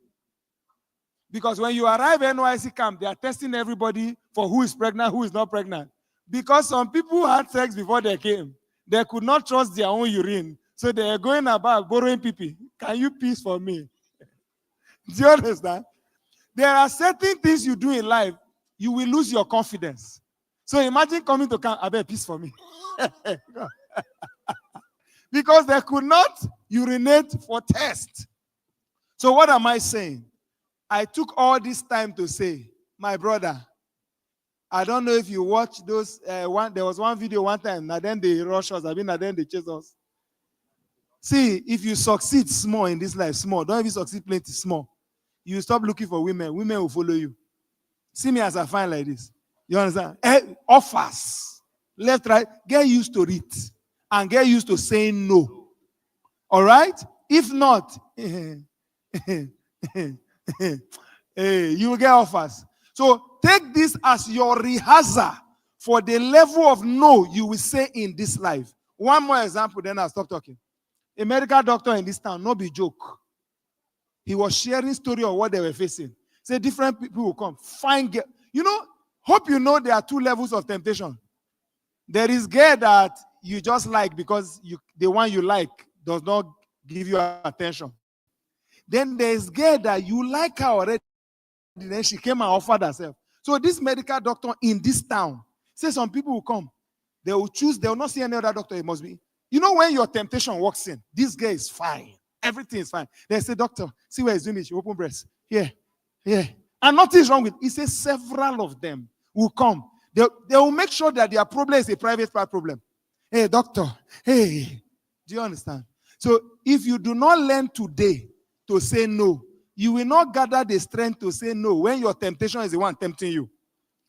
Because when you arrive at NYSC camp, they are testing everybody for who is pregnant, who is not pregnant. Because some people had sex before they came. They could not trust their own urine. So they are going about borrowing pee-pee. Can you piss for me? Do you understand? There are certain things you do in life, you will lose your confidence. So imagine coming to camp, I beg, piss for me. Because they could not urinate for test. So what am I saying? I took all this time to say, my brother, I don't know if you watch those, there was one video one time, and then they rush us, and then they chase us. See, if you succeed small in this life, small, don't even succeed plenty, small, you stop looking for women. Women will follow you. See me as I find like this. You understand? Offers. Left, right. Get used to it. And get used to saying no. All right? If not, you will get offers. So take this as your rehearsal for the level of no you will say in this life. One more example, then I'll stop talking. A medical doctor in this town, no be joke. He was sharing story of what they were facing. Say different people will come. Find girl. You know, hope you know there are two levels of temptation. There is girl that you just like because the one you like does not give you attention. Then there is girl that you like her already. Then she came and offered herself. So this medical doctor in this town, say some people will come. They will choose. They will not see any other doctor. It must be. You know when your temptation walks in, this girl is fine. Everything is fine. They say, doctor, see where he's doing it. She open breast. Here. And nothing's wrong with it. He says several of them will come. They will make sure that their problem is a private part problem. Hey, doctor. Hey. Do you understand? So if you do not learn today to say no, you will not gather the strength to say no when your temptation is the one tempting you.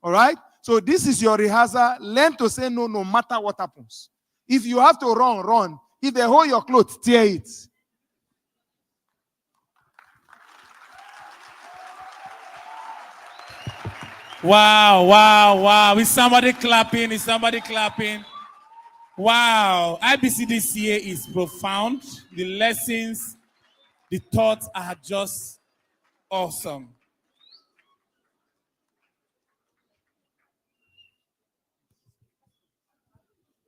All right? So this is your rehearsal. Learn to say no no matter what happens. If you have to run, run. If they hold your clothes, tear it. Wow. Is somebody clapping? Wow. IBC this year is profound. The lessons, the thoughts are just awesome.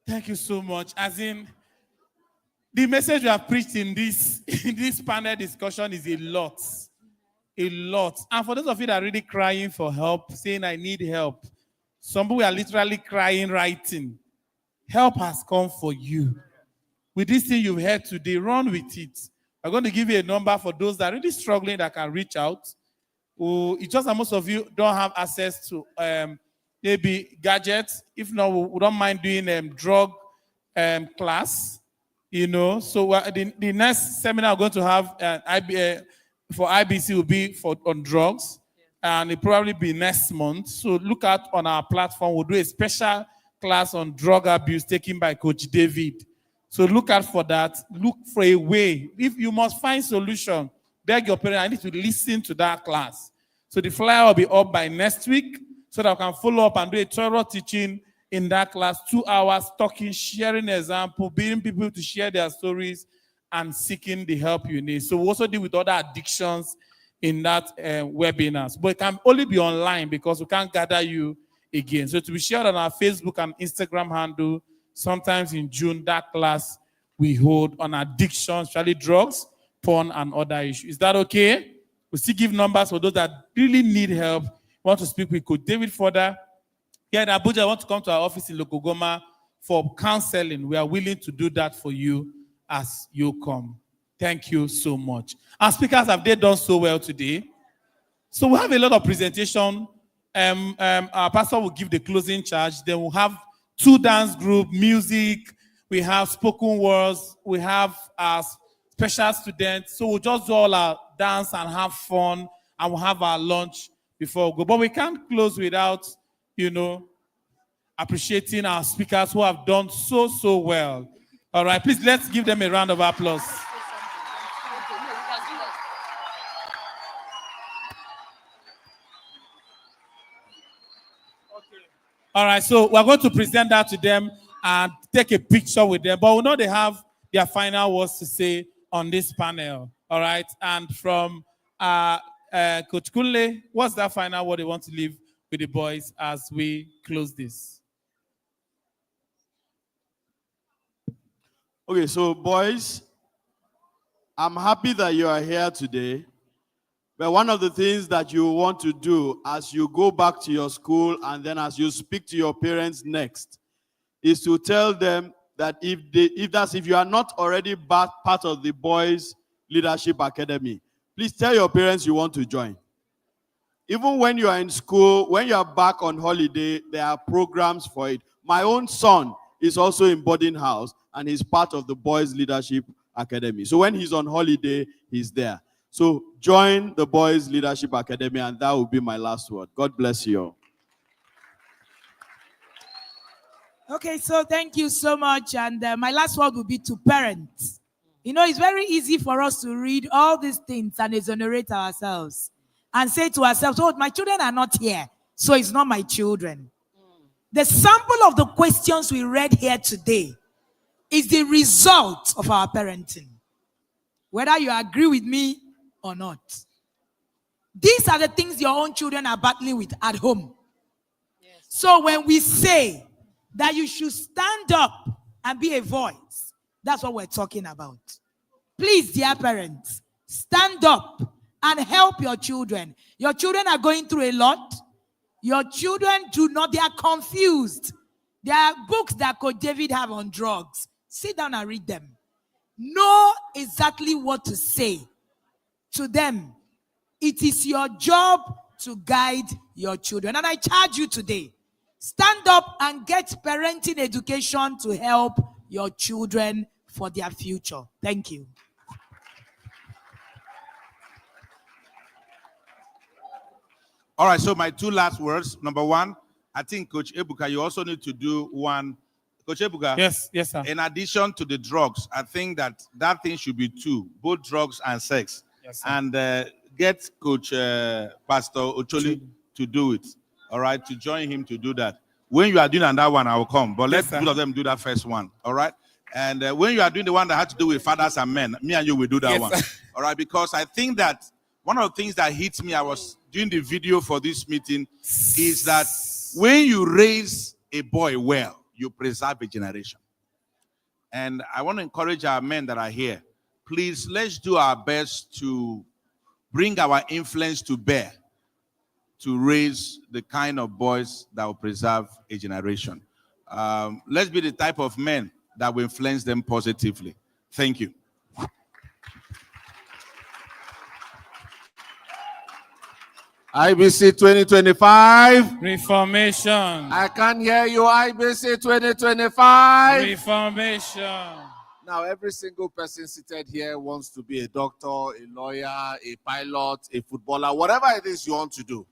Thank you so much. As in, the message we have preached in this panel discussion is a lot. And for those of you that are really crying for help, saying I need help, some people are literally crying, writing. Help has come for you. With this thing you've heard today, run with it. I'm going to give you a number for those that are really struggling that can reach out. It's just that most of you don't have access to maybe gadgets. If not, we don't mind doing drug class. You know, so the next seminar we're going to have for IBC will be on drugs, and it'll probably be next month. So look out on our platform. We'll do a special class on drug abuse taken by Coach David. So look out for that. Look for a way. If you must find solution, beg your parents, I need to listen to that class. So the flyer will be up by next week so that I can follow up and do a thorough teaching in that class, 2 hours, talking, sharing example, being people to share their stories and seeking the help you need. So we also deal with other addictions in that webinars. But it can only be online because we can't gather you again. So to be shared on our Facebook and Instagram handle, sometimes in June, that class we hold on addiction, especially drugs, porn, and other issues. Is that okay? We still give numbers for those that really need help. Want to speak with Coach David further. Here in Abuja, I want to come to our office in Lokogoma for counseling. We are willing to do that for you as you come. Thank you so much. Our speakers, have they done so well today? So we have a lot of presentation. Our pastor will give the closing charge. Then we'll have 2 dance group, music. We have spoken words. We have our special students. So we'll just do all our dance and have fun. And we'll have our lunch before we go. But we can't close without, appreciating our speakers who have done so well. All right, please let's give them a round of applause. All right, so we're going to present that to them and take a picture with them. But we know they have their final words to say on this panel. All right, and from Coach Kunle, what's that final word they want to leave with the boys as we close this? Okay, so boys, I'm happy that you are here today. But one of the things that you want to do as you go back to your school and then as you speak to your parents next is to tell them that if you are not already part of the Boys Leadership Academy, please tell your parents you want to join. Even when you are in school, when you are back on holiday, there are programs for it. My own son is also in boarding house and he's part of the Boys Leadership Academy. So when he's on holiday, he's there. So join the Boys Leadership Academy, and that will be my last word. God bless you all. Okay, so thank you so much. And my last word will be to parents. You know, it's very easy for us to read all these things and exonerate ourselves and say to ourselves, oh, my children are not here, so it's not my children. The sample of the questions we read here today is the result of our parenting, whether you agree with me or not. These are the things your own children are battling with at home. Yes. So when we say that you should stand up and be a voice, that's what we're talking about. Please, dear parents, stand up and help your children. Your children are going through a lot. Your children they are confused. There are books that Coach David have on drugs. Sit down and read them. Know exactly what to say to them. It is your job to guide your children. And I charge you today, stand up and get parenting education to help your children for their future. Thank you. All right, so my two last words. Number one, I think, Coach Ebuka, you also need to do one. Coach Ebuka. Yes, sir. In addition to the drugs, I think that thing should be two, both drugs and sex. Yes, sir. And get Coach Pastor Ocholi to do it. All right, to join him to do that. When you are doing another one, I will come. But let's both of them do that first one. All right. And when you are doing the one that had to do with fathers and men, me and you will do that one. All right, because I think that one of the things that hits me, I was doing the video for this meeting, is that when you raise a boy well, you preserve a generation. And I want to encourage our men that are here, please, let's do our best to bring our influence to bear to raise the kind of boys that will preserve a generation. Let's be the type of men that will influence them positively. Thank you. IBC 2025. Reformation. I can't hear you. IBC 2025. Reformation. Now, every single person seated here wants to be a doctor, a lawyer, a pilot, a footballer, whatever it is you want to do.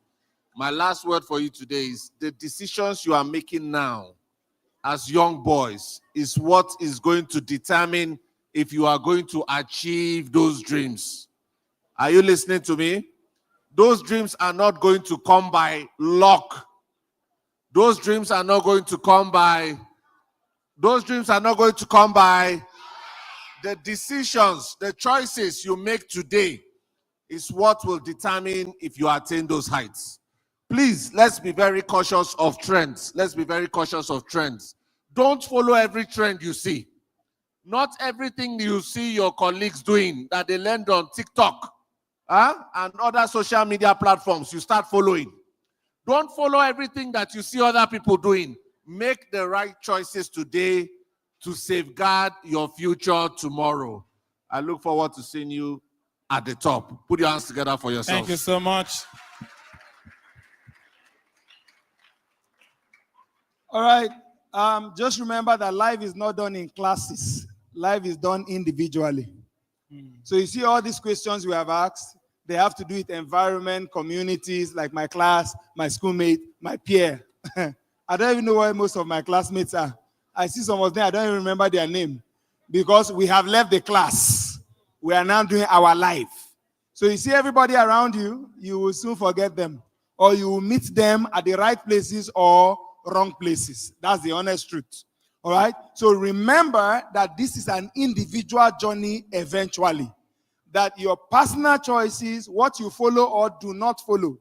My last word for you today is the decisions you are making now as young boys is what is going to determine if you are going to achieve those dreams. Are you listening to me? Those dreams are not going to come by luck. Those dreams are not going to come by. Those dreams are not going to come by. The decisions, the choices you make today is what will determine if you attain those heights. Please, let's be very cautious of trends. Let's be very cautious of trends. Don't follow every trend you see. Not everything you see your colleagues doing that they learned on TikTok and other social media platforms, you start following. Don't follow everything that you see other people doing. Make the right choices today to safeguard your future tomorrow. I look forward to seeing you at the top. Put your hands together for yourselves. Thank you so much. All right. Just remember that life is not done in classes. Life is done individually. So you see all these questions we have asked, they have to do with environment, communities, like my class, my schoolmate, my peer. I don't even know where most of my classmates are. I see some of them, I don't even remember their name. Because we have left the class. We are now doing our life. So you see everybody around you, you will soon forget them. Or you will meet them at the right places or wrong places. That's the honest truth. All right? So remember that this is an individual journey eventually. That your personal choices, what you follow or do not follow,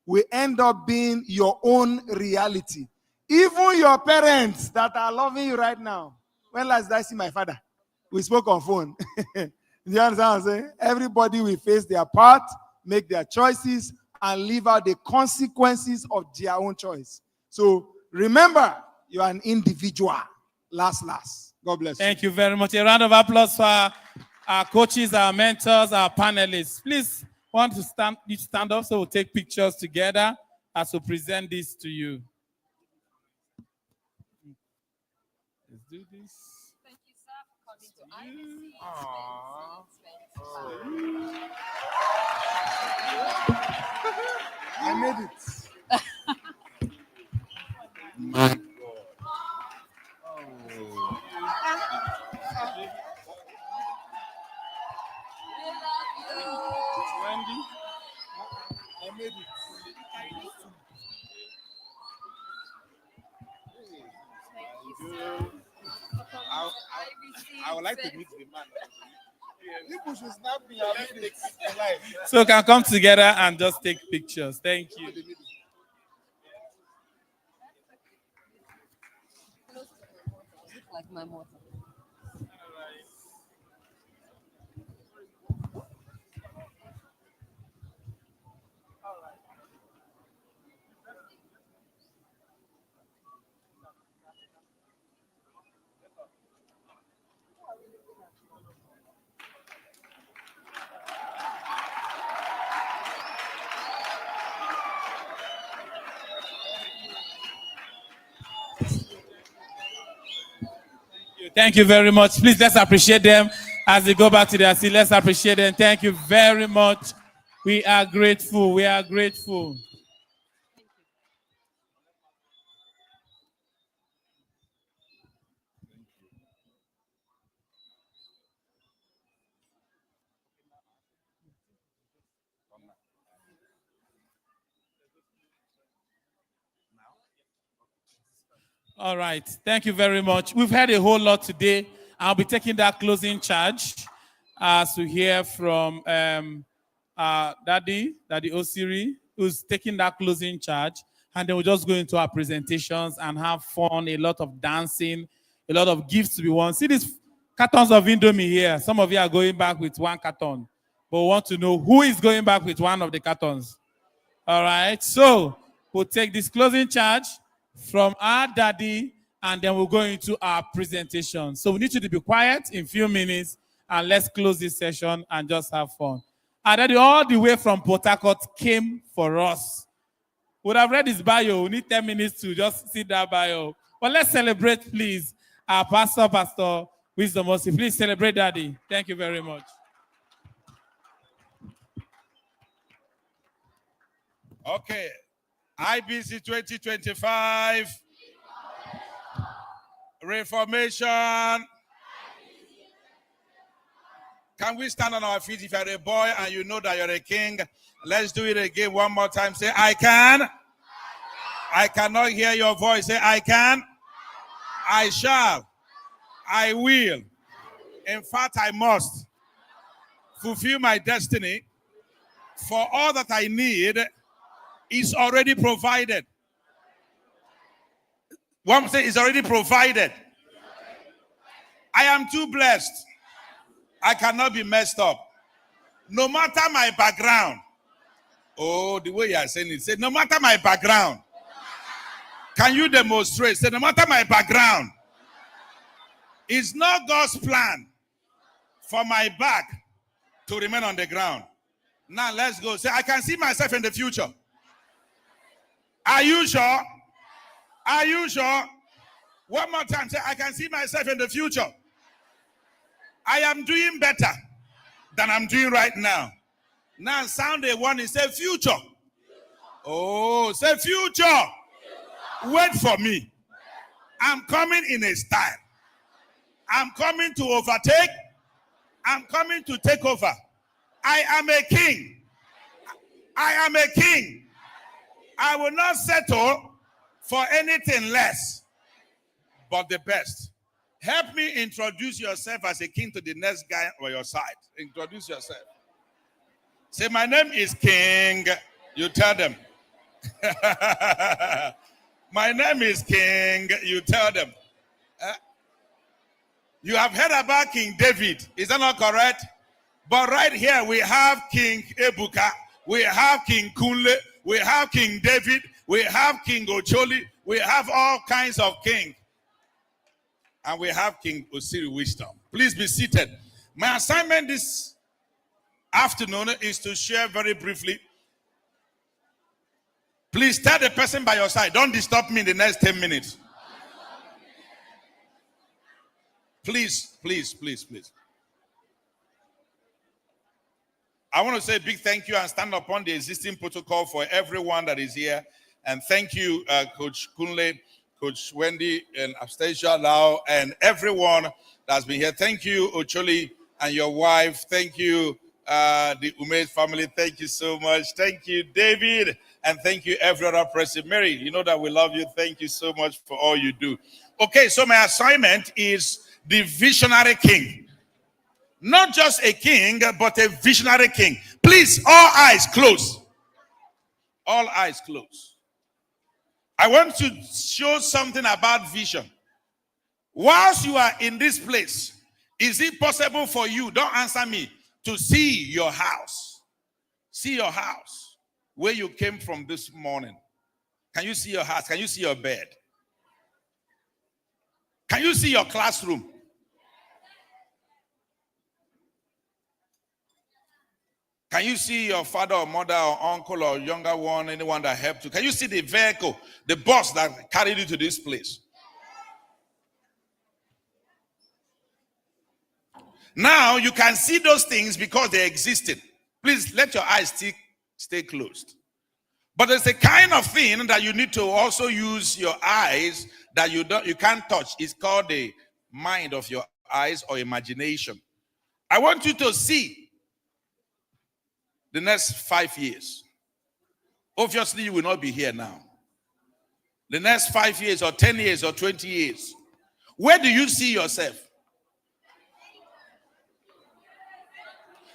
will end up being your own reality. Even your parents that are loving you right now. When last did I see my father? We spoke on phone. You understand what I'm saying? Everybody will face their part, make their choices, and live out the consequences of their own choice. So remember, you are an individual. Last. God bless you. Thank you very much. A round of applause for our coaches, our mentors, our panelists. Please, want to stand up so we'll take pictures together as we present this to you. Let's do this. Thank you, sir, for coming to I made it. My God. I made it. I would like to meet the man. People should snap me. I made it. So can come together and just take pictures. Thank you. Like my mother. Thank you very much. Please, let's appreciate them as they go back to their seat. Let's appreciate them. Thank you very much. We are grateful. We are grateful. All right. Thank you very much. We've heard a whole lot today. I'll be taking that closing charge as we hear from Daddy Osiri, who's taking that closing charge. And then we'll just go into our presentations and have fun, a lot of dancing, a lot of gifts to be won. See these cartons of Indomie here. Some of you are going back with one carton, but we want to know who is going back with one of the cartons. All right. So we'll take this closing charge from our daddy, and then we'll go into our presentation. So we need you to be quiet in a few minutes, and let's close this session and just have fun. Our daddy, all the way from Port Harcourt, came for us. Would have read his bio. We need 10 minutes to just see that bio. But let's celebrate, please, our Pastor Wisdom Osi. Please celebrate Daddy. Thank you very much. Okay. IBC 2025. Reformation. Can we stand on our feet? If you're a boy and you know that you're a king, let's do it again one more time. Say, I can. I cannot hear your voice. Say, I can. I shall. I will. In fact, I must fulfill my destiny. For all that I need is already provided. One say is already provided. I am too blessed. I cannot be messed up. No matter my background. Oh, the way you are saying it. Say, no matter my background. Can you demonstrate? Say, no matter my background. It's not God's plan for my back to remain on the ground. Now let's go. Say, I can see myself in the future. Are you sure? Are you sure? One more time. Say, I can see myself in the future. I am doing better than I'm doing right now. Now sound a one and say future. Oh, say future. Wait for me. I'm coming in a style. I'm coming to overtake. I'm coming to take over. I am a king. I am a king. I will not settle for anything less but the best. Help me introduce yourself as a king to the next guy on your side. Introduce yourself. Say, my name is King. You tell them. My name is King. You tell them. You have heard about King David. Is that not correct? But right here we have King Ebuka. We have King Kunle. We have King David. We have King Ocholi. We have all kinds of kings. And we have King Osiri Wisdom. Please be seated. My assignment this afternoon is to share very briefly. Please tell the person by your side, don't disturb me in the next 10 minutes. Please, please, please, please. I want to say a big thank you and stand upon the existing protocol for everyone that is here. And thank you, Coach Kunle, Coach Wendy, and Abstasia Lau, and everyone that's been here. Thank you, Ocholi, and your wife. Thank you, the Umaid family. Thank you so much. Thank you, David. And thank you, every other person. Mary, you know that we love you. Thank you so much for all you do. Okay, so my assignment is the visionary king. Not just a king, but a visionary king. Please, all eyes closed. All eyes closed. I want to show something about vision. Whilst you are in this place, is it possible for you, don't answer me, to see your house? See your house, where you came from this morning. Can you see your house? Can you see your bed? Can you see your classroom? Can you see your father or mother or uncle or younger one, anyone that helped you? Can you see the vehicle, the bus that carried you to this place? Now you can see those things because they existed. Please let your eyes stay closed. But there's a kind of thing that you need to also use your eyes that you can't touch. It's called the mind of your eyes or imagination. I want you to see the next 5 years. Obviously, you will not be here now. The next 5 years or 10 years or 20 years. Where do you see yourself?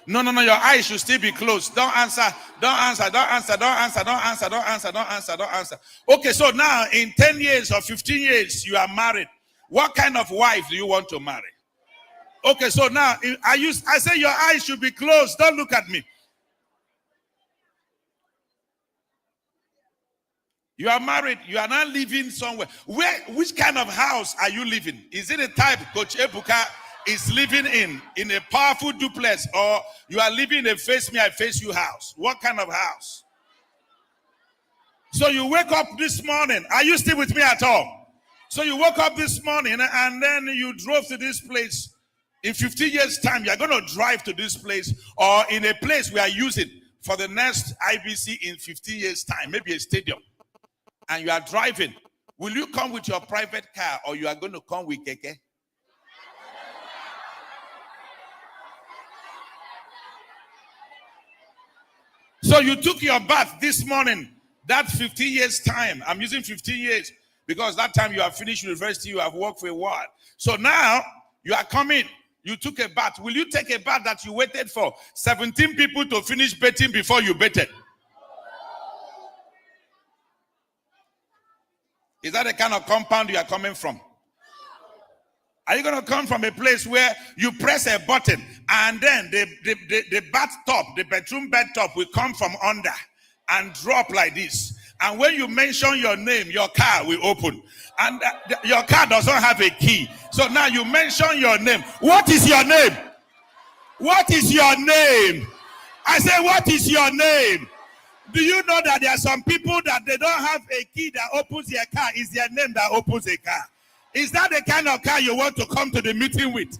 No. Your eyes should still be closed. Don't answer. Don't answer. Don't answer. Don't answer. Don't answer. Don't answer. Don't answer. Don't answer. Okay, so now in 10 years or 15 years, you are married. What kind of wife do you want to marry? Okay, so now I say your eyes should be closed. Don't look at me. You are married. You are not living somewhere. Which kind of house are you living? Is it a type Coach Ebuka is living in a powerful duplex, or you are living in a face me, I face you house? What kind of house? So you wake up this morning. Are you still with me at all? So you woke up this morning and then you drove to this place. In 15 years' time, you're going to drive to this place, or in a place we are using for the next IBC in 15 years' time, maybe a stadium. And you are driving. Will you come with your private car, or you are going to come with keke? So you took your bath this morning. That's 15 years time. I'm using 15 years because that time you have finished university, you have worked for a while. So now you are coming. You took a bath. Will you take a bath that you waited for 17 people to finish bathing before you bathed? Is that the kind of compound you are coming from? Are you going to come from a place where you press a button and then the bathtub, the bedroom bathtub will come from under and drop like this? And when you mention your name, your car will open. And your car doesn't have a key. So now you mention your name. What is your name? What is your name? I say, what is your name? Do you know that there are some people that they don't have a key that opens their car? It's their name that opens a car. Is that the kind of car you want to come to the meeting with?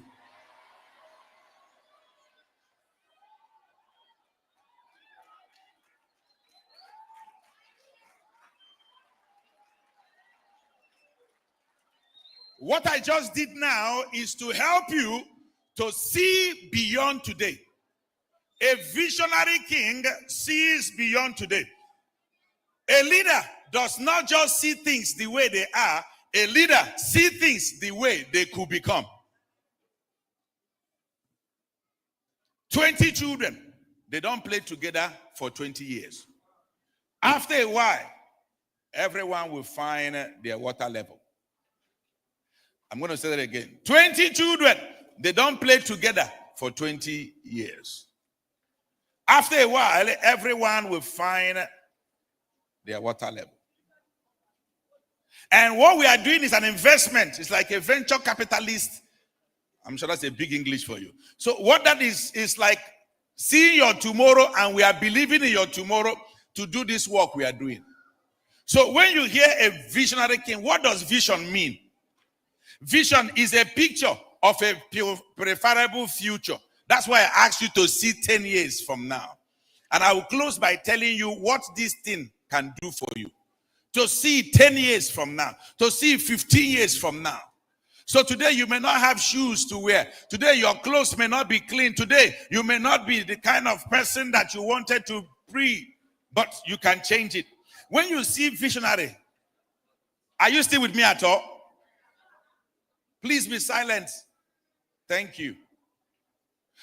What I just did now is to help you to see beyond today. A visionary king sees beyond today. A leader does not just see things the way they are. A leader sees things the way they could become. 20 children, they don't play together for 20 years. After a while, everyone will find their water level. I'm going to say that again. 20 children, they don't play together for 20 years. After a while, everyone will find their water level. And what we are doing is an investment. It's like a venture capitalist. I'm sure that's a big English for you. So what that is like seeing your tomorrow, and we are believing in your tomorrow to do this work we are doing. So when you hear a visionary king, what does vision mean? Vision is a picture of a preferable future. That's why I asked you to see 10 years from now. And I will close by telling you what this thing can do for you. To see 10 years from now, to see 15 years from now. So today you may not have shoes to wear. Today your clothes may not be clean. Today you may not be the kind of person that you wanted to be, but you can change it. When you see visionary, are you still with me at all? Please be silent. Thank you.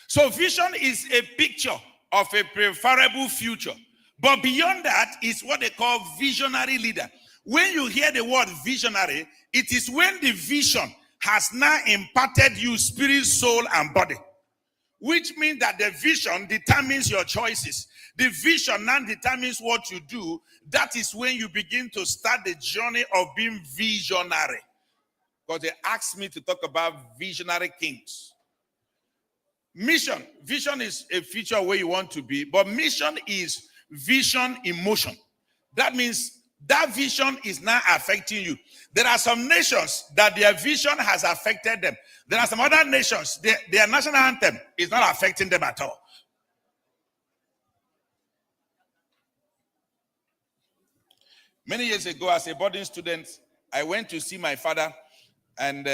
So vision is a picture of a preferable future. But beyond that is what they call visionary leader. When you hear the word visionary, it is when the vision has now imparted you spirit, soul, and body. Which means that the vision determines your choices. The vision now determines what you do. That is when you begin to start the journey of being visionary. Because they asked me to talk about visionary kings. Mission. Vision is a feature where you want to be. But mission is vision in motion. That means that vision is now affecting you. There are some nations that their vision has affected them. There are some other nations, their national anthem is not affecting them at all. Many years ago, as a boarding student, I went to see my father, and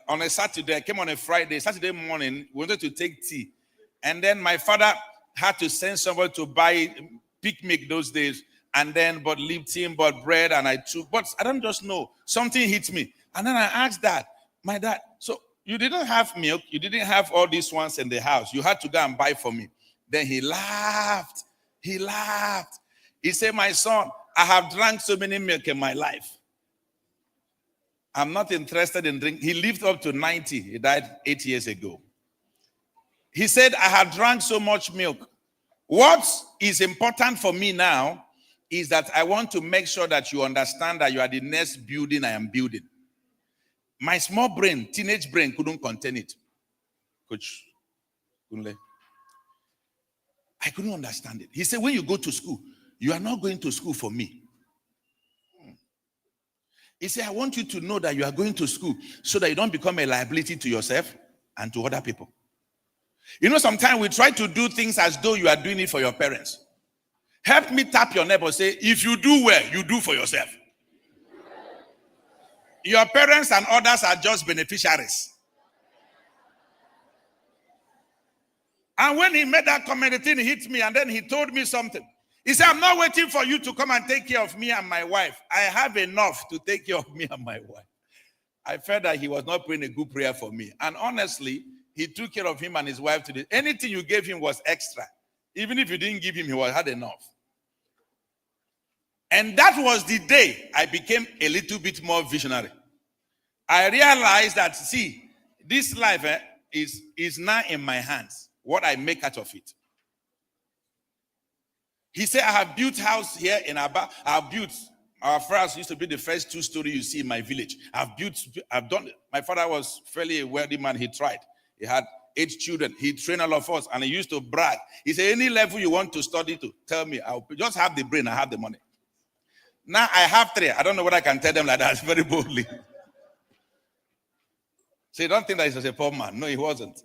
on a Saturday, I came on a Friday, Saturday morning, we wanted to take tea. And then my father had to send someone to buy picnic those days. And then, but Lipton, but bread, and I took, but I don't just know. Something hit me. And then I asked Dad, my dad, so you didn't have milk, you didn't have all these ones in the house. You had to go and buy for me. Then he laughed. He laughed. He said, my son, I have drank so many milk in my life. I'm not interested in drinking. He lived up to 90. He died 8 years ago. He said, I have drank so much milk. What is important for me now is that I want to make sure that you understand that you are the next building I am building. My small brain, teenage brain, couldn't contain it. Coach Kunle, I couldn't understand it. He said, when you go to school, you are not going to school for me. He said, I want you to know that you are going to school so that you don't become a liability to yourself and to other people. You know, sometimes we try to do things as though you are doing it for your parents. Help me tap your neighbor, say, if you do well, you do for yourself. Your parents and others are just beneficiaries. And when he made that comment, the thing hit me, and then he told me something. He said, I'm not waiting for you to come and take care of me and my wife. I have enough to take care of me and my wife. I felt that he was not praying a good prayer for me. And honestly, he took care of him and his wife today. Anything you gave him was extra. Even if you didn't give him, he had enough. And that was the day I became a little bit more visionary. I realized that, see, this life is now in my hands. What I make out of it. He said, I have built house here in Aba. Our house used to be the first 2-story you see in my village. My father was fairly a wealthy man. He tried. He had 8 children. He trained all of us, and he used to brag. He said, any level you want to study to, tell me. I'll just have the brain, I have the money. Now I have 3. I don't know what I can tell them like that very boldly. So you don't think that he's a poor man. No, he wasn't.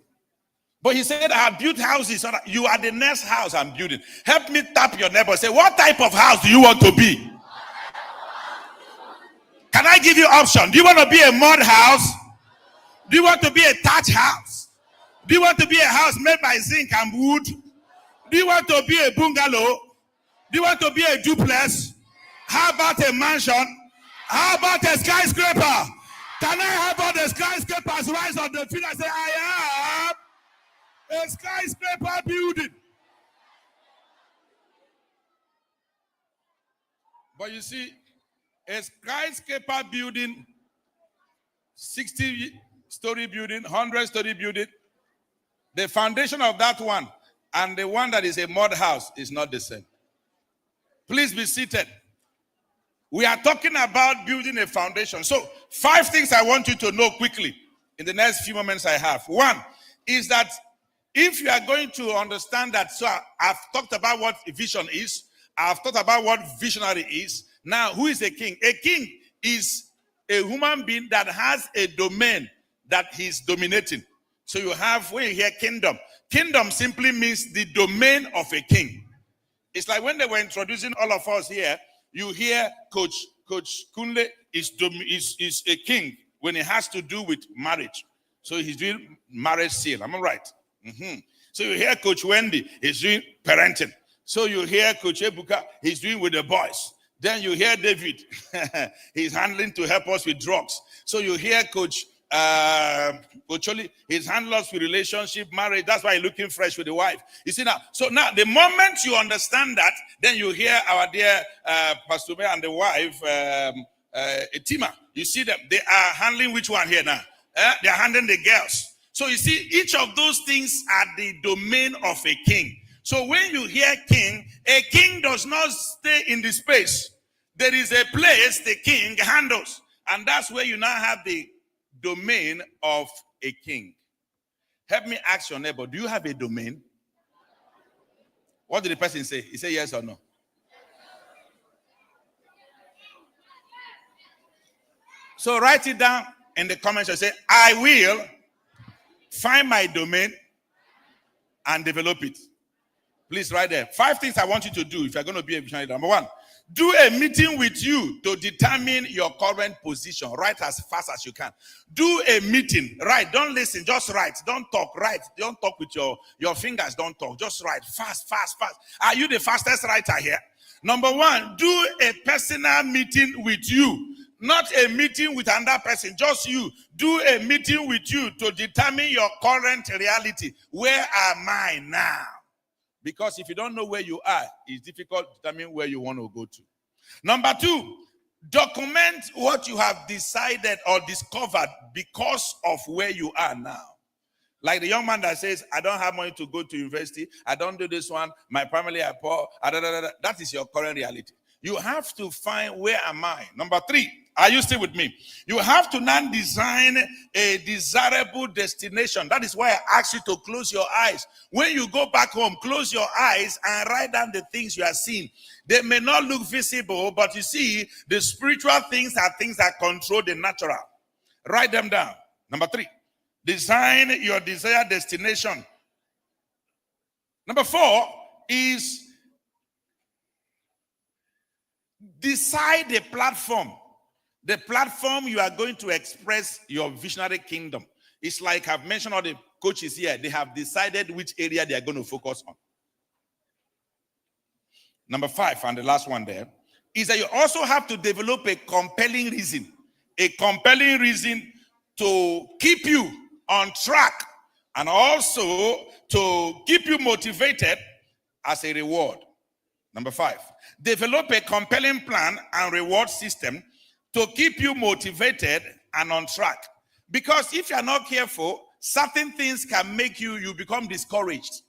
But he said, I have built houses. So that you are the next house I'm building. Help me tap your neighbor. Say, what type of house do you want to be? Can I give you option? Do you want to be a mud house? Do you want to be a thatch house? Do you want to be a house made by zinc and wood? Do you want to be a bungalow? Do you want to be a duplex? How about a mansion? How about a skyscraper? Can I have all the skyscrapers rise on the field and say, I am a skyscraper building? But you see, a skyscraper building, 60-story building, 100-story building, the foundation of that one and the one that is a mud house is not the same. Please be seated. We are talking about building a foundation. So 5 things I want you to know quickly in the next few moments I have. 1 is that if you are going to understand that, so I've talked about what vision is. I've talked about what visionary is. Now, who is a king? A king is a human being that has a domain that he's dominating. So you have, when you hear kingdom, kingdom simply means the domain of a king. It's like when they were introducing all of us here, you hear Coach Kunle is a king when it has to do with marriage. So he's doing marriage seal. Am I right? So you hear Coach Wendy is doing parenting. So you hear Coach Ebuka, he's doing with the boys. Then you hear David, he's handling to help us with drugs. So you hear Coach Ocholi, he's handling us with relationship, marriage. That's why he's looking fresh with the wife. You see now? So now, the moment you understand that, then you hear our dear Pastor May and the wife, Etima. You see them. They are handling which one here now? They are handling the girls. So you see, each of those things are the domain of a king. So when you hear king, a king does not stay in the space. There is a place the king handles. And that's where you now have the domain of a king. Help me ask your neighbor, do you have a domain? What did the person say? He said yes or no? So write it down in the comments and say, I will find my domain and develop it. Please write there. 5 things I want you to do if you're going to be a visionary. Number 1, do a meeting with you to determine your current position. Write as fast as you can. Do a meeting. Write. Don't listen. Just write. Don't talk. Write. Don't talk with your fingers. Don't talk. Just write. Fast, fast, fast. Are you the fastest writer here? Number 1, do a personal meeting with you. Not a meeting with another person. Just you. Do a meeting with you to determine your current reality. Where am I now? Because if you don't know where you are, it's difficult to determine where you want to go to. Number 2, document what you have decided or discovered because of where you are now. Like the young man that says, I don't have money to go to university. I don't do this one. My family are poor. That is your current reality. You have to find, where am I? Number 3, are you still with me? You have to now design a desirable destination. That is why I asked you to close your eyes. When you go back home, close your eyes and write down the things you are seeing. They may not look visible, but you see, the spiritual things are things that control the natural. Write them down. Number 3, design your desired destination. Number 4 is decide the platform. The platform you are going to express your visionary kingdom. It's like I've mentioned all the coaches here. They have decided which area they are going to focus on. Number 5, and the last one there, is that you also have to develop a compelling reason. A compelling reason to keep you on track and also to keep you motivated as a reward. Number 5, develop a compelling plan and reward system to keep you motivated and on track. Because if you're not careful, certain things can make you become discouraged.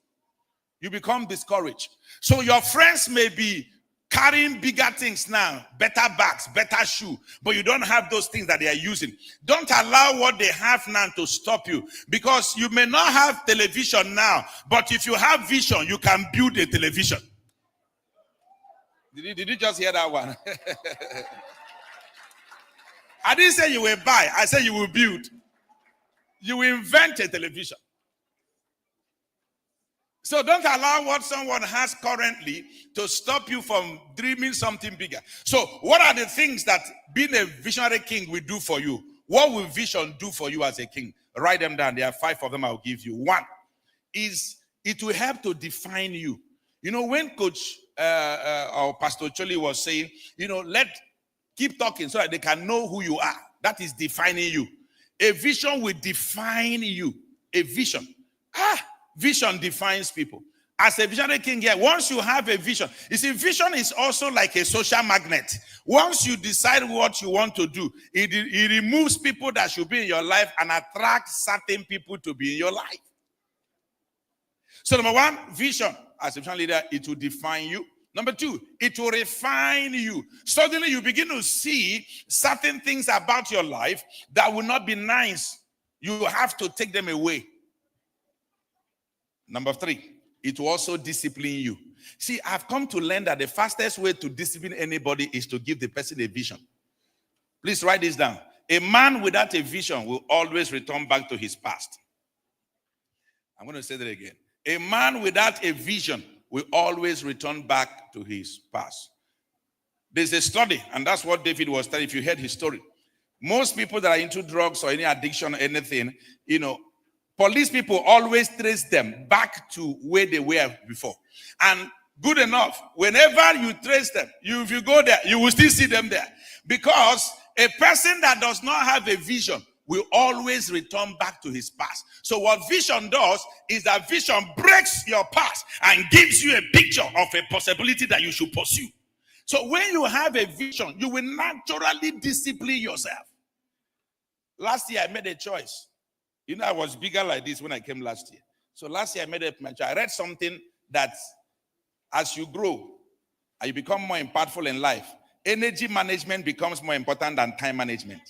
You become discouraged. So your friends may be carrying bigger things now, better bags, better shoe, but you don't have those things that they are using. Don't allow what they have now to stop you, because you may not have television now, but if you have vision, you can build a television. Did you just hear that one? I didn't say you will buy. I said you will build. You will invent a television. So don't allow what someone has currently to stop you from dreaming something bigger. So what are the things that being a visionary king will do for you? What will vision do for you as a king? Write them down. There are 5 of them I'll give you. 1 is it will help to define you. You know, when Coach or Pastor Choli was saying, you know, keep talking so that they can know who you are. That is defining you. A vision will define you. A vision. Vision defines people. As a visionary king here, once you have a vision, you see, vision is also like a social magnet. Once you decide what you want to do, it removes people that should be in your life and attracts certain people to be in your life. So number 1, vision. As a vision leader, it will define you. Number 2, it will refine you. Suddenly you begin to see certain things about your life that will not be nice. You have to take them away. Number 3, it will also discipline you. See, I've come to learn that the fastest way to discipline anybody is to give the person a vision. Please write this down. A man without a vision will always return back to his past. I'm going to say that again. A man without a vision will always return back to his past. There's a study, and that's what David was telling. If you heard his story, most people that are into drugs or any addiction or anything, police people always trace them back to where they were before. And good enough, whenever you trace them, if you go there, you will still see them there. Because a person that does not have a vision will always return back to his past. So what vision does is that vision breaks your past and gives you a picture of a possibility that you should pursue. So when you have a vision, you will naturally discipline yourself. Last year, I made a choice. I was bigger like this when I came last year. So last year, I made a choice. I read something that as you grow and you become more impactful in life, energy management becomes more important than time management.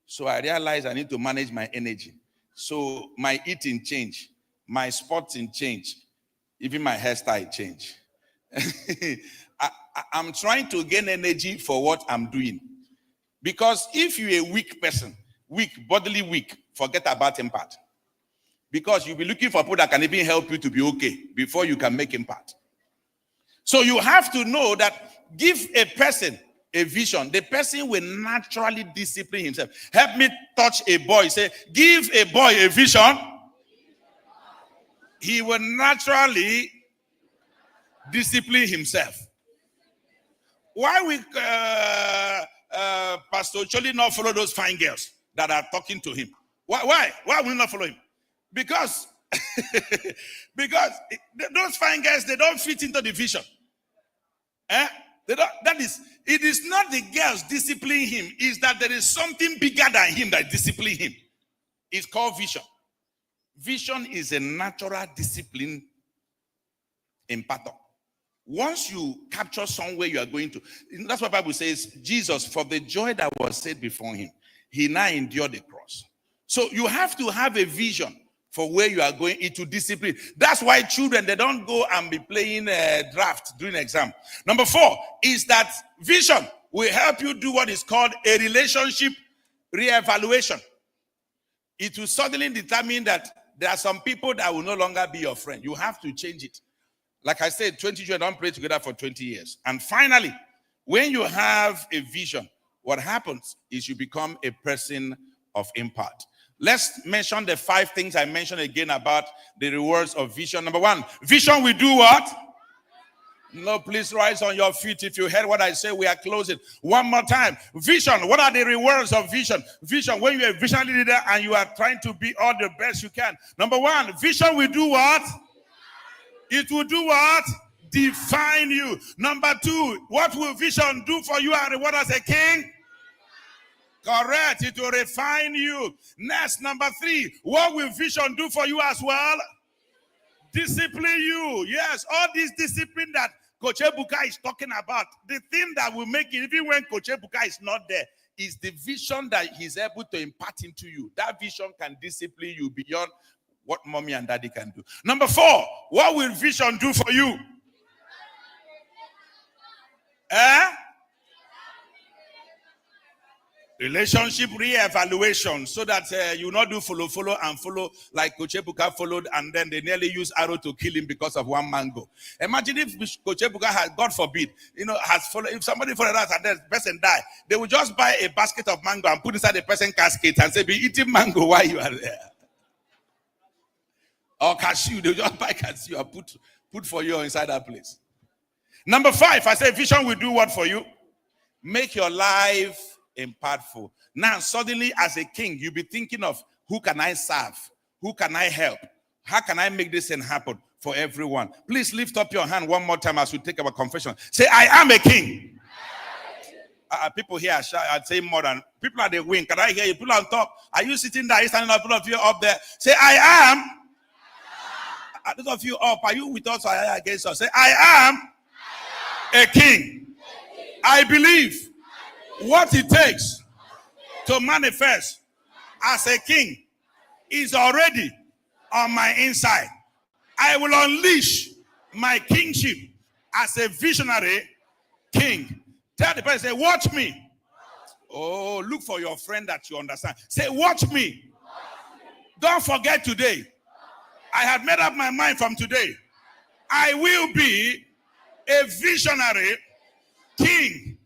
So I realized I need to manage my energy. So my eating changed, my sporting changed, even my hairstyle changed. I'm trying to gain energy for what I'm doing. Because if you're a weak person, bodily weak, forget about impact. Because you'll be looking for people that can even help you to be okay before you can make impact. So you have to know that give a person a vision, the person will naturally discipline himself. Help me touch a boy. Say, give a boy a vision. He will naturally discipline himself. Why will Pastor Choli not follow those fine girls that are talking to him? Why will he not follow him? Because those fine girls, they don't fit into the vision. It is not the girls disciplining him, it's that there is something bigger than him that disciplines him. It's called vision. Vision is a natural discipline imparter. Once you capture somewhere you are going to, that's what the Bible says, Jesus, for the joy that was set before him, he now endured the cross. So you have to have a vision for where you are going into discipline. That's why children, they don't go and be playing draft during exam. Number 4 is that vision will help you do what is called a relationship reevaluation. It will suddenly determine that there are some people that will no longer be your friend. You have to change it. Like I said, 20 children don't pray together for 20 years. And finally, when you have a vision, what happens is you become a person of impact. Let's mention the 5 things I mentioned again about the rewards of vision. Number 1, vision will do what? No, please rise on your feet. If you heard what I say, we are closing. One more time. Vision. What are the rewards of vision? Vision, when you're a visionary leader and you are trying to be all the best you can. Number 1, vision will do what? It will do what? Define you. Number 2, what will vision do for you and reward as a king? Correct. It will refine you. Next, number 3, what will vision do for you as well? Discipline you. Yes, all this discipline that Coach Ebuka is talking about, the thing that will make it, even when Coach Ebuka is not there, is the vision that he's able to impart into you. That vision can discipline you beyond what mommy and daddy can do. Number 4, what will vision do for you? Relationship re-evaluation, so that you not do follow and follow like Coach Ebuka followed, and then they nearly use arrow to kill him because of one mango. Imagine if Coach Ebuka has, God forbid, has followed, if somebody followed us and the person die, they will just buy a basket of mango and put inside the person's casket and say, be eating mango while you are there. Or cashew, they will just buy cashew and put for you inside that place. Number 5, I say vision will do what for you? Make your life impactful. Now, suddenly, as a king, you'll be thinking of who can I serve? Who can I help? How can I make this thing happen for everyone? Please lift up your hand one more time as we take our confession. Say, I am a king. People here are shy. I'd say more than people at the wing. Can I hear you? People on top. Are you sitting there? Are you standing up? People of you up there. Say, I am. Those of you up, are you with us or are you against us? Say, I am a king. I believe what it takes to manifest as a king is already on my inside. I will unleash my kingship as a visionary king. Tell the person, say, watch me Oh, look for your friend that you understand. Say, watch me. Don't forget today. I had made up my mind from today. I will be a visionary king.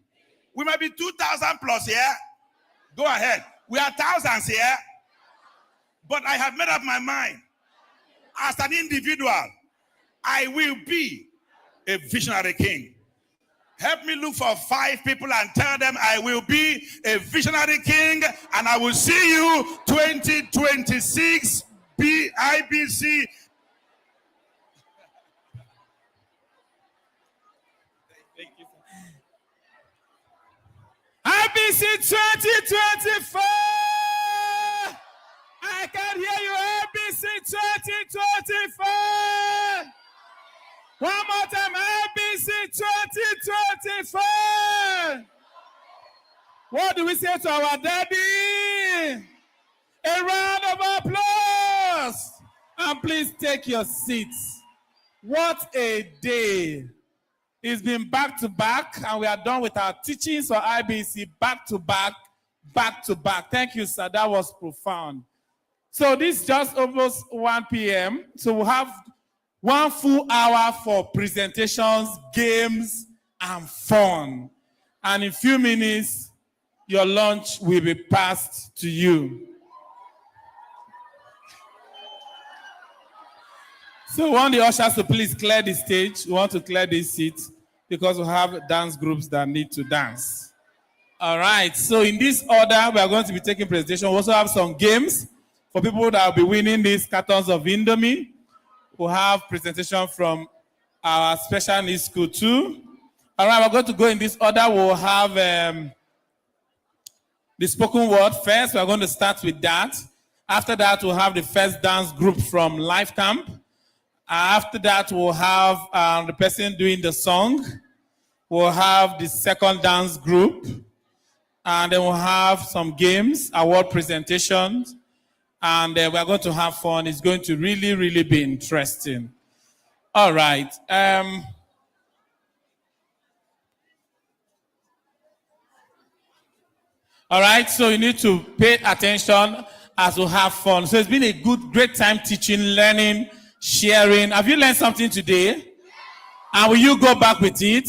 We might be 2,000 plus here. Go ahead. We are thousands here. But I have made up my mind. As an individual, I will be a visionary king. Help me look for 5 people and tell them I will be a visionary king, and I will see you 2026 IBC. IBC 2024. I can hear you. IBC 2024. One more time. IBC 2024. What do we say to our daddy? A round of applause. And please take your seats. What a day. It's been back to back, and we are done with our teachings for IBC back to back, back to back. Thank you, sir. That was profound. So this is just almost 1 p.m. So we'll have 1 full hour for presentations, games, and fun. And in a few minutes, your lunch will be passed to you. So we want the ushers to please clear the stage. We want to clear these seats because we have dance groups that need to dance. All right. So in this order, we are going to be taking presentation. We also have some games for people that will be winning these cartons of Indomie. We'll have presentation from our special needs school too. All right. We're going to go in this order. We'll have the spoken word first. We're going to start with that. After that, we'll have the first dance group from Life Camp. After that, we'll have the person doing the song. We'll have the second dance group. And then we'll have some games, award presentations. And we're going to have fun. It's going to really, really be interesting. All right. All right. So you need to pay attention as we have fun. So it's been a great time teaching, learning, sharing. Have you learned something today? And will you go back with it?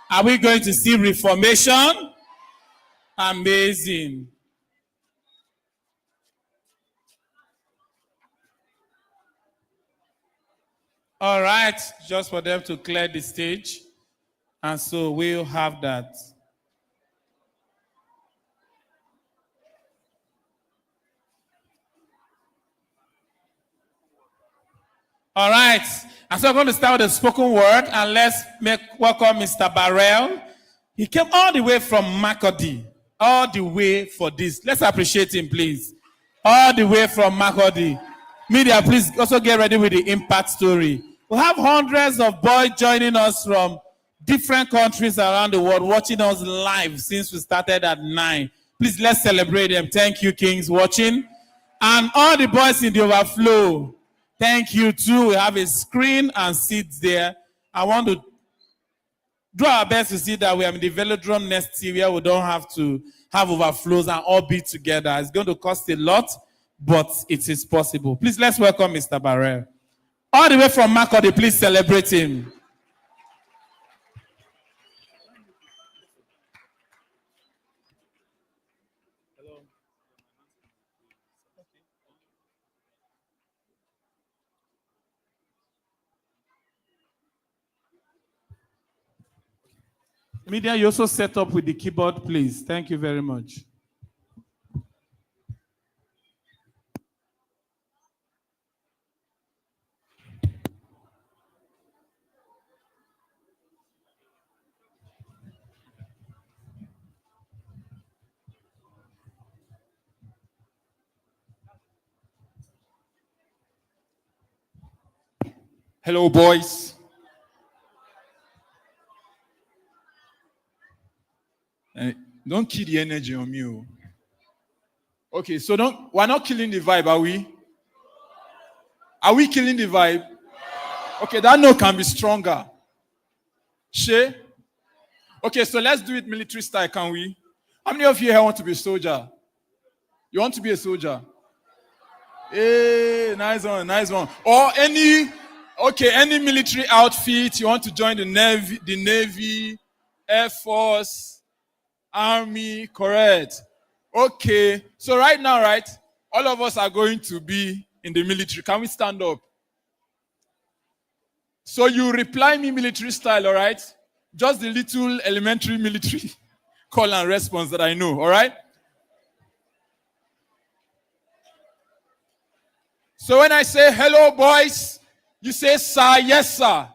Are we going to see reformation? Amazing. All right, just for them to clear the stage. And so we'll have that. All right, and so I'm going to start with the spoken word, and let's welcome Mr. Barrell. He came all the way from Makurdi, all the way for this. Let's appreciate him, please. All the way from Makurdi. Media, please also get ready with the impact story. We have hundreds of boys joining us from different countries around the world, watching us live since we started at 9. Please, let's celebrate them. Thank you, Kings, watching. And all the boys in the overflow. Thank you, too. We have a screen and seats there. I want to do our best to see that we are in the velodrome next year where we don't have to have overflows and all be together. It's going to cost a lot, but it is possible. Please, let's welcome Mr. Barrell. All the way from Makurdi, please celebrate him. Media, you also set up with the keyboard, please. Thank you very much. Hello, boys. Don't kill the energy on me. Oh. Okay, so we're not killing the vibe, are we? Are we killing the vibe? Okay, that note can be stronger. Shay? Okay, so let's do it military style, can we? How many of you here want to be a soldier? You want to be a soldier? Hey, nice one, nice one. Or any military outfit. You want to join the Navy, Air Force, Army, correct. Okay, so right now, right, all of us are going to be in the military. Can we stand up? So you reply me military style, all right? Just the little elementary military call and response that I know, all right? So when I say, hello, boys, you say, sir, yes, sir.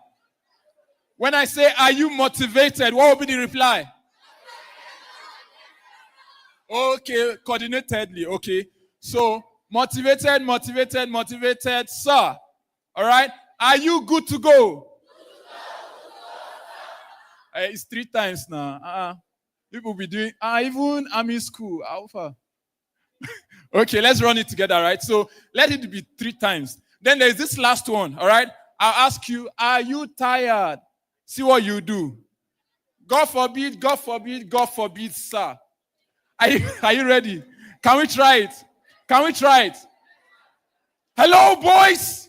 When I say, are you motivated? What will be the reply? Okay, coordinatedly, okay. So, motivated, sir. All right? Are you good to go? It's 3 times now. People be doing, even army school, alpha. Okay, let's run it together, right? So, let it be 3 times. Then there's this last one, all right? I'll ask you, are you tired? See what you do. God forbid, sir. Are you ready? Can we try it? Hello, boys.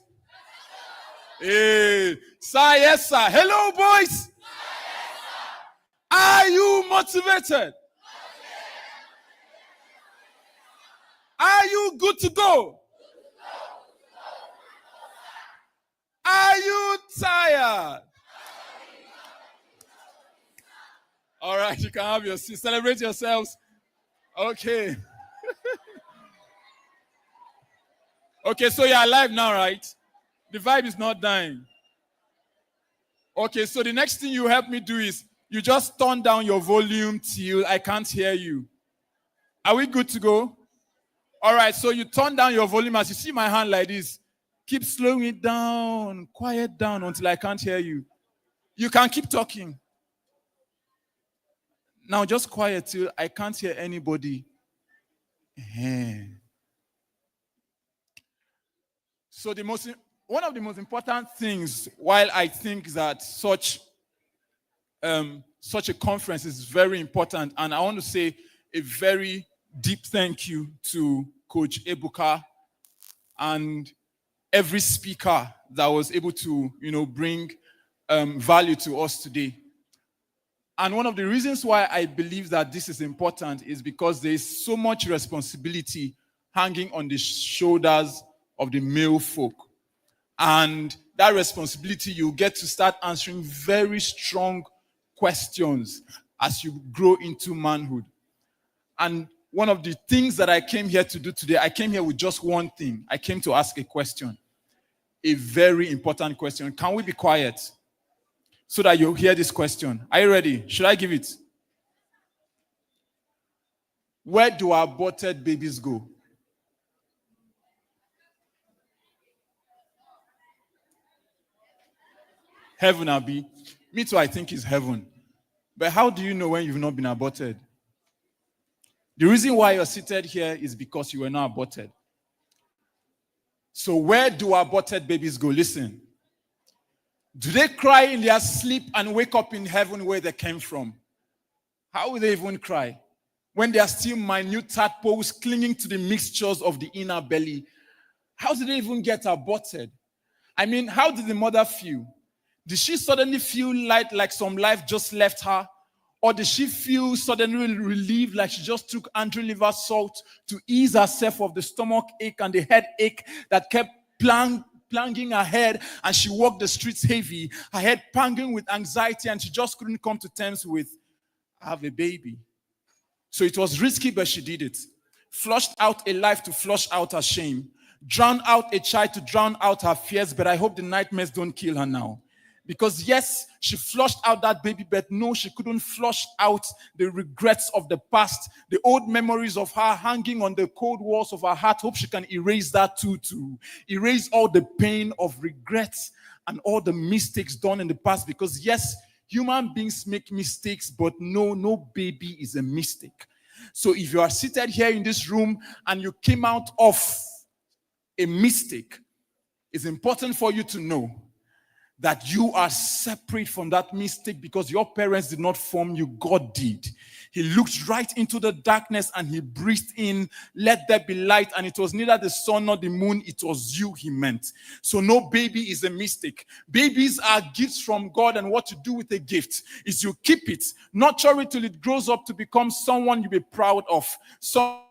Hey, sir, yes, sir. Hello, boys. Are you motivated? Are you good to go? Are you tired? All right, you can have your seat. Celebrate yourselves. Okay. Okay, so you're alive now, right? The vibe is not dying. Okay, so the next thing you help me do is you just turn down your volume till I can't hear you. Are we good to go? All right, so you turn down your volume as you see my hand like this. Keep slowing it down, quiet down until I can't hear you. You can keep talking. Now just quiet till I can't hear anybody. So one of the most important things, while I think that such a conference is very important, and I want to say a very deep thank you to Coach Ebuka and every speaker that was able to, bring value to us today. And one of the reasons why I believe that this is important is because there is so much responsibility hanging on the shoulders of the male folk. And that responsibility, you get to start answering very strong questions as you grow into manhood. And one of the things that I came here to do today, I came here with just one thing. I came to ask a question, a very important question. Can we be quiet so that you'll hear this question? Are you ready? Should I give it? Where do aborted babies go? Heaven, Abi. Me too, I think it's heaven. But how do you know when you've not been aborted? The reason why you're seated here is because you were not aborted. So where do aborted babies go? Listen. Do they cry in their sleep and wake up in heaven where they came from? How will they even cry? When they are still minute tadpoles clinging to the mixtures of the inner belly. How did they even get aborted? I mean, how did the mother feel? Did she suddenly feel like some life just left her? Or did she feel suddenly relieved like she just took anti-liver salt to ease herself of the stomach ache and the headache that kept plunging her head, and she walked the streets heavy, her head pounding with anxiety, and she just couldn't come to terms with, I have a baby. So it was risky, but she did it. Flushed out a life to flush out her shame. Drowned out a child to drown out her fears, but I hope the nightmares don't kill her now. Because yes, she flushed out that baby, but no, she couldn't flush out the regrets of the past, the old memories of her hanging on the cold walls of her heart. Hope she can erase that too. Erase all the pain of regrets and all the mistakes done in the past. Because yes, human beings make mistakes, but no baby is a mistake. So if you are seated here in this room and you came out of a mistake, it's important for you to know that you are separate from that mistake because your parents did not form you, God did. He looked right into the darkness and he breathed in, let there be light, and it was neither the sun nor the moon, it was you he meant. So no baby is a mistake. Babies are gifts from God, and what you do with a gift is you keep it, nurture it till it grows up to become someone you'll be proud of. So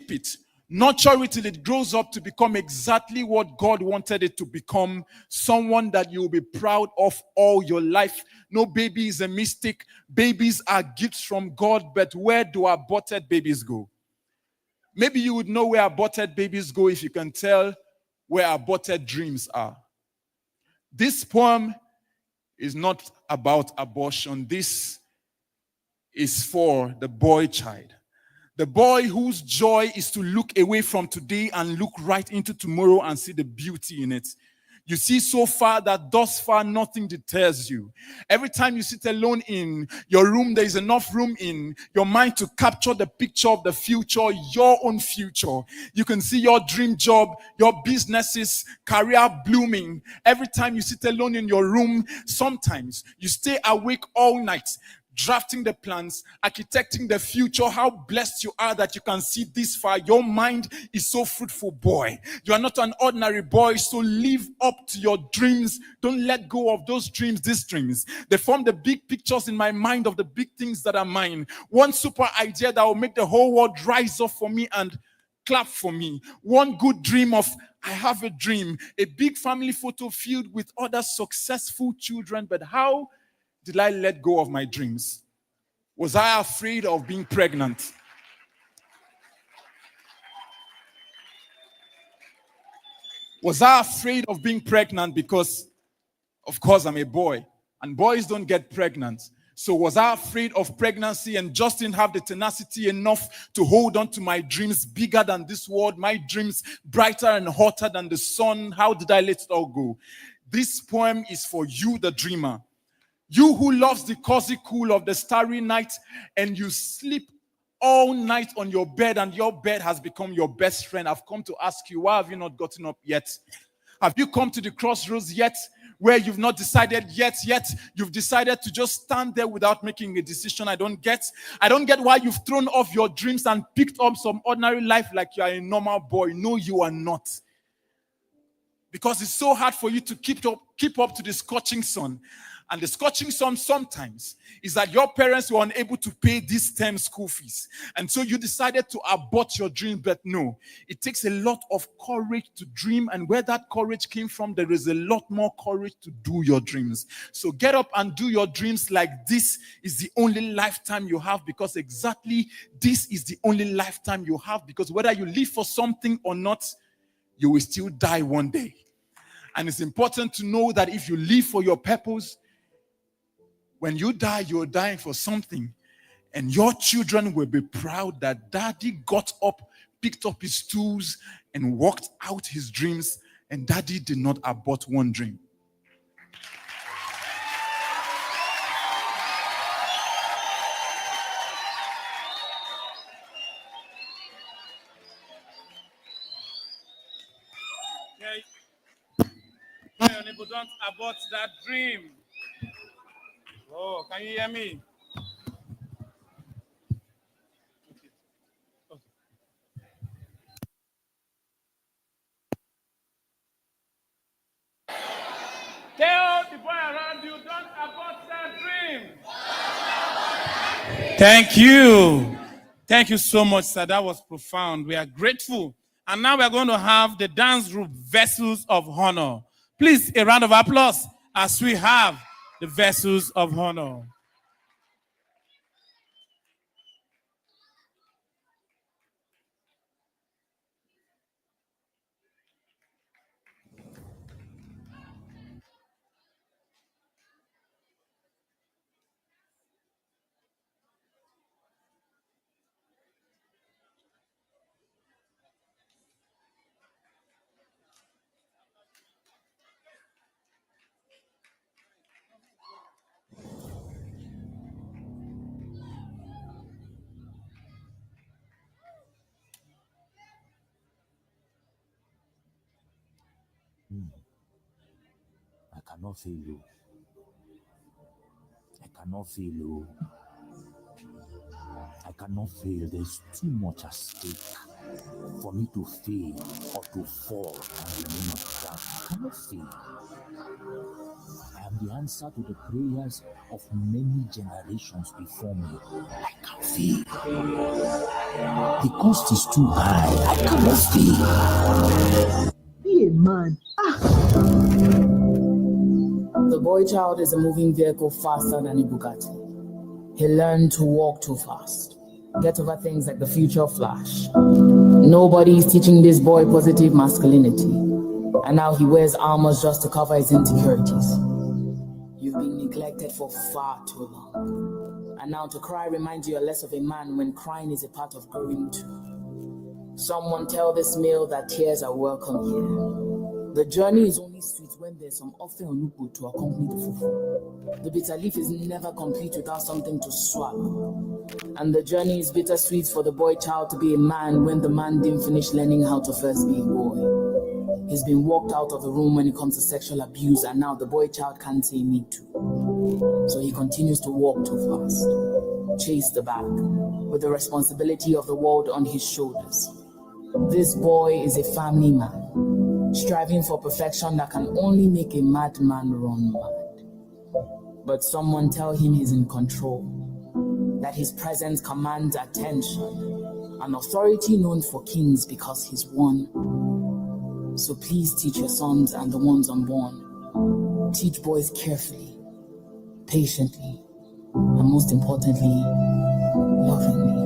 it, nurture it till it grows up to become exactly what God wanted it to become, someone that you'll be proud of all your life. No baby is a mistake. Babies are gifts from God, but where do aborted babies go? Maybe you would know where aborted babies go if you can tell where aborted dreams are. This poem is not about abortion. This is for the boy child. The boy whose joy is to look away from today and look right into tomorrow and see the beauty in it. You see so far that thus far nothing deters you. Every time you sit alone in your room, there is enough room in your mind to capture the picture of the future, your own future. You can see your dream job, your businesses, career blooming. Every time you sit alone in your room, sometimes you stay awake all night, drafting the plans, architecting the future. How blessed you are that you can see this far. Your mind is so fruitful, boy. You are not an ordinary boy, so live up to your dreams. Don't let go of those dreams, these dreams. They form the big pictures in my mind of the big things that are mine. One super idea that will make the whole world rise up for me and clap for me. One good dream of, I have a dream, a big family photo filled with other successful children, but how did I let go of my dreams? Was I afraid of being pregnant? Was I afraid of being pregnant because, of course, I'm a boy, and boys don't get pregnant? So was I afraid of pregnancy and just didn't have the tenacity enough to hold on to my dreams bigger than this world, my dreams brighter and hotter than the sun? How did I let it all go? This poem is for you, the dreamer. You who loves the cozy cool of the starry night, and you sleep all night on your bed and your bed has become your best friend. I've come to ask you, why have you not gotten up yet? Have you come to the crossroads yet where you've not decided yet you've decided to just stand there without making a decision? I don't get why you've thrown off your dreams and picked up some ordinary life like you are a normal boy. No, you are not. Because it's so hard for you to keep up to the scorching sun. And the scorching sun sometimes is that your parents were unable to pay this term school fees. And so you decided to abort your dream. But no, it takes a lot of courage to dream. And where that courage came from, there is a lot more courage to do your dreams. So get up and do your dreams like this is the only lifetime you have, because exactly this is the only lifetime you have. Because whether you live for something or not, you will still die one day. And it's important to know that if you live for your purpose, when you die, you're dying for something. And your children will be proud that daddy got up, picked up his tools, and walked out his dreams. And daddy did not abort one dream. Your neighbor, don't abort that dream. Oh, can you hear me? Okay. Tell the boy around you, don't abort that dream. Thank you. Thank you so much, sir. That was profound. We are grateful. And now we are going to have the dance group Vessels of Honor. Please, a round of applause as we have the Vessels of Honor. I cannot fail you. I cannot fail you. I cannot fail. There's too much at stake for me to fail or to fall and remain on the ground. I cannot fail. I am the answer to the prayers of many generations before me. I can't fail. The cost is too high. I cannot fail. Be a man. The boy child is a moving vehicle faster than a Bugatti. He learned to walk too fast, get over things like the future flash. Nobody is teaching this boy positive masculinity, and now he wears armors just to cover his insecurities. You've been neglected for far too long, and now to cry reminds you you're less of a man when crying is a part of growing too. Someone tell this male that tears are welcome here. The journey is only sweet when there's some ofe onuku to accompany the fufu. The bitter leaf is never complete without something to swallow. And the journey is bittersweet for the boy child to be a man when the man didn't finish learning how to first be a boy. He's been walked out of the room when it comes to sexual abuse, and now the boy child can't say me too. So he continues to walk too fast, chase the bag, with the responsibility of the world on his shoulders. This boy is a family man, striving for perfection that can only make a madman run mad. But someone tell him he's in control, that his presence commands attention, an authority known for kings because he's one. So please teach your sons and the ones unborn. Teach boys carefully, patiently, and most importantly, loving me.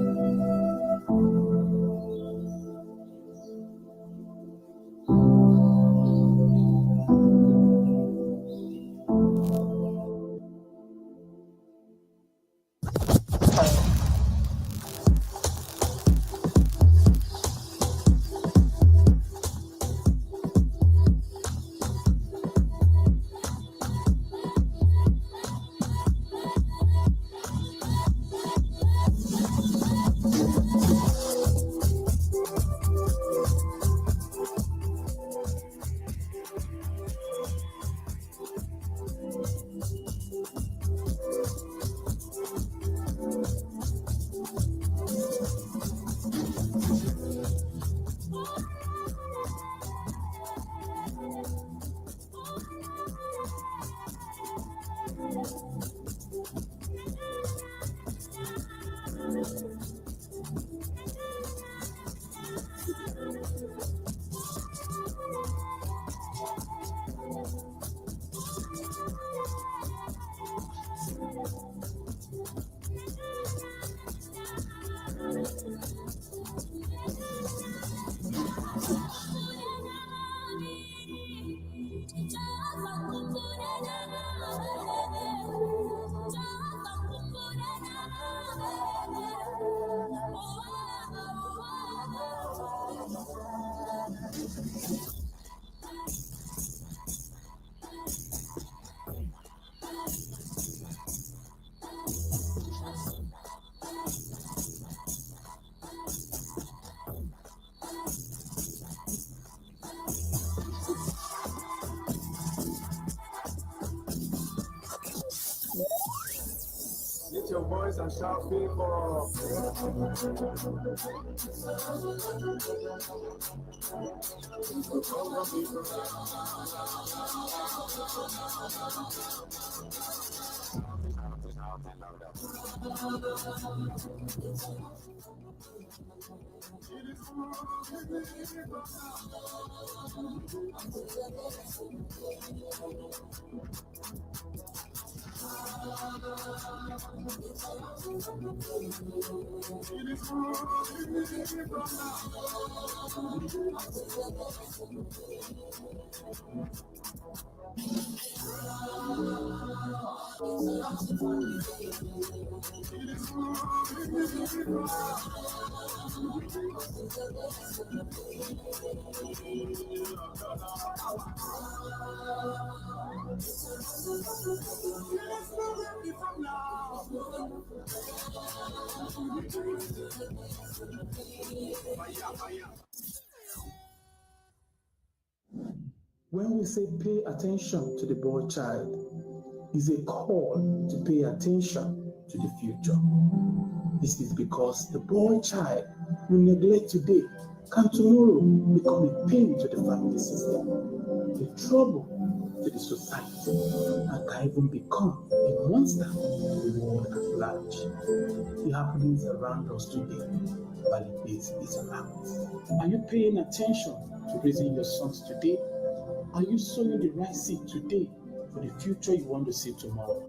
Lift your voice and shout favor. When we say pay attention to the boy child, is a call to pay attention to the future. This is because the boy child we neglect today can tomorrow become a pain to the family system, a trouble to the society, and can even become a monster to the world at large. The happenings around us today validates this fact. Are you paying attention to raising your sons today? Are you sowing the right seed today for the future you want to see tomorrow?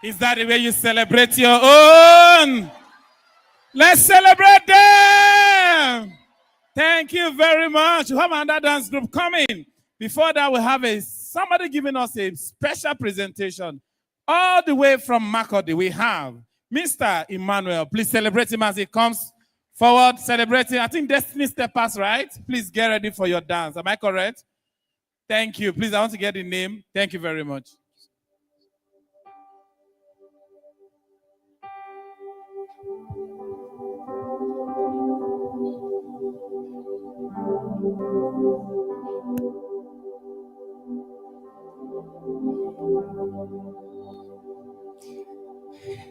Is that the way you celebrate your own? Let's celebrate them. Thank you very much. We have another dance group coming. Before that, we have somebody giving us a special presentation. All the way from Makurdi, we have Mr. Emmanuel. Please celebrate him as he comes forward, celebrating. I think Destiny Steppers, right? Please get ready for your dance. Am I correct? Thank you. Please, I want to get the name. Thank you very much.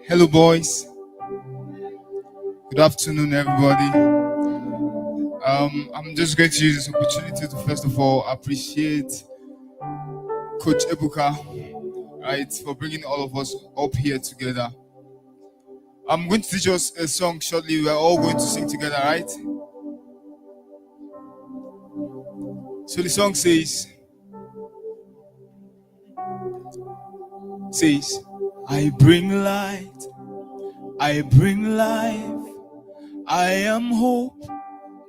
Hello, boys. Good afternoon, everybody. I'm just going to use this opportunity to first of all appreciate Coach Ebuka, right, for bringing all of us up here together. I'm going to teach us a song shortly. We're all going to sing together, right? So the song says, I bring light, I bring life, I am hope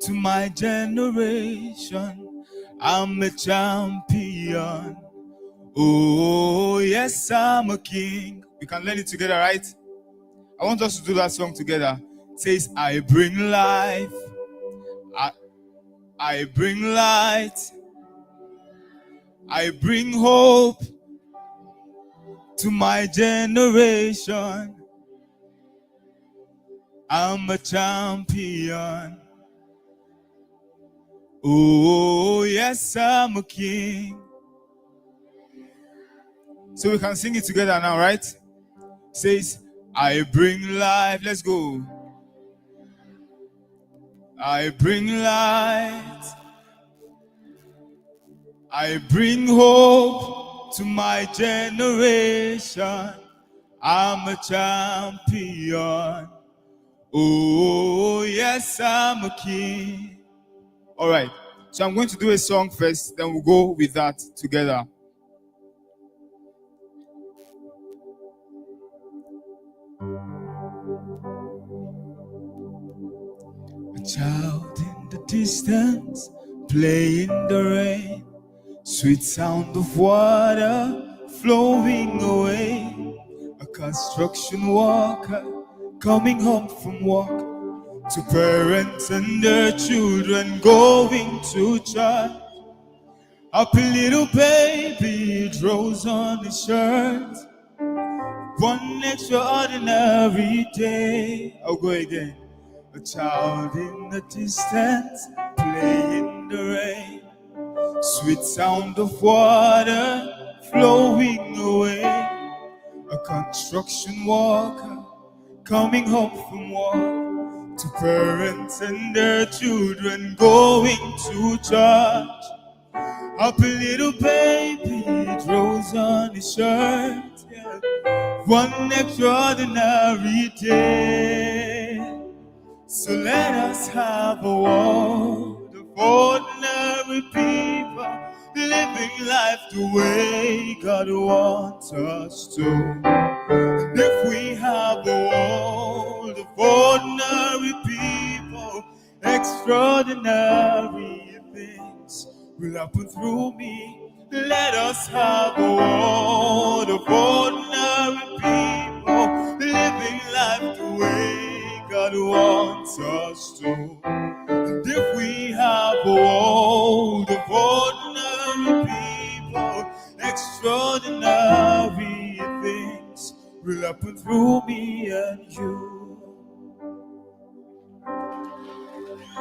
to my generation, I'm a champion, oh yes, I'm a king. We can learn it together, right? I want us to do that song together. It says, I bring life, I bring light, I bring hope to my generation, I'm a champion, oh yes, I'm a king. So we can sing it together now, right? It says, I bring life. Let's go. I bring light, I bring hope to my generation, I'm a champion, oh yes, I'm a king. All right, so I'm going to do a song first, then we'll go with that together. A child in the distance, playing the rain, sweet sound of water flowing away. A construction worker coming home from work, to parents and their children going to church. Happy little baby draws on his shirt. One extraordinary day. I'll go again. A child in the distance, playing the rain, sweet sound of water flowing away. A construction worker coming home from work, to parents and their children going to church. Happy little baby draws on his shirt. Yeah. One extraordinary day. So let us have a world of ordinary people, living life the way God wants us to. And if we have a world of ordinary people, extraordinary things will happen through me. Let us have a world of ordinary people, living life the way God wants us to. And if we have a world of ordinary people, extraordinary things will happen through me and you.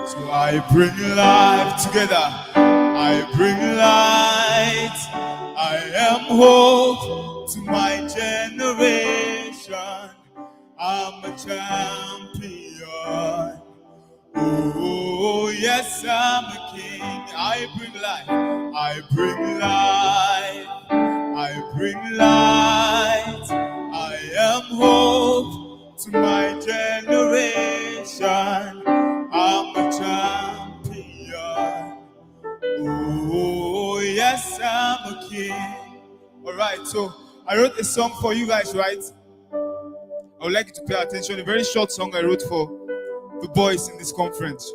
So I bring life together, I bring light, I am hope to my generation, I'm a champion, oh yes, I'm a king. I bring life, I bring life, I bring light, I am hope to my generation, I'm a champion, oh yes, I'm a king. All right, so I wrote a song for you guys, right? I would like you to pay attention. A very short song I wrote for the boys in this conference.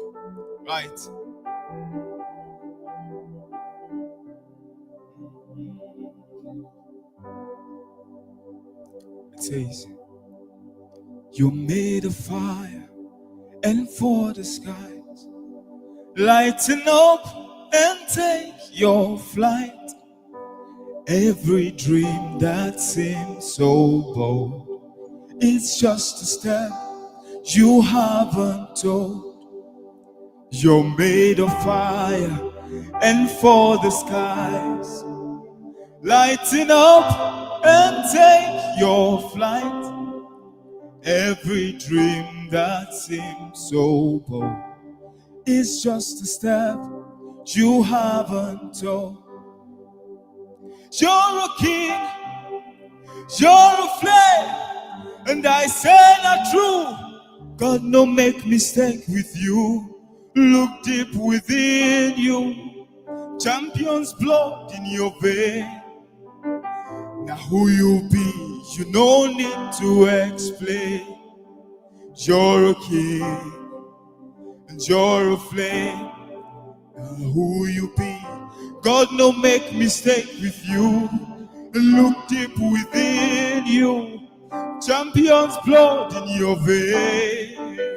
Right. It says, you're made of fire and for the skies. Lighten up and take your flight. Every dream that seems so bold, it's just a step you haven't told. You're made of fire and for the skies. Lighten up and take your flight. Every dream that seems so bold is just a step you haven't told. You're a king, you're a flame, and I say not true. God no make mistake with you. Look deep within you. Champion's blood in your vein. Now who you be, you no need to explain. You're a king, and you're a flame. Now who you be, God no make mistake with you. Look deep within you. Champion's blood in your vein.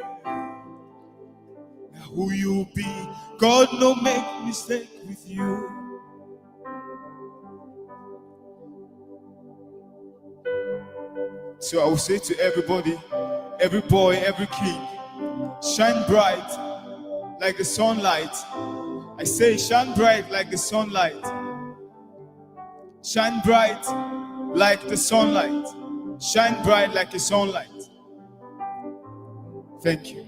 Now who you be, God no make mistake with you. So I will say to everybody, every boy, every king, shine bright like the sunlight. I say shine bright like the sunlight. Shine bright like the sunlight. Shine bright like a sunlight. Thank you.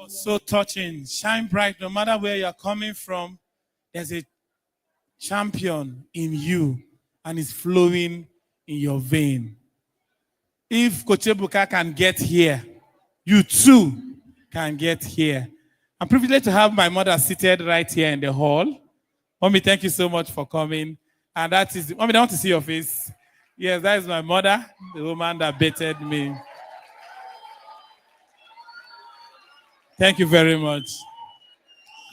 So touching. Shine bright no matter where you're coming from. There's a champion in you and it's flowing in your vein. If Coach Ebuka can get here, you too can get here. I'm privileged to have my mother seated right here in the hall. Mommy, thank you so much for coming. And that is, Mommy, I want to see your face. Yes, that is my mother, the woman that bettered me. Thank you very much.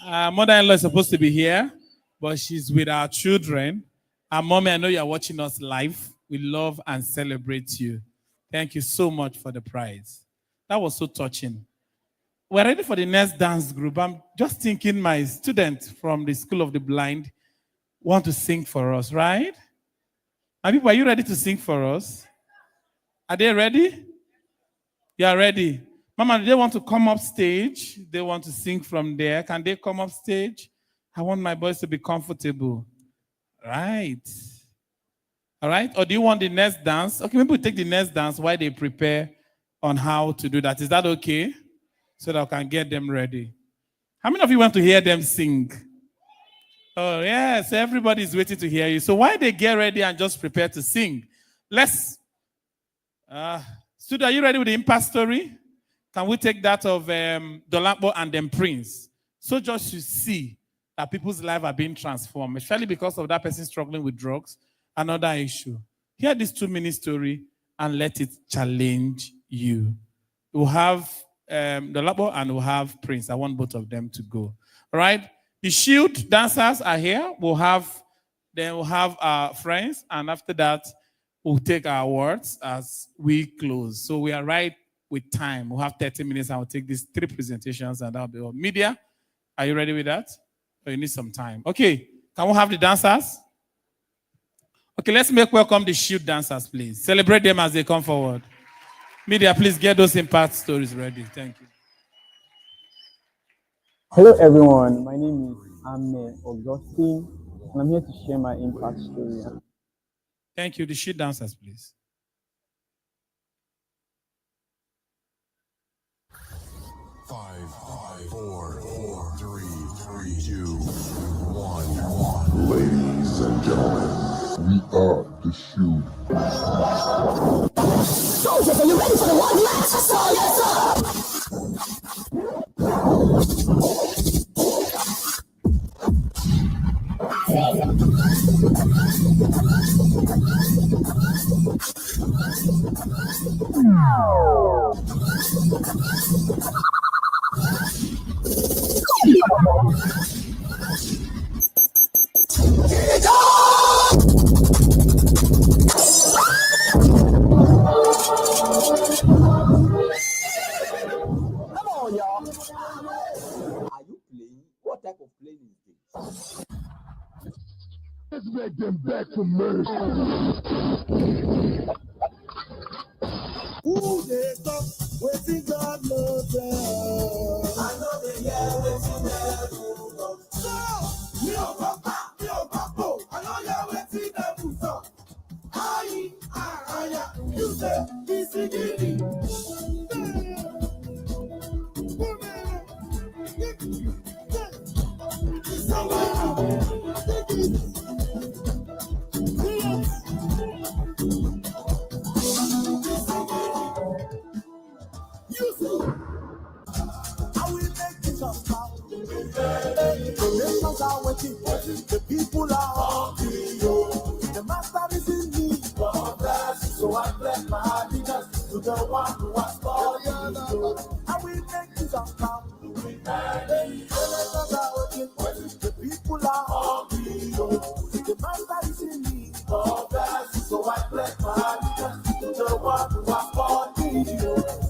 Mother-in-law is supposed to be here, but she's with our children. And Mommy, I know you're watching us live. We love and celebrate you. Thank you so much for the prize. That was so touching. We're ready for the next dance group. I'm just thinking my students from the School of the Blind want to sing for us, right? And people, are you ready to sing for us? Are they ready? You are ready. Mama, do they want to come up stage? They want to sing from there. Can they come up stage? I want my boys to be comfortable. Right. All right. Or do you want the next dance? Okay, maybe we'll take the next dance while they prepare on how to do that. Is that okay? So that I can get them ready. How many of you want to hear them sing? Oh, yes. Everybody's waiting to hear you. So while they get ready and just prepare to sing, let's... Studio, are you ready with the impact story? Can we take that of Dolapo and then Prince? So just to see that people's lives are being transformed, especially because of that person struggling with drugs, another issue. Hear this 2-minute story and let it challenge you. We'll have Dolapo and we'll have Prince. I want both of them to go. All right? The shield dancers are here. We'll have our friends, and after that, we'll take our words as we close. So we are right with time. We'll have 30 minutes and we'll take these 3 presentations and that'll be all. Media, are you ready with that? Or you need some time? Okay, can we have the dancers? Okay, let's make welcome the shield dancers, please. Celebrate them as they come forward. Media, please get those impact stories ready. Thank you. Hello everyone, my name is Ahmed Augustine and I'm here to share my impact story. Thank you. The shield dancers, please. Five, four, three, two, one. Ladies and gentlemen, we are the Shoot. Soldiers, are you ready for the one last? Soldiers up! on, y'all. Are you playing? What type of playing is this? Let's make them back to mercy. Who they talk? Waiting God knows them. I know they hear waiting them. So, yo, papa, I know you're waiting them. So, I, you say, this is it. The people are hungry, the master is in me. So I bless my happiness to the one who has called me. I will make this come. The people are hungry, the master is in me. So I bless my happiness to the one who has called me.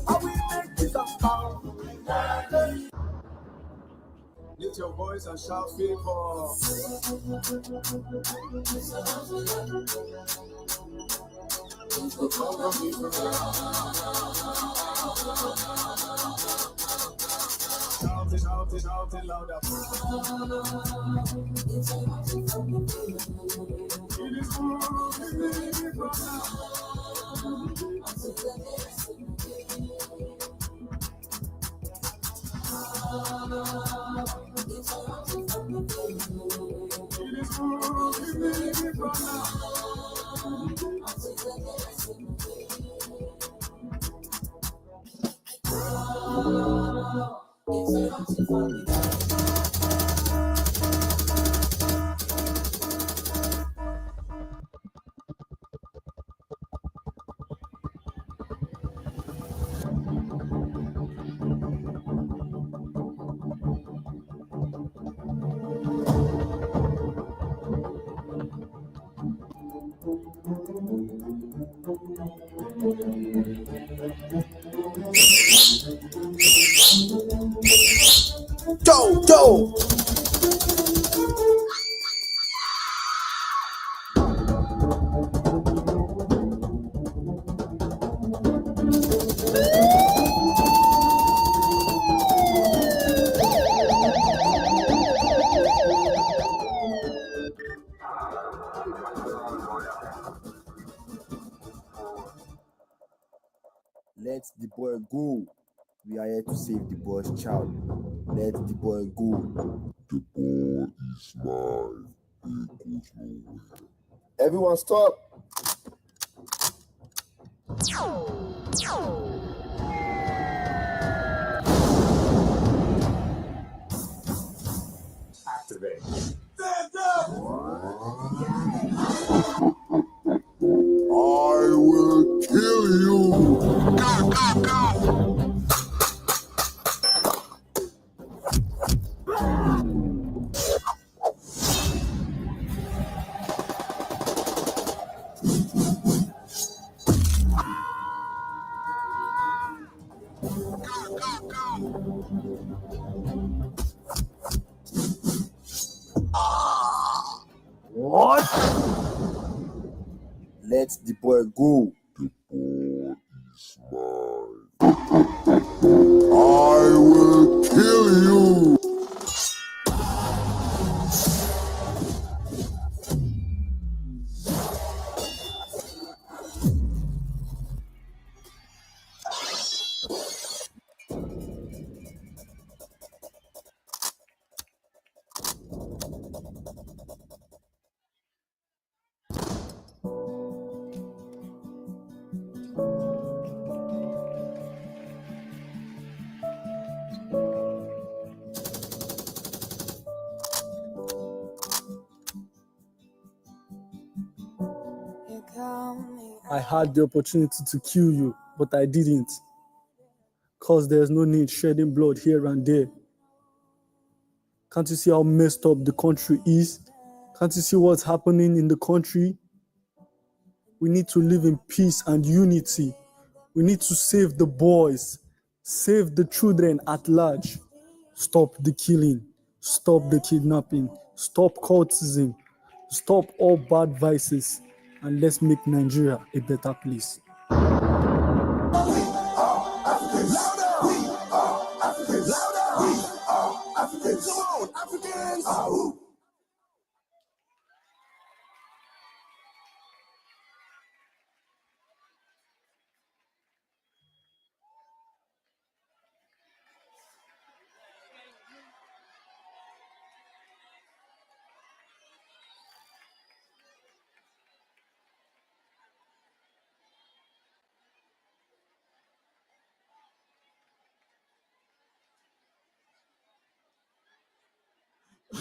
I will make this come. Lift your voice and shout favor. Shout it louder. It is Go! Let the boy go. We are here to save the boy's child. Let the boy go. The boy is mine. He goes nowhere. Everyone stop. Activate. I will kill you. Go. What? Let the boy go. The boy is mine. I will kill you. I had the opportunity to kill you, but I didn't. Because there's no need shedding blood here and there. Can't you see how messed up the country is? Can't you see what's happening in the country? We need to live in peace and unity. We need to save the boys, save the children at large. Stop the killing, stop the kidnapping, stop cultism, stop all bad vices, and let's make Nigeria a better place.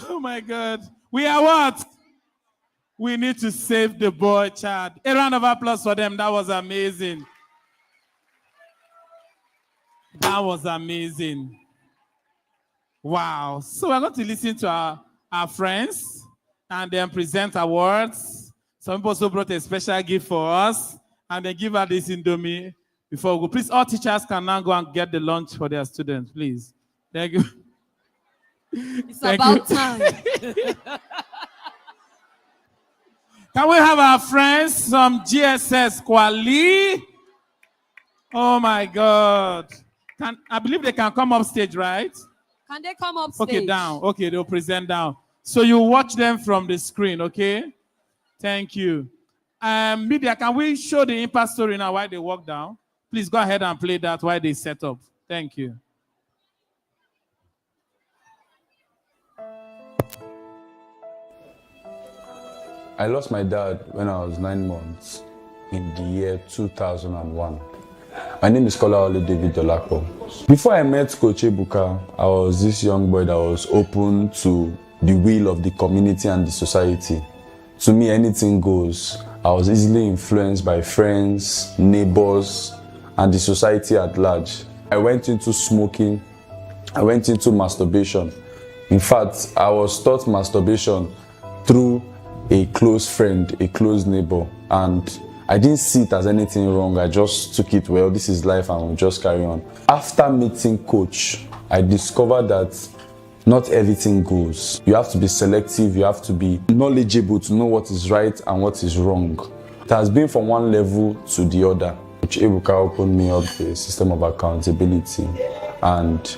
Oh my God. We are what? We need to save the boy child. A round of applause for them. That was amazing. That was amazing. Wow. So we're going to listen to our friends and then present awards. Some people also brought a special gift for us and then give her this Indomie before we go. Please, all teachers can now go and get the lunch for their students, please. Thank you. It's about time. Can we have our friends from GSS Kwali? Oh my God. I believe they can come up stage, right? Can they come up stage? Okay, down. Okay, they'll present down. So you watch them from the screen, okay? Thank you. Media, can we show the impact story now while they walk down? Please go ahead and play that while they set up. Thank you. I lost my dad when I was 9 months in the year 2001. My name is Kolawole David Dolapo. Before I met Coach Ebuka, I was this young boy that was open to the will of the community and the society. To me, anything goes. I was easily influenced by friends, neighbors, and the society at large. I went into smoking. I went into masturbation. In fact, I was taught masturbation through a close friend, a close neighbor, and I didn't see it as anything wrong. I just took it, well, this is life and we'll just carry on. After meeting Coach, I discovered that not everything goes. You have to be selective, you have to be knowledgeable to know what is right and what is wrong. It has been from one level to the other. Coach Ebuka opened me up the system of accountability, and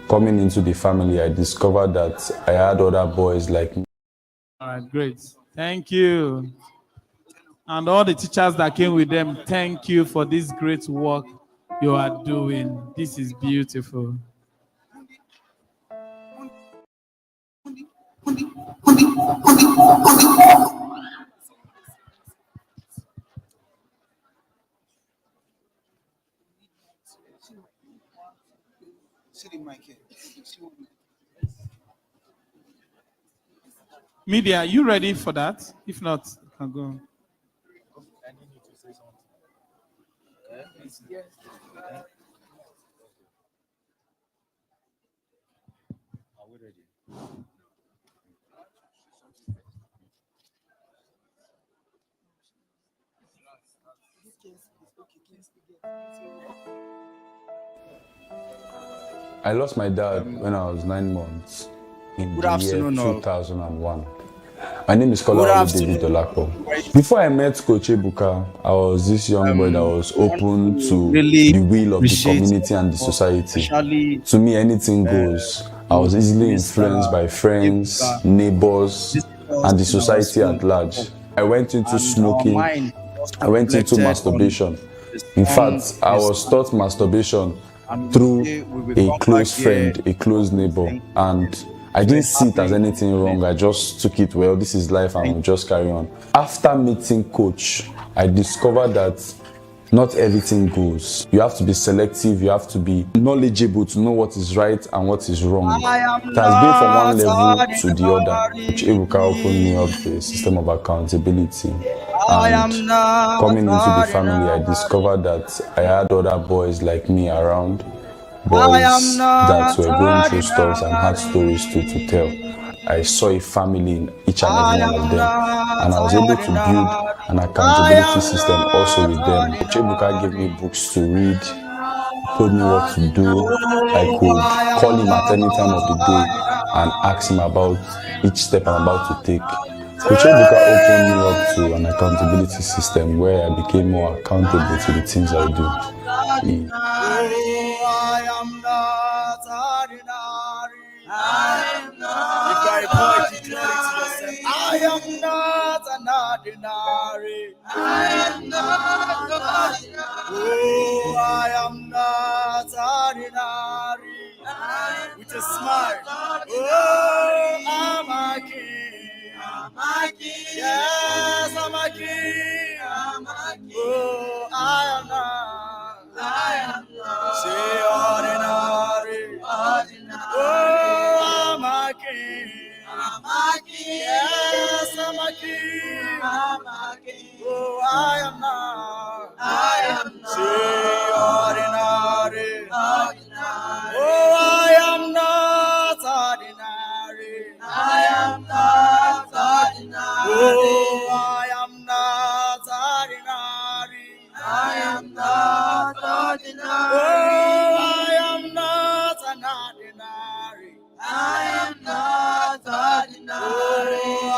coming into the family, I discovered that I had other boys like me. All right, great. Thank you. And all the teachers that came with them, thank you for this great work you are doing. This is beautiful. Media, are you ready for that? If not, you can go. I lost my dad when I was 9 months in the year 2001. My name is Kolawole David Dolapo. Before I met Coach Ebuka, I was this young boy that was open to the will of the community and the society. To me, anything goes. I was easily influenced by friends, neighbors, and the society at large. I went into smoking. I went into masturbation. In fact, I was taught masturbation through a close friend, a close neighbor, and I didn't see it as anything wrong. I just took it, well, this is life and we'll just carry on. After meeting Coach, I discovered that not everything goes. You have to be selective, you have to be knowledgeable to know what is right and what is wrong. It has been from one level to the other. Coach Ebuka opened me up the system of accountability. And coming into the family, I discovered that I had other boys like me around, boys that were going through stores and had stories to tell. I saw a family in each and every one of them, and I was able to build an accountability system also with them. Coach Ebuka gave me books to read, told me what to do. I could call him at any time of the day and ask him about each step I'm about to take. Coach Ebuka opened me up to an accountability system where I became more accountable to the things I do. I am not an ordinary. I am not ordinary. Oh, I am not ordinary. With a smile. Oh, I'm a king. I'm a king. Yes, I'm a king. I'm a king. Oh, I am not. I am not. Say ordinary. Ordinary. Oh, I'm a king. I'm a king. Yes, I'm a king. I'm a king. Oh, I am not. I am not. Say ordinary. Ordinary. Oh, I am not ordinary. I am not ordinary. Oh, I am not ordinary. I am not ordinary. Oh, I am not an ordinary. I am not ordinary. Oh, I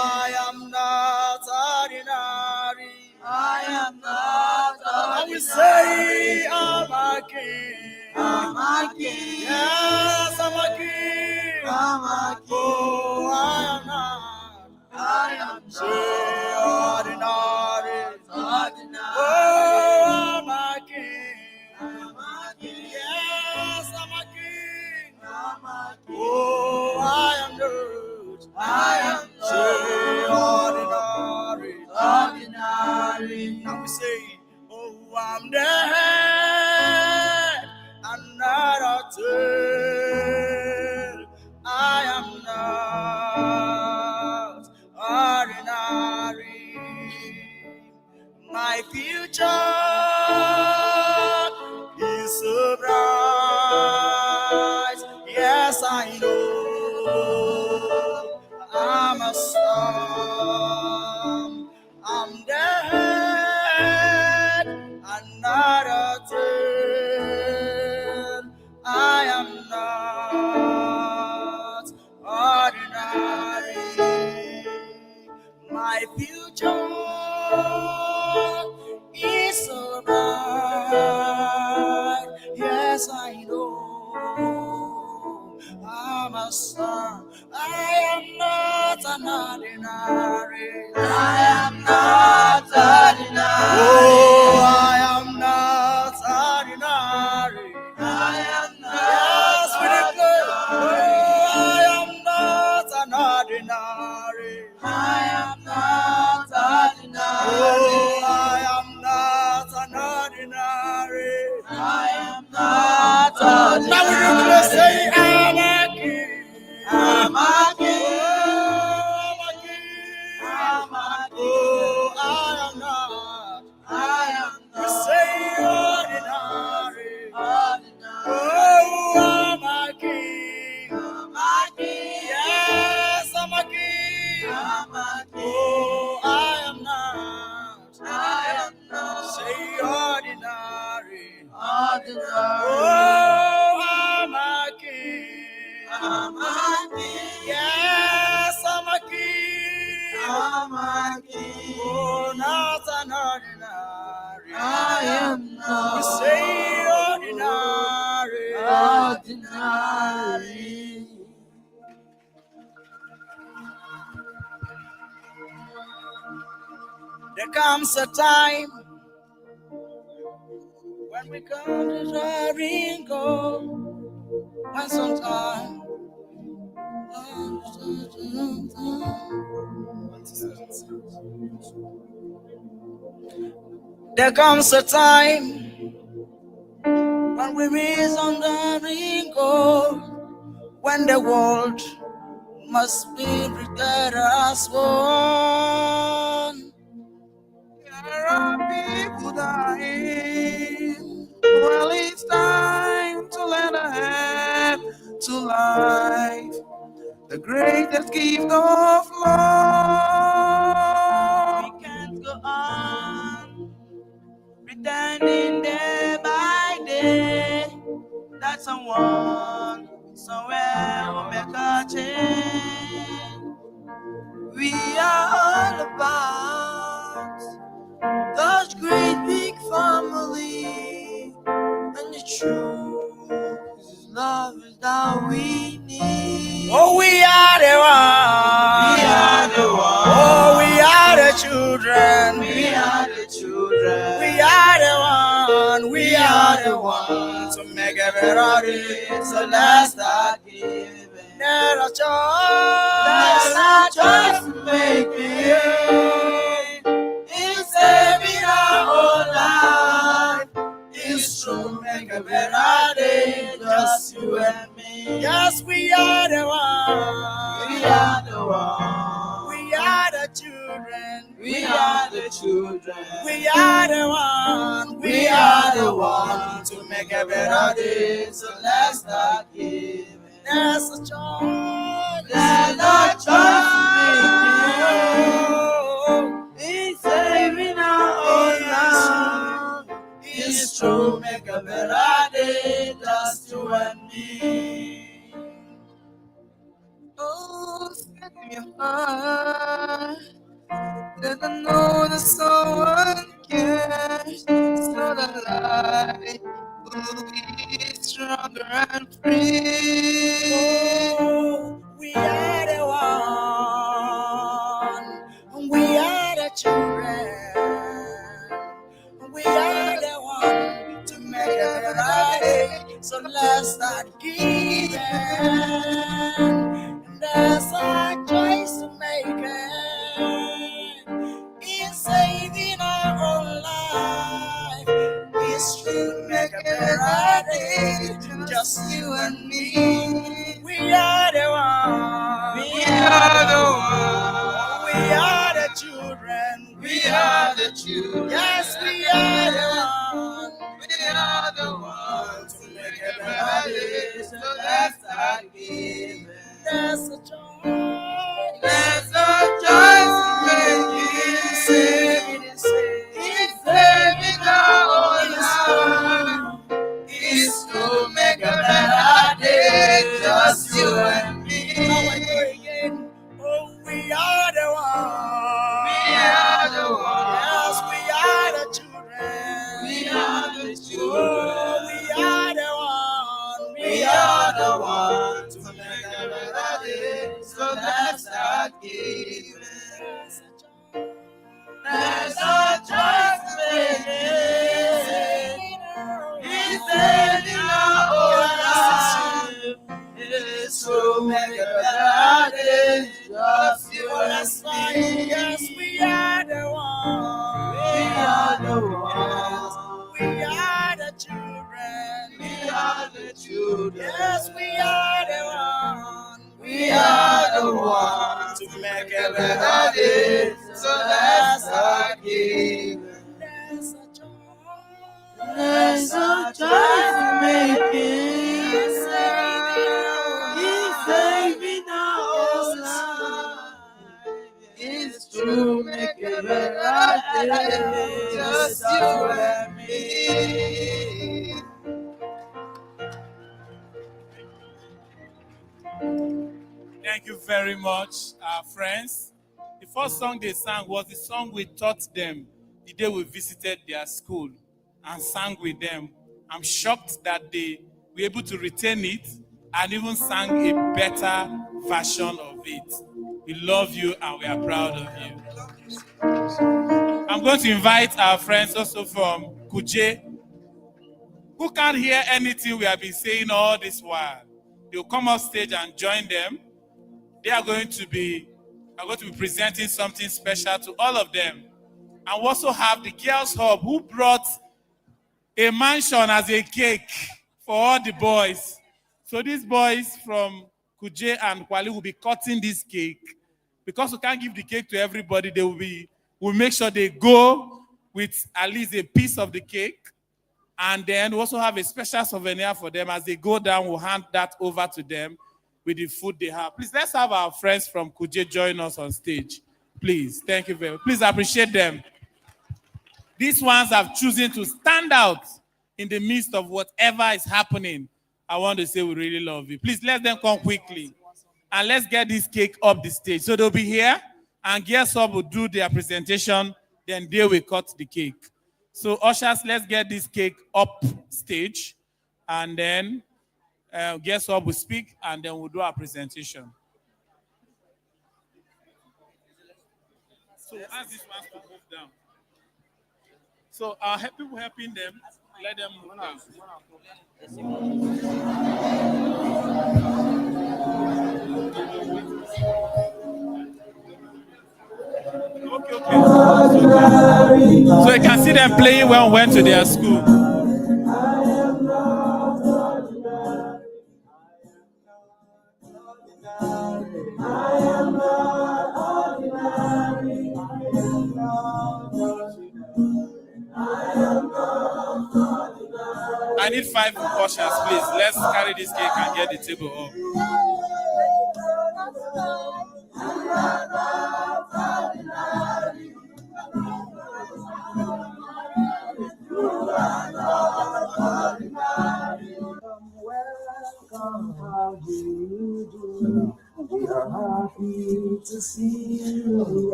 am not ordinary. I am not ordinary. I will say I'm a king. I'm a king. Yes, I'm a king. I'm a king. Oh, I am not. I am not. Say ordinary. Ordinary. Oh, I'm a king. I'm a king. Yes, I'm a king. I'm a king. Oh, I am not. I am not. Say ordinary. Ordinary. Now we say, oh, I'm the head and not a tail. I am not ordinary. My future is so bright. Yes, I know. I'm a star. I'm the head and not a tail. I am not ordinary. My future is so bright. Yes, I know. I'm a star. I am not an ordinary. I am not ordinary. Oh, I am not ordinary. I am not. Yes, we declare. Oh, I am not an ordinary. I am not ordinary. Oh, I am not an ordinary. I am not ordinary. Now we declare, say, I'm a king. I'm a king. I'm a king. Oh, I am not. I am not. You say ordinary. Ordinary. Oh, I'm a king. I'm a king. Yes, I'm a king. I'm a king. Oh, I am not. I am not. Say ordinary. Ordinary. Oh, I'm a king. I'm a king. Yes, I'm a king. I'm a king. Oh, not an ordinary. I am not. You say ordinary. Ordinary. There comes a time when we come to the ring goal. When sometime there comes a time when we raise on the ring goal, when the world must be regarded as one. There are people dying. Well, it's time to lend a life, the greatest gift of love. We can't go on pretending day by day that someone somewhere will make a change. We are all about God's great big family, and the truth is love is all we need. Oh, we are the one. We are the one. Oh, we are the children. We are the children. We are the one. We are the one to make a better day. So let's start giving. There's a choice. There's a choice to make it. In saving our own life. It's true, make a better day, just you and me. Yes, we are the one. We are the one. We are the children. We are the children. We are the one. We are the one to make a better day. So let's start giving. There's a choice. There's a choice to make. In saving our own life. It's true, make a better day, just you and me. Oh, set me heart. Let them know that someone cares. So that life will be stronger and free. Oh, we are the one. We are the children. We are the one to make it right. So let's start giving. There's a choice to make it. In saving our own life. It's true, make it right. Just you and me. We are the one. We are the one. We are the children. We are the children. Yes, we are the one. We are the ones to make it better. So let's start giving. There's a choice. There's a choice to make it. It's saving our own life. It's to make a better day. Just you and me. Now I go again. Oh, we are the one. We are the one. Yes, we are the children. We are the children. Oh, we are the one. We are the one to make a better day. So let's start giving. There's a choice to make. It's saving our own life. It's to make a better day. Just you and me. Yes, we are the one. We are the ones. We are the children. We are the children. Yes, we are the one. We are the one to make a better day. So let's start giving. There's a choice to make it. He's saving our own life. It's true, make it better day. Just you and me. Thank you very much, our friends. The first song they sang was the song we taught them the day we visited their school and sang with them. I'm shocked that they were able to retain it and even sang a better version of it. We love you and we are proud of you. I'm going to invite our friends also from Kuje, who can't hear anything we have been saying all this while. They'll come off stage and join them. They are going to be presenting something special to all of them. And we also have the Girls Hub, who brought a mansion as a cake for all the boys. So these boys from Kuje and Kwali will be cutting this cake. Because we can't give the cake to everybody, we'll make sure they go with at least a piece of the cake. And then we also have a special souvenir for them. As they go down, we'll hand that over to them with the food they have. Please, let's have our friends from Kuje join us on stage. Please, thank you very much. Please appreciate them. These ones have chosen to stand out in the midst of whatever is happening. I want to say we really love you. Please let them come quickly. And let's get this cake up the stage. So they'll be here, and Gears Up will do their presentation, then they will cut the cake. So ushers, let's get this cake up stage, and then Gears Up will speak, and then we'll do our presentation. So ask these ones to move down. So our people helping them, let them move down. Okay. So you can see them playing when we went to their school. I need 5 ushers, please. Let's carry this cake and get the table up.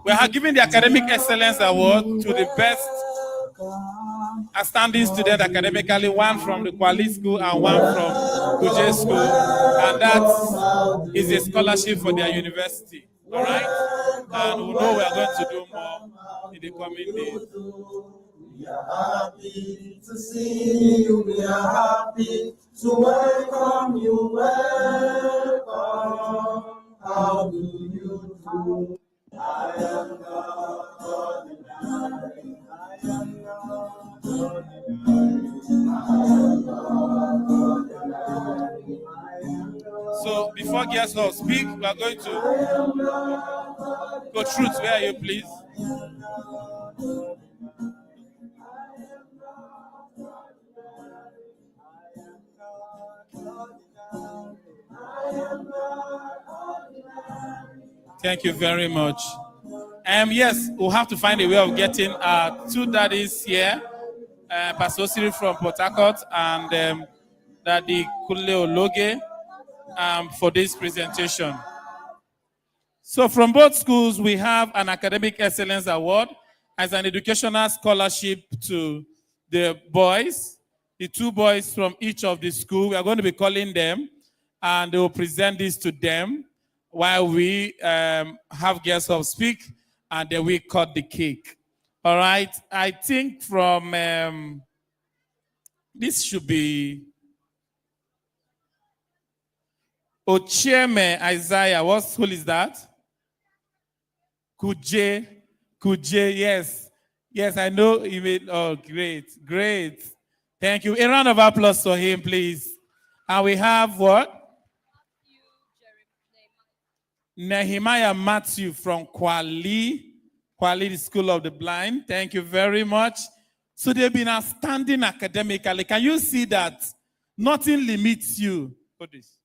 We are giving the Academic Excellence Award to the best outstanding student academically, one from the Kwali School and one from Kuje School, and that is a scholarship for their university. All right? And we know we are going to do more in the coming days. We are happy to see you. We are happy to welcome you. Welcome. How do you do? I am not ordinary. I am not ordinary. So before guests all speak, we are going to go through. Where are you, please? Thank you very much. Yes, we'll have to find a way of getting 2 daddies here. Pastor Osiri from Port Harcourt and Daddy Kule Ologe for this presentation. So from both schools, we have an Academic Excellence Award as an educational scholarship to the boys, the 2 boys from each of the schools. We are going to be calling them, and they will present this to them while we have guests of speak, and then we cut the cake. All right. I think from this should be Ochieme Isaiah. What school is that? Kuje, yes. Yes, I know he made, oh, great. Thank you. A round of applause for him, please. And we have what? Nehemiah Matthew from Kwali, the School of the Blind. Thank you very much. So they've been outstanding academically. Can you see that? Nothing limits you. For this.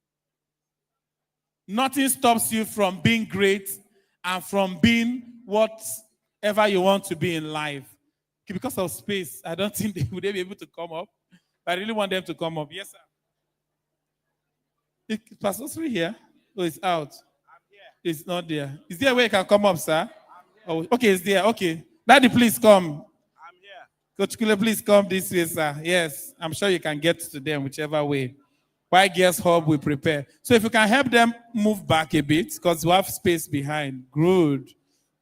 Nothing stops you from being great and from being whatever you want to be in life. Because of space, I don't think they would be able to come up. But I really want them to come up. Yes, sir. Is Pastor Sri here? Oh, it's out. It's not there. Is there a way you can come up, sir? Oh, okay, it's there. Okay. Daddy, please come. I'm here. Coach Kule, please come this way, sir. Yes, I'm sure you can get to them whichever way. Why Guest Hub we prepare. So if you can help them move back a bit, because we have space behind. Good.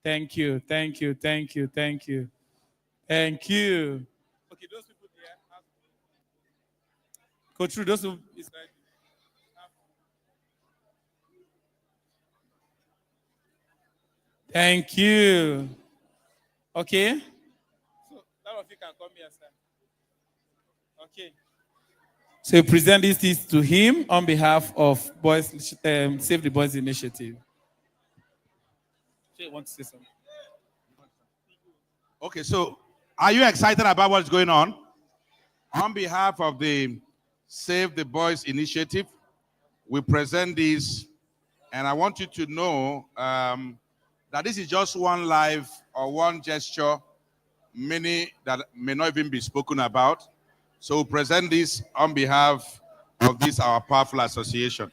Thank you. Okay, those people there. Go through those who is right. Thank you. Okay. So none of you can come here, sir. Okay. So present this to him on behalf of Boys Save the Boys Initiative. So you want to say something? Okay, so are you excited about what's going on? On behalf of the Save the Boys initiative, we present this, and I want you to know that this is just one life or one gesture, many that may not even be spoken about. So we present this on behalf of this, our powerful association.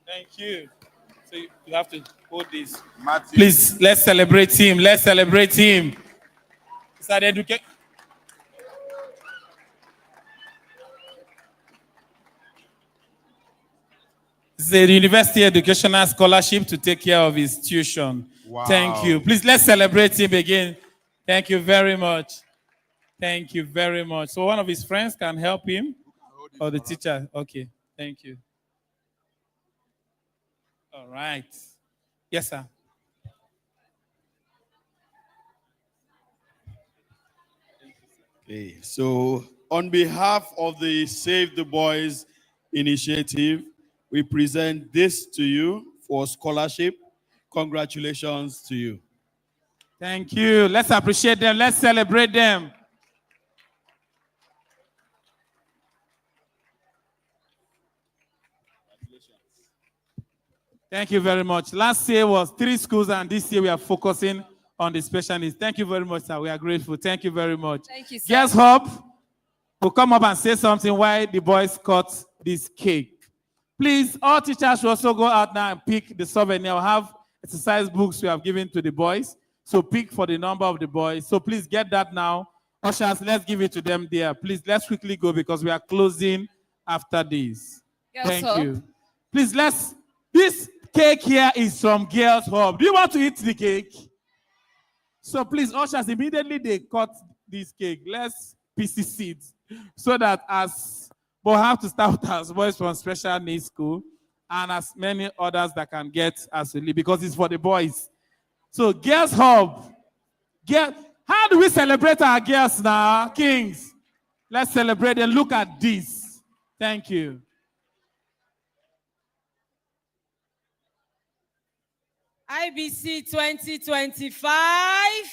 Thank you. So you have to hold this. Matthew. Please, let's celebrate him. Let's celebrate him. Is that education? It's a university educational scholarship to take care of his tuition. Wow. Thank you. Please, let's celebrate him again. Thank you very much. Thank you very much. So one of his friends can help him? Or the teacher? Okay. Thank you. All right. Yes, sir. Okay, so on behalf of the Save the Boys initiative, we present this to you for scholarship. Congratulations to you. Thank you. Let's appreciate them. Let's celebrate them. Thank you very much. Last year was 3 schools, and this year we are focusing on the special needs. Thank you very much, sir. We are grateful. Thank you very much. Thank you, sir. Girls Hub will come up and say something why the boys cut this cake. Please, all teachers should also go out now and pick the souvenir. We'll have exercise books we have given to the boys. So pick for the number of the boys. So please get that now. Ushers, let's give it to them there. Please, let's quickly go because we are closing after this. Thank you. Please, this cake here is from Girls Hub. Do you want to eat the cake? So please, ushers, immediately they cut this cake. Let's piece it so that we'll have to start as boys from special needs school and as many others that can get as we leave because it's for the boys. So Girls Hub. How do we celebrate our girls now? Kings. Let's celebrate and look at this. Thank you. IBC 2025.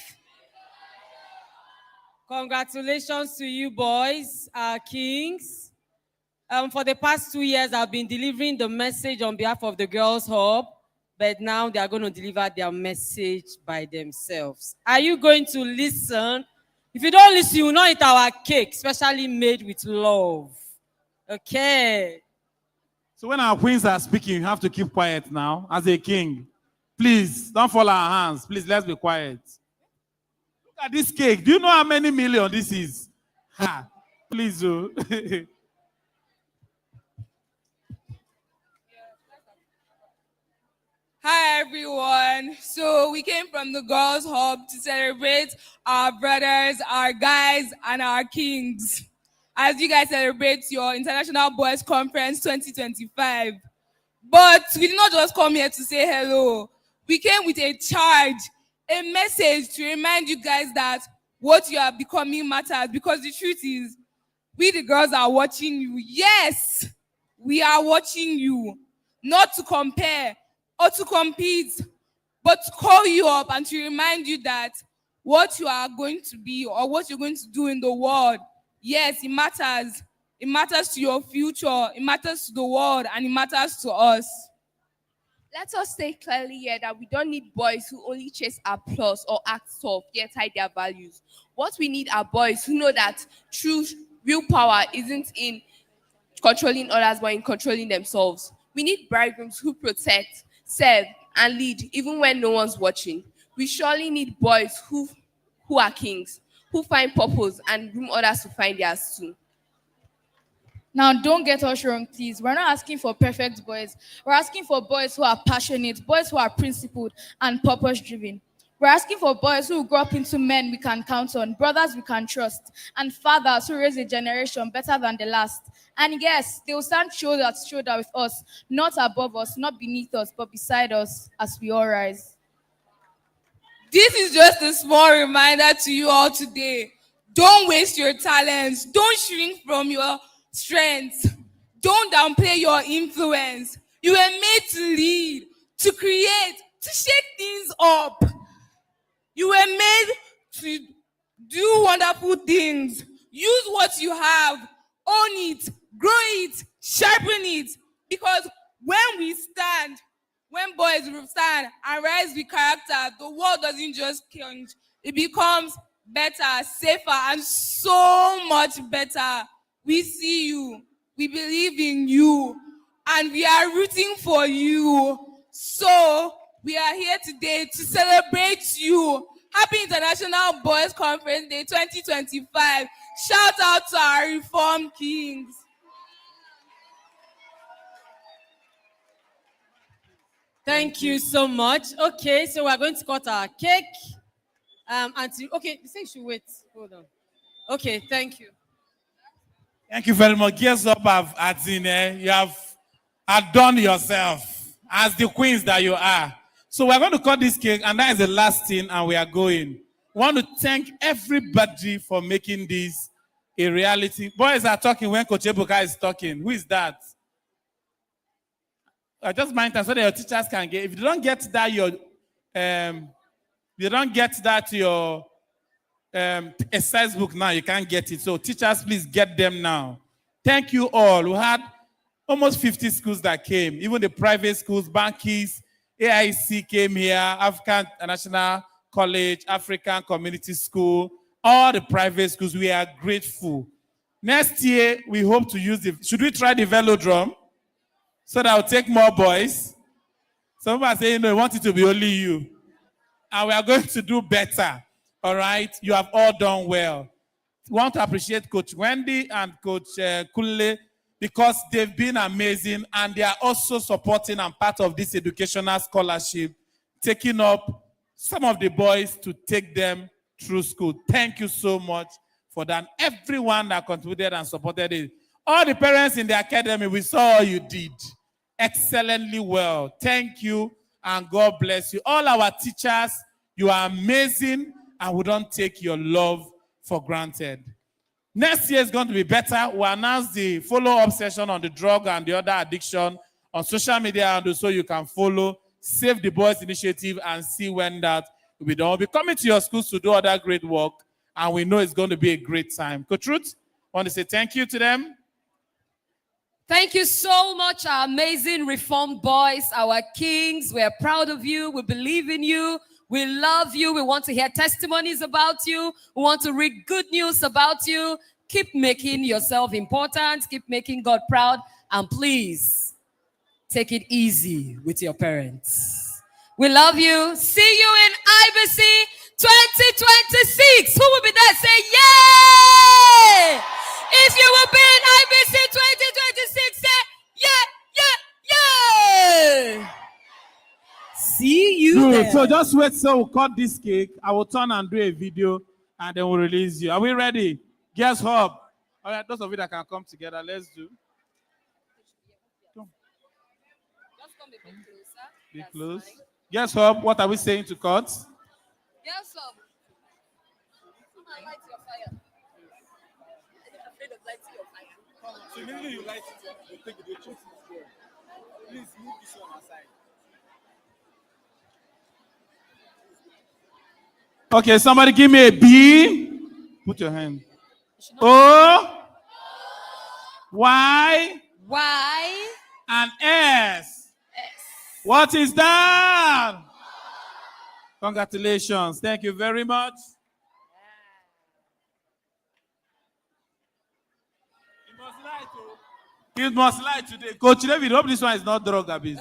Congratulations to you boys, our kings. For the past 2 years, I've been delivering the message on behalf of the Girls Hub, but now they are going to deliver their message by themselves. Are you going to listen? If you don't listen, you will not eat our cake, specially made with love. Okay. So when our queens are speaking, you have to keep quiet now as a king. Please, don't fall our hands. Please, let's be quiet. Look at this cake. Do you know how many million this is? Ha. Please, oh. Hi everyone. So we came from the Girls Hub to celebrate our brothers, our guys, and our kings as you guys celebrate your International Boys Conference 2025. But we did not just come here to say hello. We came with a charge, a message to remind you guys that what you are becoming matters, because the truth is, we the girls are watching you. Yes, we are watching you. Not to compare or to compete, but to call you up and to remind you that what you are going to be or what you're going to do in the world, yes, it matters. It matters to your future, it matters to the world, and it matters to us. Let us say clearly here that we don't need boys who only chase applause or act soft yet hide their values. What we need are boys who know that true real power isn't in controlling others but in controlling themselves. We need bridegrooms who protect, serve, and lead even when no one's watching. We surely need boys who are kings, who find purpose and groom others to find theirs too. Now, don't get us wrong, please. We're not asking for perfect boys. We're asking for boys who are passionate, boys who are principled and purpose-driven. We're asking for boys who grow up into men we can count on, brothers we can trust, and fathers who raise a generation better than the last. And yes, they will stand shoulder to shoulder with us, not above us, not beneath us, but beside us as we all rise. This is just a small reminder to you all today. Don't waste your talents. Don't shrink from your strength. Don't downplay your influence. You were made to lead, to create, to shake things up. You were made to do wonderful things. Use what you have, own it, grow it, sharpen it. Because when we stand, when boys stand and rise with character, the world doesn't just change. It becomes better, safer, and so much better. We see you. We believe in you. And we are rooting for you. So we are here today to celebrate you. Happy International Boys Conference Day 2025. Shout out to our Reform Kings. Thank you so much. Okay, so we're going to cut our cake. Okay, you say you should wait. Hold on. Okay, thank you. Thank you very much. Gears up, Adine. You have adorned yourself as the queens that you are. So we're going to cut this cake, and that is the last thing, and we are going. We want to thank everybody for making this a reality. Boys are talking when Coach Ebuka is talking. Who is that? Just mind time so that your teachers can get. If you don't get that, your exercise book now, you can't get it. So teachers, please get them now. Thank you all. We had almost 50 schools that came, even the private schools, Bankies, AIC came here, African National College, African Community School, all the private schools. We are grateful. Next year, we hope to use should we try the velodrome so that I'll take more boys? Some people are saying, no, I want it to be only you. And we are going to do better. All right? You have all done well. We want to appreciate Coach Wendy and Coach Kunle because they've been amazing and they are also supporting and part of this educational scholarship, taking up some of the boys to take them through school. Thank you so much for that. Everyone that contributed and supported it. All the parents in the academy, we saw all you did excellently well. Thank you and God bless you. All our teachers, you are amazing and we don't take your love for granted. Next year is going to be better. We'll announce the follow-up session on the drug and the other addiction on social media, and so you can follow Save the Boys Initiative and see when that will be done. We'll be coming to your schools to do other great work, and we know it's going to be a great time. Coach Ruth, I want to say thank you to them. Thank you so much, our amazing reformed boys, our kings. We're proud of you. We believe in you. We love you. We want to hear testimonies about you. We want to read good news about you. Keep making yourself important. Keep making God proud. And please, take it easy with your parents. We love you. See you in IBC 2026. Who will be there? Say yay! If you will be in IBC 2026, say yeah, yeah, yeah. See you Good. there. So just wait so we'll cut this cake. I will turn and do a video and then we'll release you. Are we ready? Guess Hub. All right, those of you that can come together, let's do. Come. Just come a bit closer. Be That's close. fine. Guess Hub, what are we saying to cut? Yes, sir. Come and light your fire. I'm afraid of lighting your fire. So immediately you light it, you take the choose this girl. Please move this one aside. Okay, somebody give me a B. Put your hand. O. Y. Y. And S. What is that? Congratulations. Thank you very much. It must lie today. Coach David, hope this one is not drug abuse.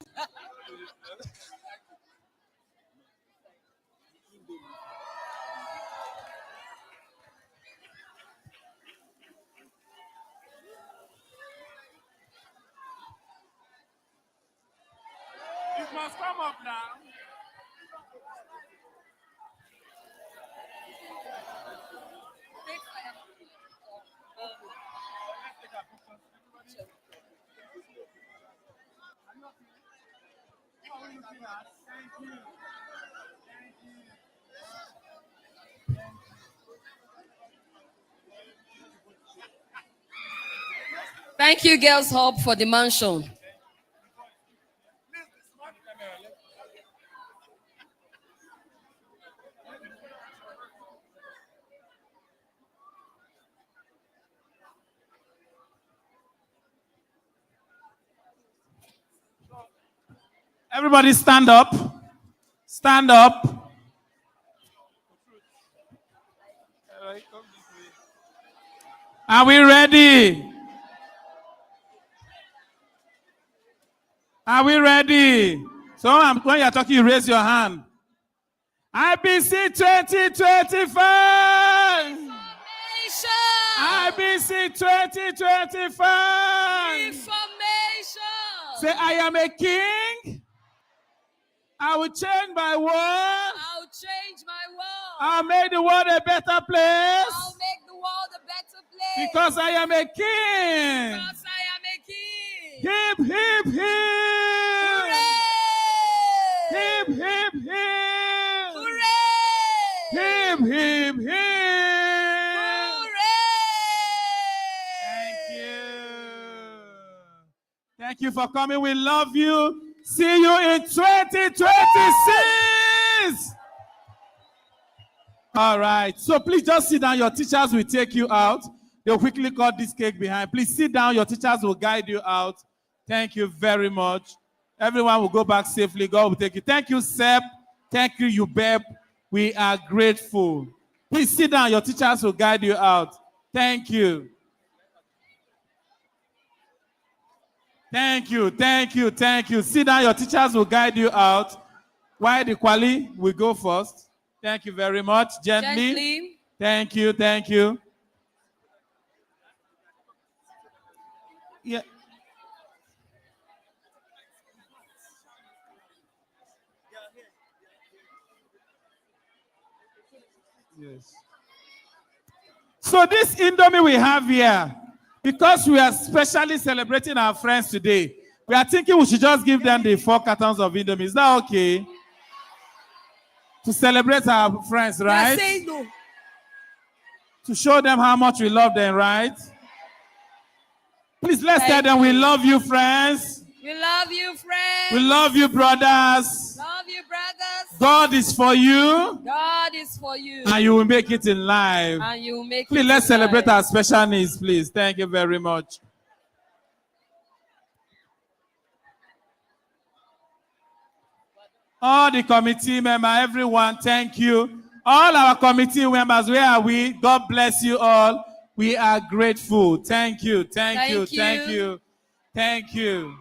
It must come up now. Thank you, Girls Hub, for the mansion. Everybody stand up. Stand up. Are we ready? Are we ready? So when you're talking, you raise your hand. IBC 2025. IBC 2025. Information. Say, I am a king. I will change my world. I'll change my world. I'll make the world a better place. I'll make the world a better place. Because I am a king. Because I am a king. Hip, hip, hip. Hooray! Hip, hip, hip. Hooray! Hip, hip, hip. Hooray! Thank you. Thank you for coming. We love you. See you in 2026. All right. So please just sit down. Your teachers will take you out. They'll quickly cut this cake behind. Please sit down. Your teachers will guide you out. Thank you very much. Everyone will go back safely. God will take you. Thank you, Sep. Thank you, Ubeb. We are grateful. Please sit down. Your teachers will guide you out. Thank you. Thank you, thank you, thank you. Sit down, your teachers will guide you out. While the Kwali will go first. Thank you very much. Gently. Thank you, thank you. Yeah. Yes. So this Indomie we have here, because we are specially celebrating our friends today, we are thinking we should just give them the 4 cartons of Indomie. Is that okay? To celebrate our friends, right? Say no. To show them how much we love them, right? Please, let's tell them we love you, friends. We love you, friends. We love you, brothers. Love you, brothers. God is for you. God is for you. And you will make it in life. And you will make Please, it let's in celebrate life. our special needs, please. Thank you very much. All the committee members, everyone, thank you. All our committee members, where are we? God bless you all. We are grateful. Thank you, thank you, thank you, thank you.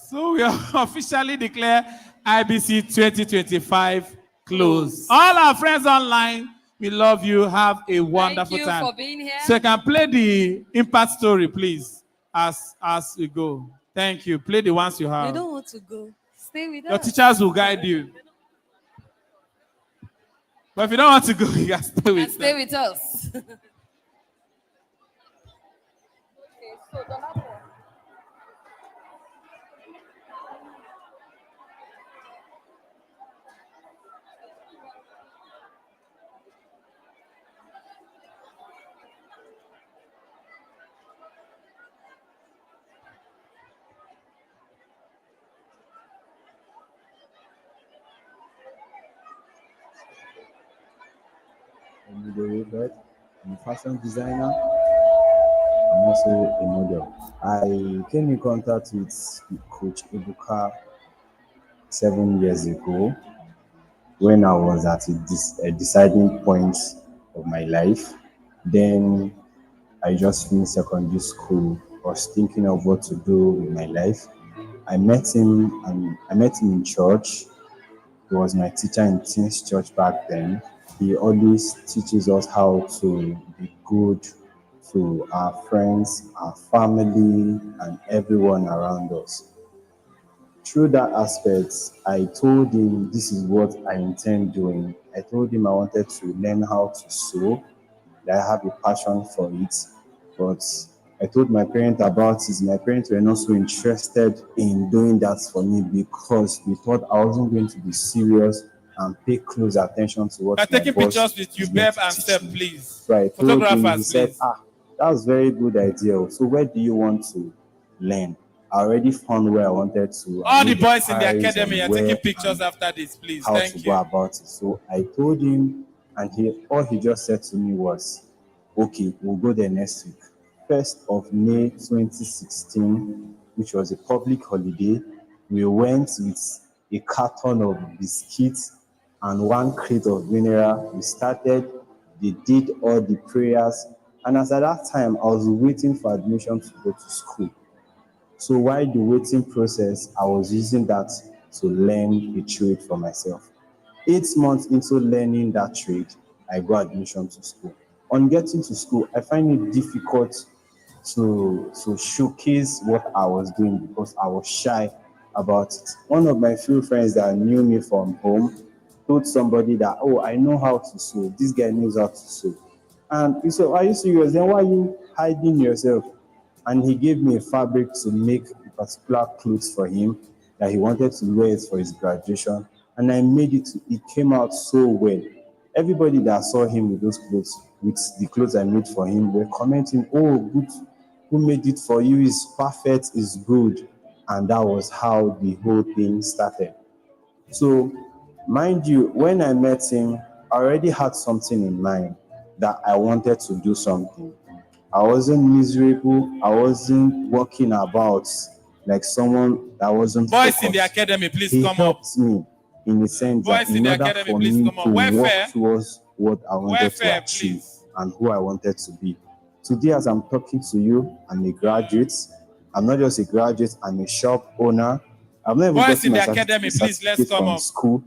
So we officially declare IBC 2025 closed. All our friends online, we love you. Have a wonderful Thank you time. for being here. So you can play the impact story, please, as we go. Thank you. Play the ones you have. You don't want to go. Stay with Your us. teachers will guide you. But if you don't want to go, you can stay with Stay them. with us. I'm a fashion designer. I'm also a model. I came in contact with Coach Ebuka 7 years ago when I was at a deciding point of my life. Then I just finished secondary school. I was thinking of what to do with my life. I met him in church. He was my teacher in Teens Church back then. He always teaches us how to be good to our friends, our family, and everyone around us. Through that aspect, I told him this is what I intend doing. I told him I wanted to learn how to sew, that I have a passion for it. But I told my parents about it. My parents were not so interested in doing that for me because they thought I wasn't going to be serious and pay close attention to what We're my taking boss pictures with you, is going Bev to and teach Steph, me. please. So I told him, he Photographers, said, please. that's a very good idea. So where do you want to learn? I already found where I wanted to. All the boys in the price academy and are taking where pictures after this, please. how Thank to you. go about it. So I told him, and all he just said to me was, okay, we'll go there next week. 1st of May 2016, which was a public holiday, we went with a carton of biscuits and 1 crate of mineral. We started, they did all the prayers, and as at that time, I was waiting for admission to go to school. So while the waiting process, I was using that to learn a trade for myself. 8 months into learning that trade, I got admission to school. On getting to school, I find it difficult to showcase what I was doing because I was shy about it. One of my few friends that knew me from home told somebody that, oh, I know how to sew. This guy knows how to sew. And he said, are you serious? Then why are you hiding yourself? And he gave me a fabric to make a particular clothes for him that he wanted to wear it for his graduation. And I made it, it came out so well. Everybody that saw him with those clothes, with the clothes I made for him, were commenting, oh, good, who made it for you is perfect, is good. And that was how the whole thing started. So, mind you, when I met him, I already had something in mind that I wanted to do something. I wasn't miserable. I wasn't walking about like someone that wasn't Boys focused. in the academy, please He come up. helped me in the sense Boys that in in the order academy, for please me come up. to Welfare. work towards what I wanted Welfare, to achieve and who I wanted to be. Today, as I'm talking to you, I'm a graduate. I'm not just a graduate, I'm a shop owner. I've not even Boys gotten in my the academy, please, let's certificate come from up. school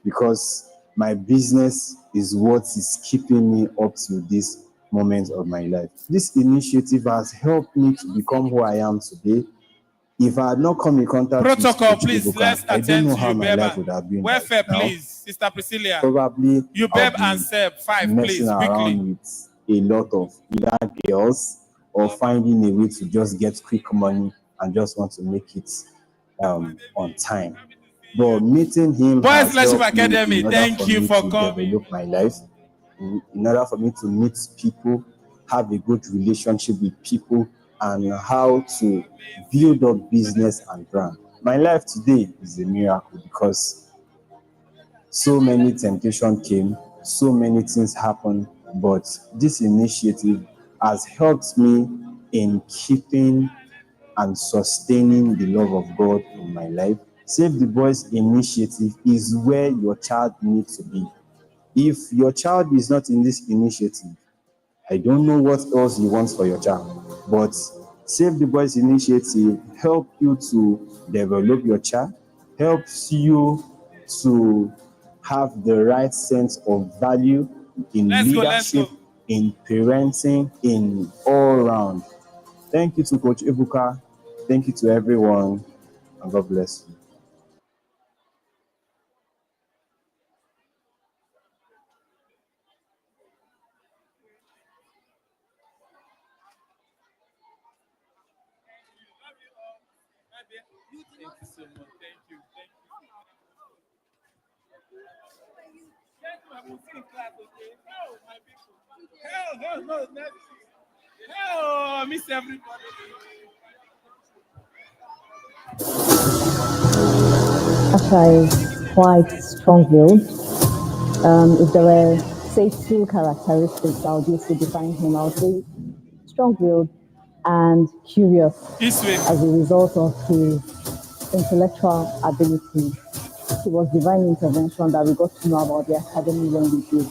because my business is what is keeping me up to this moment of my life. This initiative has helped me to become who I am today. If I had not come in contact Protocol, with Coach please, Ibuka, let's I don't attend know to how you, my Beba. life would have been Welfare, right now. please, Sister Priscilla. Probably You, I'll Beb be and Seb, 5, messing please, around quickly. with a lot of either girls or finding a way to just get quick money and just want to make it on time. But meeting him Boys has Leadership helped me Academy, in order thank for you me for to coming. develop my life, in order for me to meet people, have a good relationship with people, and how to build up business and brand. My life today is a miracle because so many temptations came, so many things happened, but this initiative has helped me in keeping and sustaining the love of God in my life. Save the Boys initiative is where your child needs to be. If your child is not in this initiative, I don't know what else you want for your child, but Save the Boys initiative help you to develop your child, helps you to have the right sense of value in leadership, in parenting, in all round. Thank you to Coach Ibuka. Thank you to everyone, and God bless you. Thank you so much. Thank you. Oh, my people. Hell, no, next. Hell, I miss everybody. Asha is quite strong-willed. If there were, say, 2 characteristics I would use to define him, I would say strong-willed and curious as a result of his intellectual ability. It was divine intervention that we got to know about the academy when we did.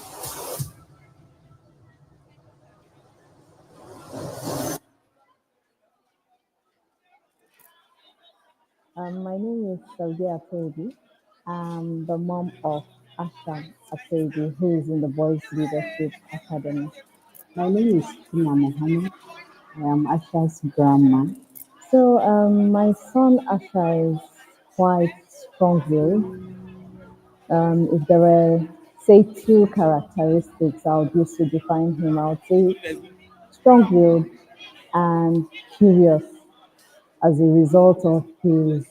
My name is Sylvia Atedi. I'm the mom of Asha Atedi, who is in the Boys Leadership Academy. My name is Tina Mohammed. I am Asha's grandma. So my son Asha is quite strong-willed. If there were, say, 2 characteristics I would use to define him, I would say strong-willed and curious as a result of his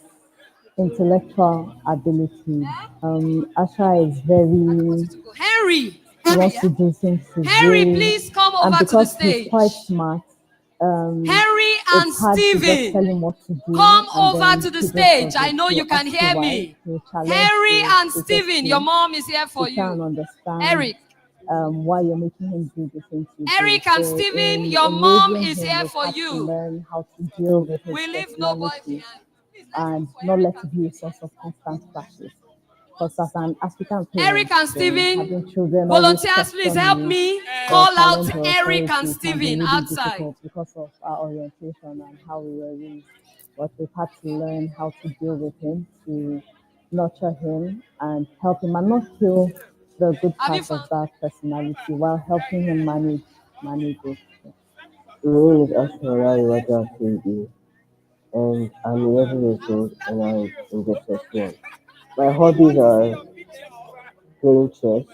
intellectual ability. Asha is very, Henry. he wants to do things his Henry, way, please come and over to the because stage. he's quite smart, Henry and it's hard to just tell Stephen, him what to do. come and over then to the he just stage. does I it. know you He'll can ask hear why, me. he'll challenge Henry you, and he'll Stephen, your mom is here for to try and you. understand Eric. why you're making him do the things you Eric do. and So Stephen, in your mom raising is him, here we've for had to you. learn how to deal with his We leave nobody personality behind. and not let it be a source of constant clashes. Because as an African Eric parent, and Stephen, having children always volunteers, please question help you me or call out challenge your Eric and authority can be Stephen really outside. difficult because of our orientation and how we were raised. But we've had to learn how to deal with him, to nurture him and help him and not kill the good parts of that personality while helping him manage it. My name is Ashwara Iwata Kindi, and I'm 11 years old and I'm in the first one. My hobbies are playing chess,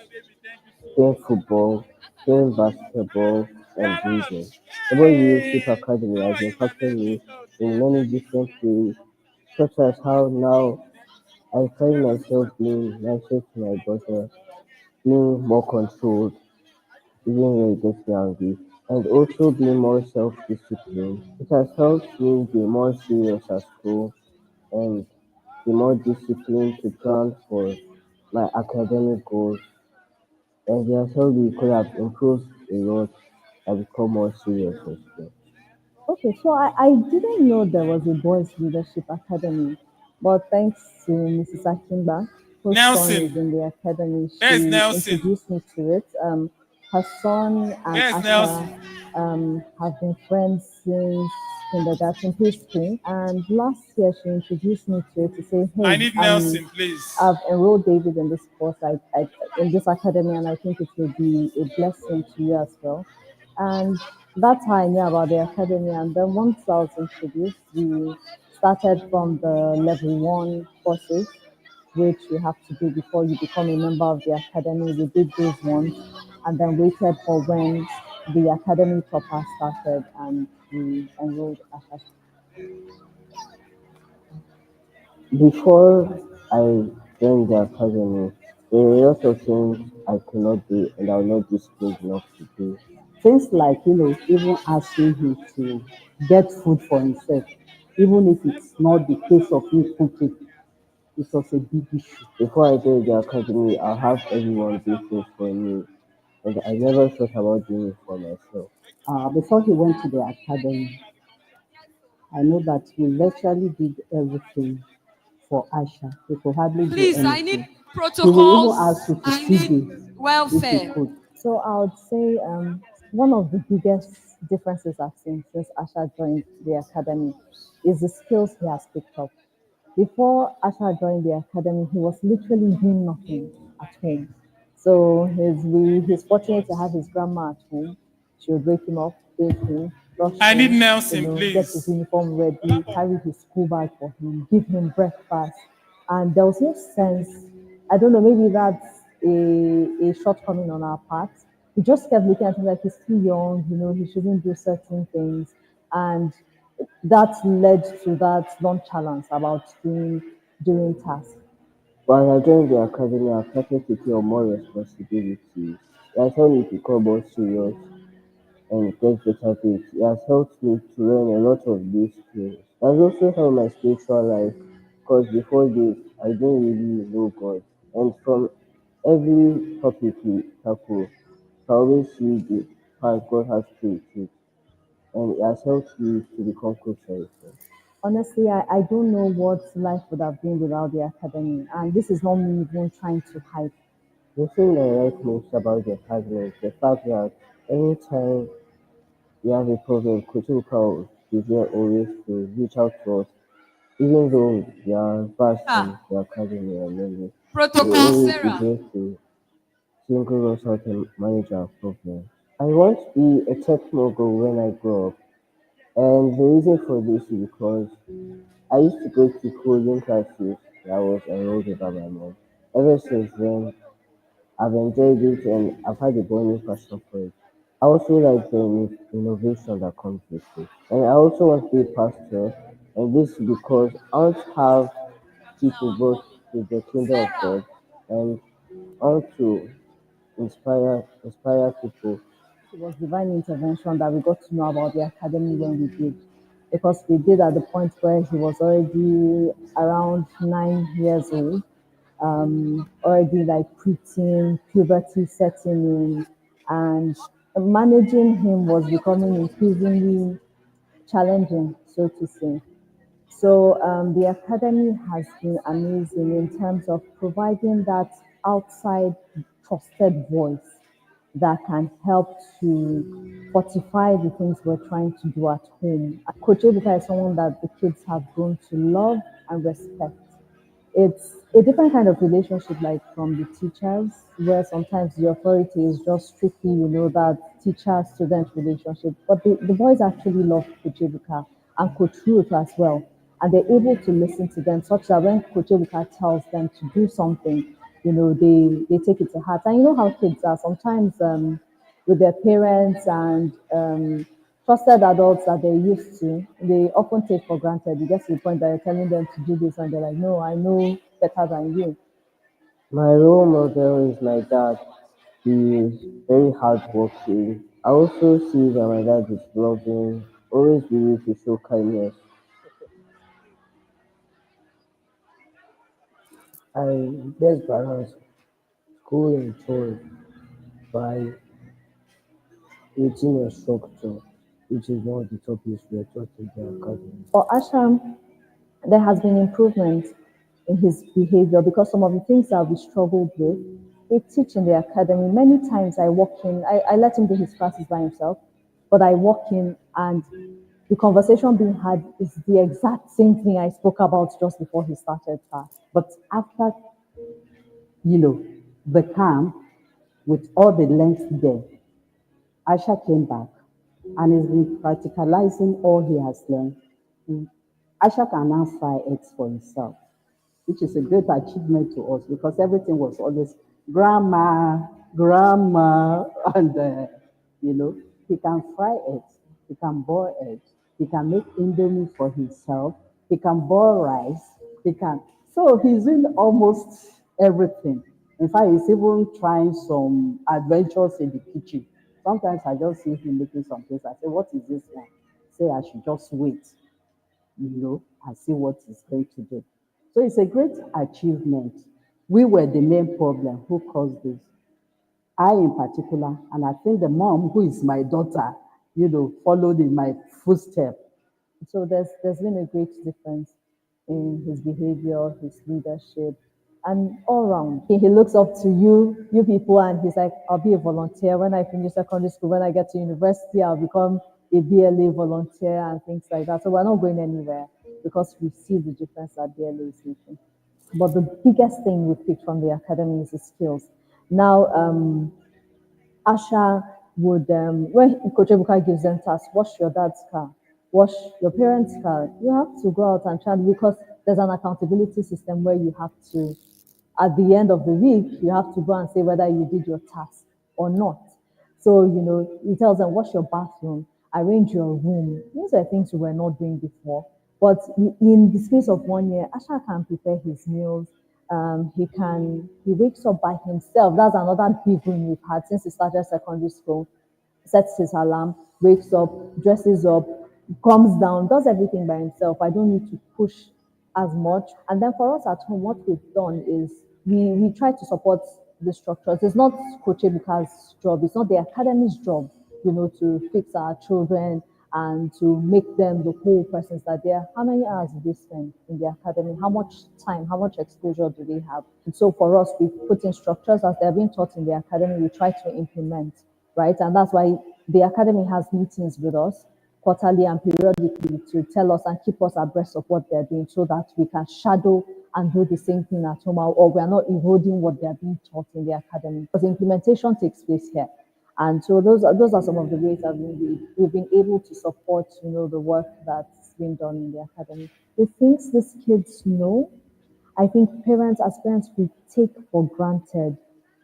playing football, playing basketball, and reading. The Boy Leadership Academy has impacted me in many different ways, such as how now I find myself being nicer to my brother, being more controlled, even when he gets me angry, and also being more self-disciplined. It has helped me be more serious at school and be more disciplined to plan for my academic goals. And it has helped me could have improved a lot and become more serious as well. Okay, so I didn't know there was a boys leadership academy, but thanks to Mrs. Akimba, whose son is Nelson. in the academy, Where's she Nelson? introduced me to it. Her son and Where's Asha Nelson? have been friends since kindergarten history, and last year she introduced me to it to say, I hey, need Nelson, please. I've enrolled David in this course, in this academy, and I think it will be a blessing to you as well. And that's how I knew about the academy. And then once I was introduced, we started from the level one courses, which you have to do before you become a member of the academy. We did those ones and then waited for when the academy proper started and we enrolled Asha. Before I joined the academy, there were a lot of things I could not do and I was not disciplined enough to do. Things like, even asking him to get food for himself, even if it's not the case of him cooking, it was a big issue. Before I joined the academy, I'll have everyone do things for me, and I never thought about doing it for myself. Before he went to the academy, I know that he virtually did everything for Asha. He could hardly do Please, I need anything. He will even protocols. ask you to I feed need him if he welfare. could. So I would say one of the biggest differences I've seen since Asha joined the academy is the skills he has picked up. Before Asha joined the academy, he was literally doing nothing at home. So he's fortunate to have his grandma at home. She would wake him up, bathe him, brush I need him, Nelson, get his please. uniform ready, carry his school bag for him, give him breakfast. And there was no sense, I don't know, maybe that's a shortcoming on our part. He just kept looking at him like he's too young, he shouldn't do certain things. And that led to that nonchalance about doing tasks. But as I joined the academy, I started to take on more responsibilities. It has helped me become more serious and get better grades. It has helped me to learn a lot of new skills. It has also helped my spiritual life because before this, I didn't really know God. And from every topic we tackle, I always see the part God has created. And it has helped me to become closer with Him. Honestly, I don't know what life would have been without the academy. And this is not me even trying to hide. The thing I like most about the academy is the fact that anytime we have a problem, Coaching Cow is there always to reach out to us. Even though we are vast in the academy and many, they Protocol, always be Sarah. there to single us out and manage our problems. I want to be a tech mogul when I grow up. And the reason for this is because I used to go to coding classes that I was enrolled in by my mom. Ever since then, I've enjoyed it and I've had a burning passion for it. I also like the innovation that comes with it. And I also want to be a pastor, and this is because I want to have people brought to the kingdom of God, and I want to inspire people. It was divine intervention that we got to know about the academy when we did. Because we did at the point where he was already around 9 years old. already like preteen, puberty setting in, and managing him was becoming increasingly challenging, so to say. So the academy has been amazing in terms of providing that outside trusted voice that can help to fortify the things we're trying to do at home. Coach Ebuka is someone that the kids have grown to love and respect. It's a different kind of relationship, like from the teachers, where sometimes the authority is just strictly, that teacher-student relationship. But the boys actually love Coach Ebuka and Coach Ruth as well. And they're able to listen to them such that when Coach Ebuka tells them to do something, they take it to heart. And you know how kids are sometimes with their parents and trusted adults that they're used to, they often take for granted. You get to the point that you're telling them to do this, and they're like, no, I know better than you. My role model is my dad. He is very hardworking. I also see that my dad is loving, always willing to show kindness. I best balance school and chores by creating a structure, which is one of the topics we are taught in the academy. For Asham, there has been improvement in his behavior because some of the things that we struggled with, they teach in the academy. Many times I walk in, I let him do his classes by himself, but I walk in and the conversation being had is the exact same thing I spoke about just before he started class. But after, the camp, with all the length there, Aisha came back and has been practicalizing all he has learned. Aisha can now fry eggs for himself, which is a great achievement to us because everything was always grandma, grandma, and he can fry eggs, he can boil eggs, he can make indomie for himself, he can boil rice, so he's doing almost everything. In fact, he's even trying some adventures in the kitchen. Sometimes I just see him making some things. I say, what is this one? Say I should just wait, and see what he's going to do. So it's a great achievement. We were the main problem who caused this. I in particular, and I think the mom, who is my daughter, followed in my footsteps. So there's been a great difference in his behavior, his leadership, and all around. He looks up to you people, and he's like, I'll be a volunteer. When I finish secondary school, when I get to university, I'll become a BLA volunteer and things like that. So we're not going anywhere because we see the difference that BLA is making. But the biggest thing we picked from the academy is the skills. Now, Asha would, when Coach Ebuka gives them tasks, wash your dad's car, wash your parents' car, you have to go out and try because there's an accountability system where you have to, at the end of the week, you have to go and say whether you did your task or not. So, he tells them, wash your bathroom, arrange your room. These are things we were not doing before. But in the space of 1 year, Asha can prepare his meals. He wakes up by himself. That's another big win we've had since he started secondary school. Sets his alarm, wakes up, dresses up, comes down, does everything by himself. I don't need to push as much. And then for us at home, what we've done is we try to support the structures. It's not Coach Ebuka's job. It's not the academy's job, to fix our children and to make them the whole persons that they are. How many hours do they spend in the academy? How much time, how much exposure do they have? And so for us, we put in structures as they're being taught in the academy, we try to implement, right? And that's why the academy has meetings with us quarterly and periodically to tell us and keep us abreast of what they're doing so that we can shadow and do the same thing at home, or we are not eroding what they're being taught in the academy. Because implementation takes place here. And so those are some of the ways that we've been able to support, the work that's been done in the academy. The things these kids know, I think as parents, we take for granted,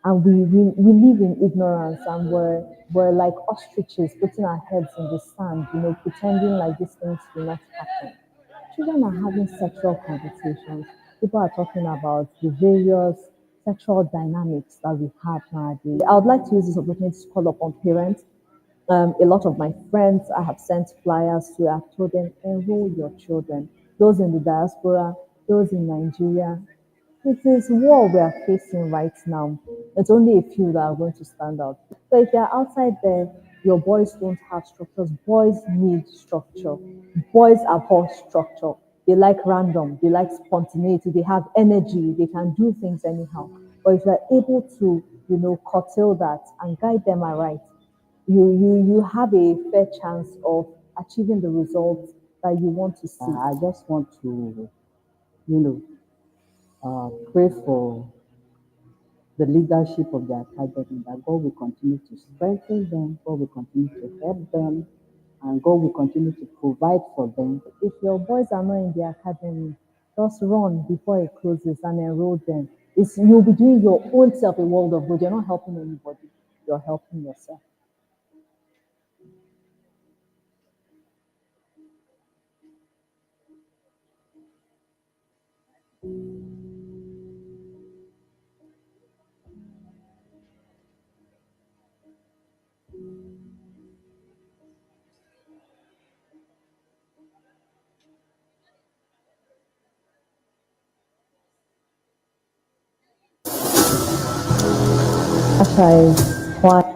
and we live in ignorance, and we're like ostriches putting our heads in the sand, pretending like these things do not happen. Children are having sexual conversations. People are talking about the various sexual dynamics that we have nowadays. I would like to use this opportunity to call upon parents. A lot of my friends, I have sent flyers to, I've told them, enroll your children. Those in the diaspora, those in Nigeria, It is war we are facing right now. It's only a few that are going to stand out. So if you're outside there, your boys don't have structures. Boys need structure. Boys abhor structure. They like random. They like spontaneity. They have energy. They can do things anyhow. But if you're able to, curtail that and guide them aright, you have a fair chance of achieving the results that you want to see. I just want to, pray for the leadership of the academy, that God will continue to strengthen them, God will continue to help them, and God will continue to provide for them. If your boys are not in the academy, just run before it closes and enroll them. You'll be doing your own self a world of good. You're not helping anybody. You're helping yourself. Asha is quiet.